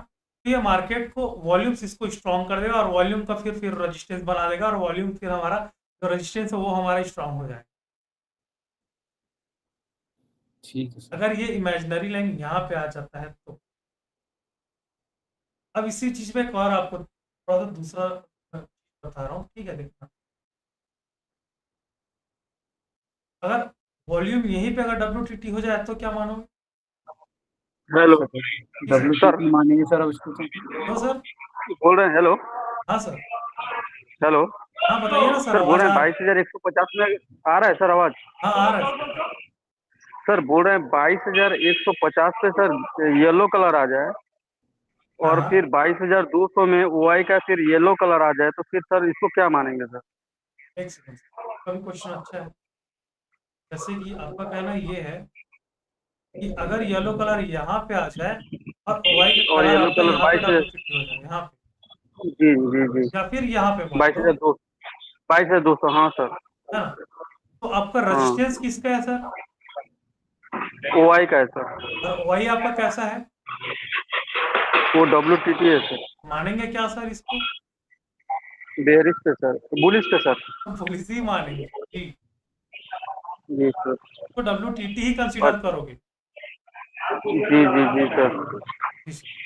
तो ये मार्केट को वॉल्यूम्स इसको स्ट्रॉन्ग कर देगा और वॉल्यूम का फिर रेजिस्टेंस बना देगा और वॉल्यूम फिर हमारा जो रेजिस्टेंस है वो हमारा स्ट्रॉन्ग हो जाएगा। ठीक है सर। अगर ये इमेजिनरी लाइन यहाँ पे आ जाता है तो अब इसी चीज में एक और आपको थोड़ा सा दूसरा बता रहा हूँ ठीक है। देखना अगर वॉल्यूम यहीं पे अगर WTT हो जाए तो क्या मानोगे? हेलो सर, WTT मानेंगे सर अब इसको तो। तो सर बोल रहे हैं हेलो हाँ सर हेलो हाँ बताइए ना सर सर, बोल आवाज रहे आ हैं 22,150 में आ रहा है सर आवाज? हाँ आ रहा है सर बोल रहे हैं 22,150 पे सर येलो कलर आ जाए और हाँ फिर 22,200 में OI का फिर येलो कलर आ जाए तो फिर सर इसको क्या मानेंगे सर? एक सेकंड कभी क्वेश्चन अच्छा है। जैसे कि आपका कहना ये है कि अगर येलो कलर यहाँ पे आ जाए और OI का और कलर येलो आपका कलर यहाँ पे 22 WTT हो जाए यहाँ पे जी जी जी या फिर यहाँ पे मान लो 22,200 हाँ सर है ना तो आपका हाँ। रेजिस्टेंस किसका है सर? OI का है सर, और वही आपका कैसा है? वो WTT है सर, मानेंगे क्या सर इसको? बेरिश पे सर, बुलिश पे सर। पुलिस ही मानेंगे जी, जी सर, तो WTT ही कंसीडर करोगे? जी जी जी सर।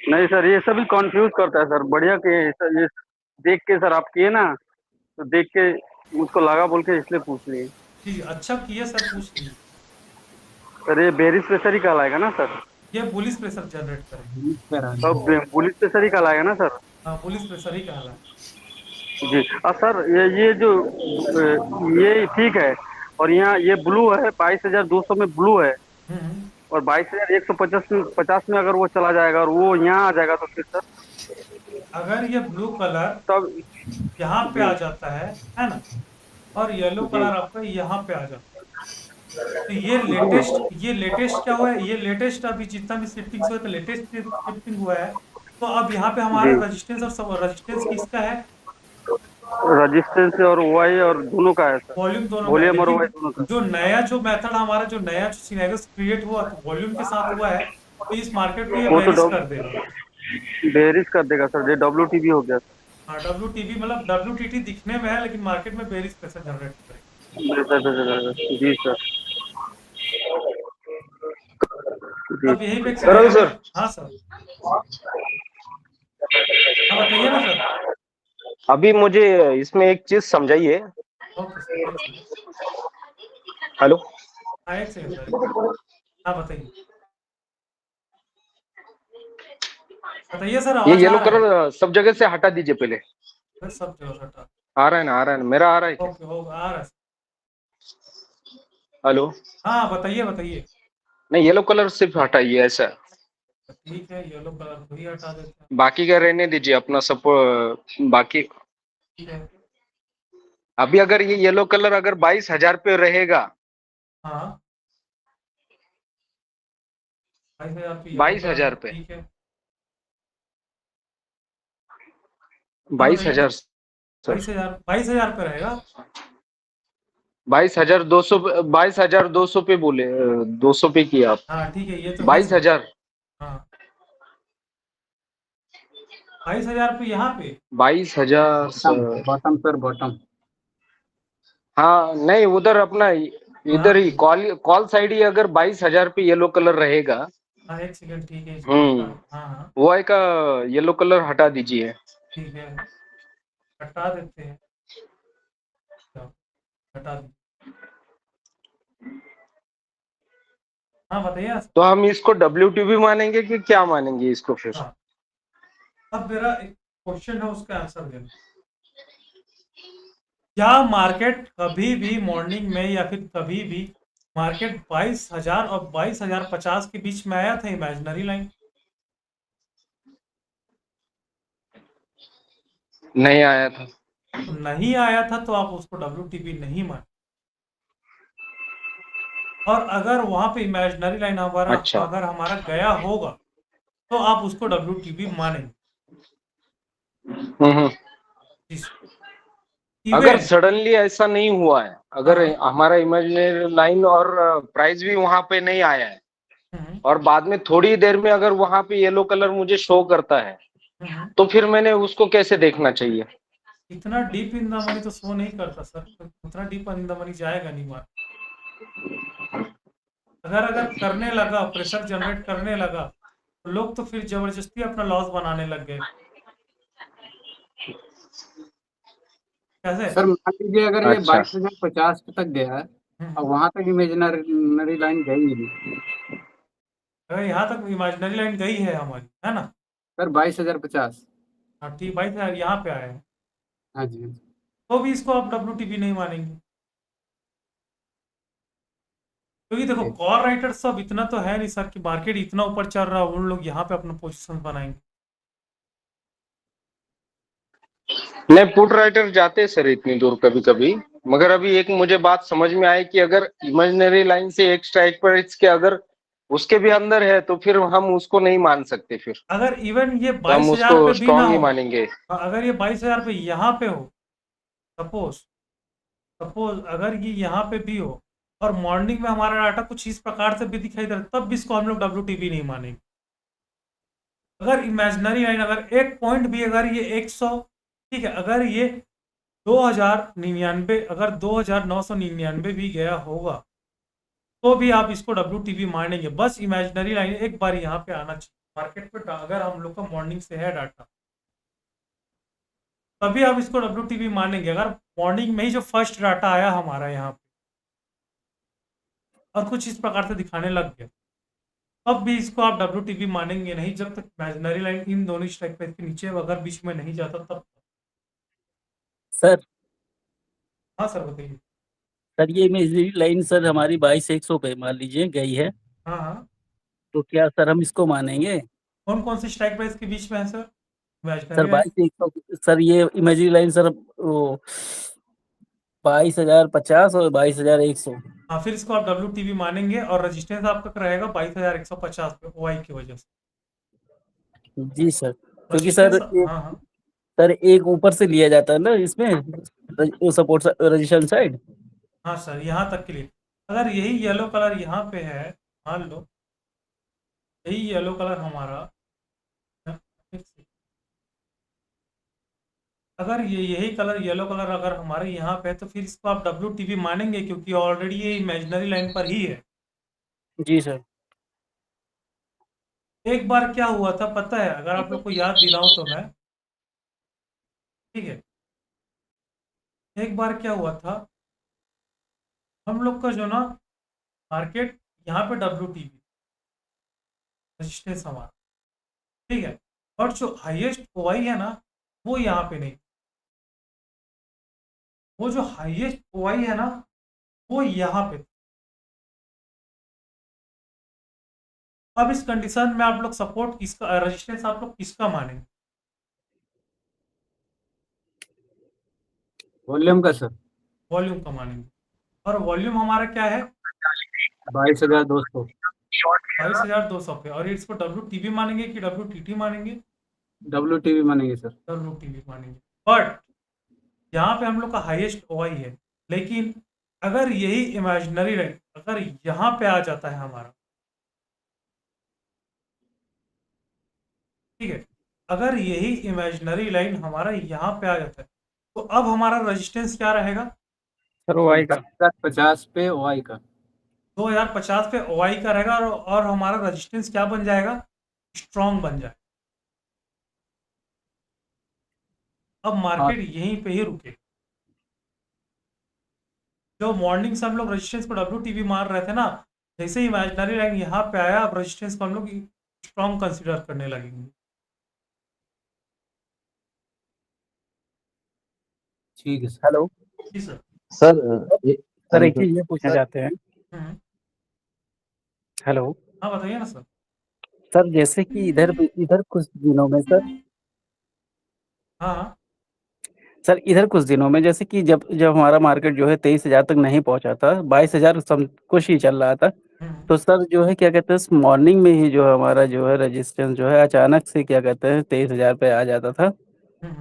नहीं सर, ये सभी कंफ्यूज करता है सर, बढ़िया के सर, ये देख के सर आप किए ना, तो देख के मुझको लगा बोल के इसलिए पूछ लिए जी, अच्छा किए सर, पूछ लिए। सर। ये बेरिश प्रेशर ही कहलाएगा ना सर? ये पुलिस प्रेशर जनरेट करेंगे। तब बुलिश प्रेशर ही कहलाएगा ना सर? हाँ, पुलिस प्रेशर ही कहला है। जी। और सर ये जो ये ठीक है, और यहाँ ये ब्लू है 22,200 में ब्लू है, और 22,150 में अगर वो चला जाएगा और वो यहाँ आ जाएगा तो फिर सर? अगर ये ब्लू कलर तब यहाँ पे आ जाता है ना, और येलो जी। कलर आपका यहाँ पे आ जाता है, तो ये लेटेस्ट क्या हुआ है? ये लेटेस्ट अभी जितना भी शिफ्टिंग हुआ है, लेटेस्ट शिफ्टिंग हुआ है। तो अब यहाँ पे हमारा जी। रेजिस्टेंस और सब रेजिस्टेंस किसका है? रजिस्टेंस और OI और दोनों का है सर, वॉल्यूम दोनों का है। वॉल्यूम और OI लेकिन दोनों का। जो नया जो मेथड हमारा, जो नया जो सिनेरियो क्रिएट हुआ तो वॉल्यूम के साथ हुआ है, तो इस मार्केट को ये वो तो बेरिश कर देगा। बेरिश कर देगा सर, ये WTB हो गया सर। हाँ, WTB मतलब WTT दिखने में है, लेकिन मार्केट में बेरिश प्रेशर जनरेट करेगा। जी सर। जी अब यही पे एक करो सिनेरियो। सर। हाँ सर, हाँ बताइए ना सर। अभी मुझे इसमें एक चीज समझाइए। ओके सर, एक सेकंड। हेलो। हाँ, एक सेकंड सर। हाँ बताइए, बताइए सर, ये आवाज येलो आ रहा है? कलर सब जगह से हटा दीजिए पहले। सर, सब जगह से हटा। आ रहा है ना, आ रहा है ना, मेरा आ रहा है क्या? ओके, हो आ रहा है। हेलो। हाँ बताइए बताइए। नहीं, येलो कलर सिर्फ हटाइए ऐसा, ठीक है, येलो कलर को ही हटा देते हैं। बाकी का रहने दीजिए अपना सब। बाकी ठीक है। अभी अगर ये येलो कलर अगर 22,000 पे रहेगा, हाँ, 22,000 पे yellow 22,000 कलर, पे, ठीक है। 22,000 22,000 पे रहेगा। 22,200 22,200 पे बोले, 200 पे किया आप। हाँ ठीक है, ये तो है सर। 22,000। हाँ, 22,000 पे यहाँ पे। 22,000 सर। Bottom sir, bottom. हाँ नहीं, उधर अपना इधर ही कॉल साइड ही अगर 22,000 पे येलो कलर रहेगा। हाँ, एक सेकंड, ठीक है, इसको हाँ हाँ वो आई का येलो कलर हटा दीजिए। ठीक है, हटा देते हैं। चलो, हटा दी। हाँ बताइए। तो हम इसको WTB मानेंगे कि क्या मानेंगे इसको फिर? हाँ, अब मेरा एक क्वेश्चन है, उसका आंसर देना। क्या मार्केट कभी भी मॉर्निंग में या फिर कभी भी मार्केट 22,000 और 22,050 के बीच में आया था इमेजिनरी लाइन? नहीं आया था। तो नहीं आया था तो आप उसको WTB नहीं मान। और अगर वहां पे इमेजिनरी लाइन हमारा अच्छा। अगर हमारा गया होगा तो आप उसको WTB मानेंगे। अगर सडनली ऐसा नहीं हुआ है, अगर हमारा इमेजिनरी लाइन और प्राइस भी वहां पे नहीं आया है, और बाद में थोड़ी देर में अगर वहां पे येलो कलर मुझे शो करता है, तो फिर मैंने उसको कैसे देखना चाहिए? इतना डीप इन द मनी तो शो नहीं करता सर, उतना डीप इन द मनी जाएगा नहीं मार। अगर करने लगा, प्रेशर जनरेट करने लगा, तो लोग तो फिर जबरदस्ती अपना लॉस बनाने लग गए। कैसे सर मान लीजिए अगर ये अच्छा। 22,050 तक गया है और वहां तक इमेजिनरी लाइन गई नहीं, अगर यहाँ तक इमेजिनरी लाइन गई है हमारी, है ना सर 22,050। हाँ ठीक, 22,000 यहाँ पे आए हैं, हाँ जी, हाँ जी। तो भी इसको आप WTB नहीं मानेंगे। क्योंकि देखो, कॉल राइटर सब इतना तो है नहीं सर कि मार्केट इतना ऊपर चल रहा है, उन लोग यहाँ पे अपना पोजीशन बनाएंगे। नहीं, पुट राइटर जाते हैं सर इतनी दूर कभी कभी, मगर अभी एक मुझे बात समझ में आई कि अगर इमेजिनरी लाइन से एक स्ट्राइक प्राइस के अगर उसके भी अंदर है तो फिर हम उसको नहीं मान सकते। फिर अगर इवन ये तो हम 22,000 उसको पे भी ना स्ट्रॉन्ग ही हो, मानेंगे। अगर ये 22,000 पे यहाँ पे हो, सपोज अगर ये यहाँ पे भी हो, और मॉर्निंग में हमारा डाटा कुछ इस प्रकार से भी दिखाई दे रहा है, तब भी इसको हम लोग WTB नहीं मानेंगे। अगर इमेजिनरी लाइन अगर एक पॉइंट भी अगर ये 100, ठीक है, अगर ये 2099 अगर 2999 भी गया होगा तो भी आप इसको WTB मानेंगे। बस इमेजिनरी लाइन एक बार यहाँ पे आना चाहिए मार्केट पे, अगर हम लोग का मॉर्निंग से है डाटा तभी आप इसको WTB मानेंगे। अगर मॉर्निंग में ही जो फर्स्ट डाटा आया हमारा यहाँ पे और कुछ इस प्रकार से दिखाने लग गया, तब भी इसको आप WTB मानेंगे नहीं जब तक इमेजिनरी लाइन इन दोनों स्ट्राइक प्राइस के नीचे अगर बीच में नहीं जाता तब। सर हाँ सर बताइए। सर ये इमेजिनरी लाइन सर हमारी 22,100 पे मान लीजिए गई है, हाँ हाँ, तो क्या सर हम इसको मानेंगे? कौन कौन से स्ट्राइक प्राइस के बीच में है sir sir imaginary line? 22,100 sir ये इमेजिनरी लाइन सर वो 22,050 और 22,100। हाँ, फिर इसको आप WTB मानेंगे और रेजिस्टेंस आपका रहेगा 22,150 पे OI की वजह से। जी सर, क्योंकि सर रेजिस्टेंस, हाँ हाँ सर एक ऊपर से लिया जाता है ना इसमें सपोर्ट रजिस्टेंस साइड। हाँ सर, यहाँ तक के लिए अगर यही येलो कलर यहाँ पे है, मान लो यही येलो कलर हमारा, अगर ये यही कलर येलो कलर अगर हमारे यहाँ पे है तो फिर इसको आप WTB मानेंगे क्योंकि ऑलरेडी ये इमेजिनरी लाइन पर ही है। जी सर। एक बार क्या हुआ था पता है, अगर आप लोग को याद दिलाऊं तो मैं, ठीक है, एक बार क्या हुआ था हम लोग का जो ना मार्केट यहाँ पे WTB रेजिस्टेंस हमारा, ठीक है, और जो हाईएस्ट OI है ना वो यहाँ पे नहीं, वो जो हाईएस्ट OI है ना वो यहाँ पे। अब इस कंडीशन में आप लोग सपोर्ट किसका, रेजिस्टेंस आप लोग किसका मानेंगे? वॉल्यूम का सर। वॉल्यूम का मानेंगे, और वॉल्यूम हमारा क्या है 22,200। 22,200 पे, और इसको WTB मानेंगे कि WTT मानेंगे? WTB मानेंगे सर। WTB मानेंगे। बट यहाँ पे हम लोग का हाईएस्ट OI है, लेकिन अगर यही इमेजिनरी लाइन अगर यहाँ पे आ जाता है हमारा, ठीक है, अगर यही इमेजिनरी लाइन हमारा यहाँ पे आ जाता है तो अब हमारा रेजिस्टेंस क्या रहेगा सर OI का 50 पे OI का 2050 पे OI का रहेगा, और हमारा रेजिस्टेंस क्या बन जाएगा, स्ट्रॉन्ग बन जाएगा। अब मार्केट यहीं पे ही रुके। जो मॉर्निंग से हम लोग रेजिस्टेंस को WTB मार रहे थे ना, जैसे ही इमेजिनरी लाइन यहाँ पे आया अब रेजिस्टेंस को हम लोग स्ट्रॉन्ग कंसीडर करने लगेंगे। ठीक है सर। हेलो जी सर। सर एक चीज ये पूछना चाहते हैं। हम्म, हेलो हाँ बताइए ना सर। सर जैसे कि इधर कुछ दिनों में सर हाँ सर इधर कुछ दिनों में जैसे कि जब जब हमारा मार्केट जो है 23,000 तक नहीं पहुंचा था, 22,000 कुछ ही चल रहा था, तो सर जो है क्या कहते हैं मॉर्निंग में ही जो है हमारा जो है रेजिस्टेंस जो है अचानक से क्या कहते हैं 23,000 पे आ जाता था,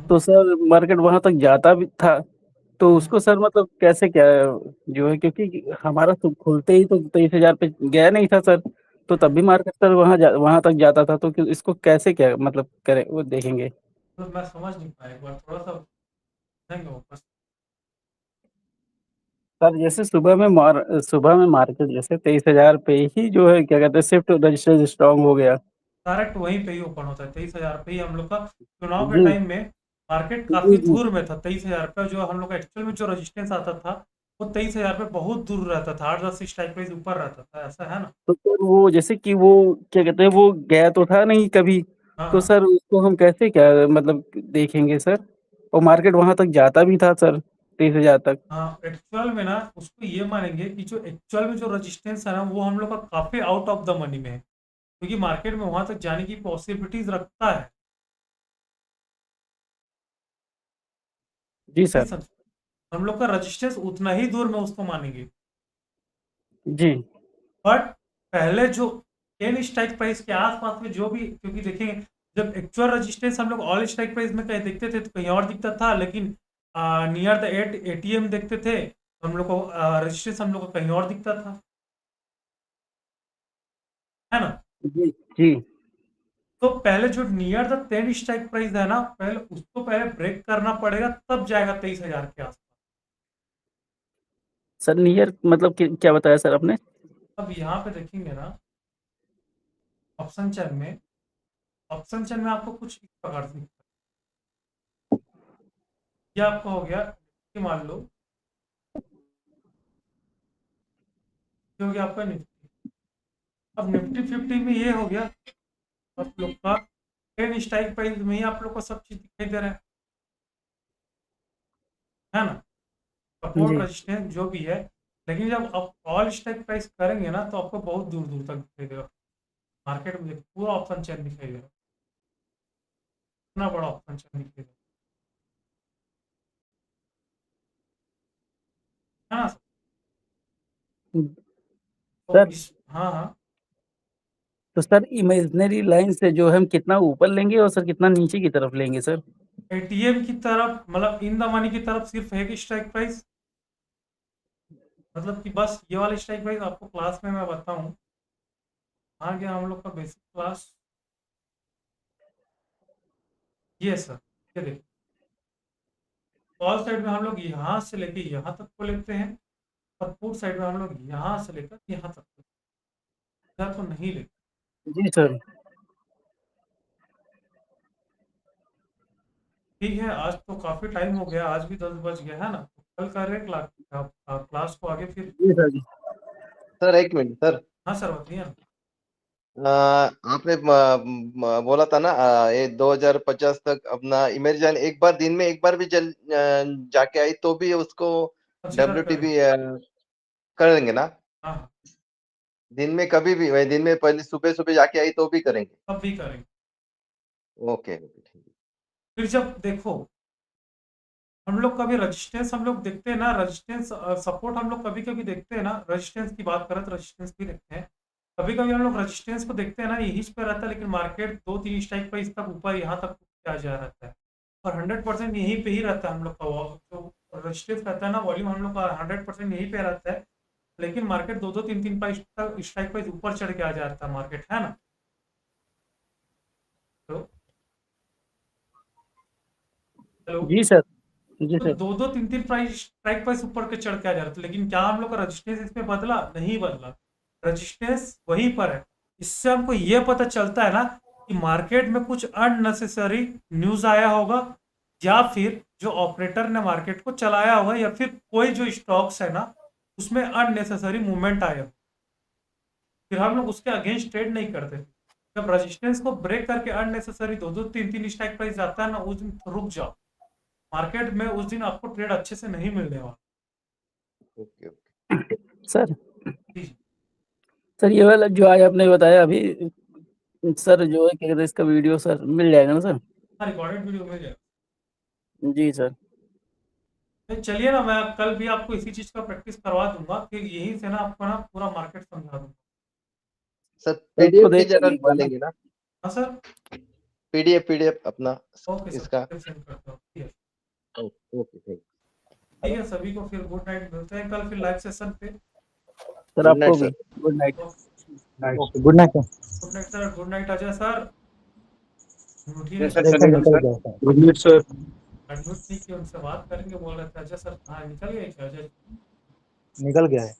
तो सर मार्केट वहां तक जाता भी था, तो उसको सर मतलब कैसे क्या जो है, क्योंकि हमारा तो खुलते ही तो 23,000 पे गया नहीं था सर, तो तब भी मार्केट सर वहां तक जाता था, तो इसको कैसे क्या मतलब करें वो देखेंगे। तो मैं समझ नहीं पाया, एक बार थोड़ा सा बताएंगे वापस। सर जैसे सुबह में मार्केट जैसे 23,000 पे ही जो है क्या कहते हैं शिफ्ट रजिस्टर स्ट्रांग हो गया। डायरेक्ट वहीं पे ही ओपन होता है 23,000 पे ही। हम लोग का चुनाव के जी टाइम में मार्केट काफी जी जी। दूर में था 23,000 पे, जो हम लोग का एक्चुअल में जो रेजिस्टेंस आता था वो 23,000 पे बहुत दूर रहता था, 8-10 स्ट्राइक प्राइस ऊपर रहता था, ऐसा है ना? तो सर वो जैसे कि वो क्या कहते हैं वो गया तो था नहीं कभी, हाँ तो हाँ सर उसको हम कैसे क्या मतलब देखेंगे सर, और मार्केट वहां तक जाता भी था सर 23,000 तक। हाँ, एक्चुअल में ना उसको ये मानेंगे कि जो एक्चुअल में जो रेजिस्टेंस है ना वो हम लोग का काफी आउट ऑफ द मनी में है, क्योंकि मार्केट में वहां तक जाने की पॉसिबिलिटीज रखता है। जी नहीं सर। समझ, हम लोग का रेजिस्टेंस उतना ही दूर में उसको मानेंगे, जी बट पहले जो 10 स्ट्राइक प्राइस के आसपास में जो भी, क्योंकि देखेंगे जब एक्चुअल रेजिस्टेंस हम लोग ऑल स्ट्राइक प्राइस में कहीं देखते थे तो कहीं और दिखता था, लेकिन नियर द ATM देखते थे हम लोग को रजिस्ट्रेशन हम लोग को कहीं और दिखता था, है ना। जी जी तो पहले जो नियर द 10 स्ट्राइक प्राइस है ना, पहले उसको पहले ब्रेक करना पड़ेगा, तब जाएगा 23,000 के आसपास। सर नियर मतलब क्या बताया सर आपने? अब यहाँ पे देखेंगे ना ऑप्शन चेन में, आपको कुछ इस प्रकार से दिखता है। ये आपका हो गया, ये मान लो ये हो गया आपका निफ्टी। अब निफ्टी 50 में ये हो गया आप लोग का 10 स्ट्राइक प्राइस में ही आप लोग को सब चीज दिखाई दे रहा है ना, सपोर्ट जी रेजिस्टेंस जो भी है। लेकिन जब आप ऑल स्ट्राइक प्राइस करेंगे ना तो आपको बहुत दूर दूर तक दिखाई देगा। मार्केट में पूरा ऑप्शन चेन दिखाई देगा, इतना बड़ा ऑप्शन चेन दिखाई देगा, है ना। तो सर इस हाँ हाँ तो सर इमेजिनरी लाइन से जो है हम कितना ऊपर लेंगे और सर कितना नीचे की तरफ लेंगे सर? एटीएम की तरफ मतलब इन द मनी की तरफ सिर्फ है कि स्ट्राइक प्राइस, मतलब कि बस ये वाला स्ट्राइक प्राइस आपको क्लास में मैं बताऊं। आ गया हम लोग का बेसिक क्लास, ये सर, ये देखिए कॉल साइड में हम लोग यहाँ से लेके यहाँ तक को लेते हैं, और पुट साइड में हम लोग यहाँ से लेकर यहाँ तक को, इधर तो नहीं लेते। जी सर ठीक है, आज तो काफी टाइम हो गया, आज भी 10 बज गया है ना, तो कल कर रहे क्लास को आगे फिर। जी सर जी सर एक मिनट सर, हाँ सर बताइए ना। आपने बोला था ना ये 2050 तक अपना इमेज लाइन एक बार दिन में एक बार भी जाके आई तो भी उसको कंसिडर WTB करें। कर देंगे ना? हाँ हाँ, दिन में कभी भी दिन में पहले सुबह सुबह जाके आई तो भी करेंगे? तब भी करेंगे। ओके ओके ठीक है। फिर जब देखो हम लोग कभी रेजिस्टेंस हम लोग देखते हैं ना, रेजिस्टेंस सपोर्ट हम लोग कभी कभी देखते हैं ना, रेजिस्टेंस की बात करें तो रेजिस्टेंस भी देखते हैं। कभी कभी हम लोग रेजिस्टेंस को देखते हैं ना, यहीं पे रहता है, लेकिन मार्केट 2-3 स्ट्राइक प्राइस तक ऊपर यहाँ तक आ जा रहता है, और 100% यहीं पे ही रहता है हम लोग का जो रेजिस्टेंस रहता है ना, वॉल्यूम हम लोग का 100% यहीं पे रहता है। लेकिन मार्केट 2-2, 3-3 प्राइस तक स्ट्राइक प्राइस ऊपर चढ़ के आ जाता है मार्केट, है ना। तो हेलो, जी सर जी तो सर 2-2, 3-3 प्राइस स्ट्राइक प्राइस ऊपर के चढ़ के आ जा रहा था, लेकिन क्या हम लोग का रजिस्टेंस इसमें बदला? नहीं बदला, रजिस्टेंस वहीं पर है। इससे हमको ये पता चलता है ना कि मार्केट में कुछ अननेसेसरी न्यूज आया होगा, या फिर जो ऑपरेटर ने मार्केट को चलाया होगा, या फिर कोई जो स्टॉक्स है ना उसमें अननेसेसरी मूवमेंट आया, फिर हम लोग उसके अगेंस्ट ट्रेड नहीं करते। जब रजिस्टेंस को ब्रेक करके अननेसेसरी 2-2, 3-3 स्ट्राइक प्राइस जाता है ना, उस दिन रुक जाओ, मार्केट में उस दिन आपको ट्रेड अच्छे से नहीं मिलने वाला। ओके ओके सर जी जी। सर ये वाला जो आज आपने बताया अभी सर जो है क्या कहते हैं इसका वीडियो सर मिल जाएगा ना सर? हाँ रिकॉर्डेड वीडियो मिल जाएगा। जी सर तो चलिए ना, मैं कल भी आपको इसी चीज का प्रैक्टिस करवा दूंगा, फिर यहीं से ना आपको ना पूरा मार्केट समझा दूंगा। सर तो PDF की देख जगह लेंगे एक बार ना। बोलेंगे ना? हाँ सर, PDF अपना ओके सर, इसका। फिर सेंड करता हूँ। ठीक है, ओके थैंक ठीक है, सभी को फिर गुड नाइट, मिलते हैं कल फिर लाइव सेशन पे। सर Good night, आपको भी sir. Good night. Good night good night sir, good night Ajay sir. उठिए नहीं, जैसा चलेगा sir. Good night sir. Admit नहीं किया, उनसे बात करेंगे, बोल रहे थे अजय सर। हाँ निकल गए क्या अजय? निकल गया है।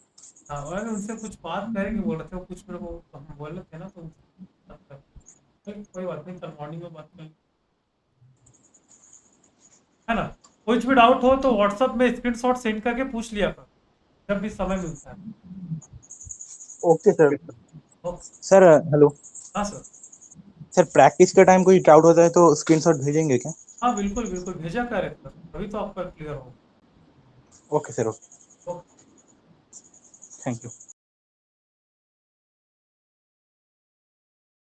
हाँ और उनसे कुछ बात करेंगे बोल रहे थे, वो कुछ मेरे को हम बोल रहे थे ना, तो बात कर, कोई बात नहीं, कल मॉर्निंग में बात करेंगे, है ना। कुछ भी डाउट हो तो व्हाट्सएप में स्क्रीनशॉट सेंड करके पूछ लिया कर, जब भी समय मिलता है। Okay sir. Okay sir hello हाँ सर। सर, प्रैक्टिस के टाइम कोई डाउट होता है तो स्क्रीनशॉट भेजेंगे क्या? हाँ बिल्कुल बिल्कुल, भेजा करें सर, तभी तो आपका क्लियर हो। Okay sir, okay, okay. Thank you.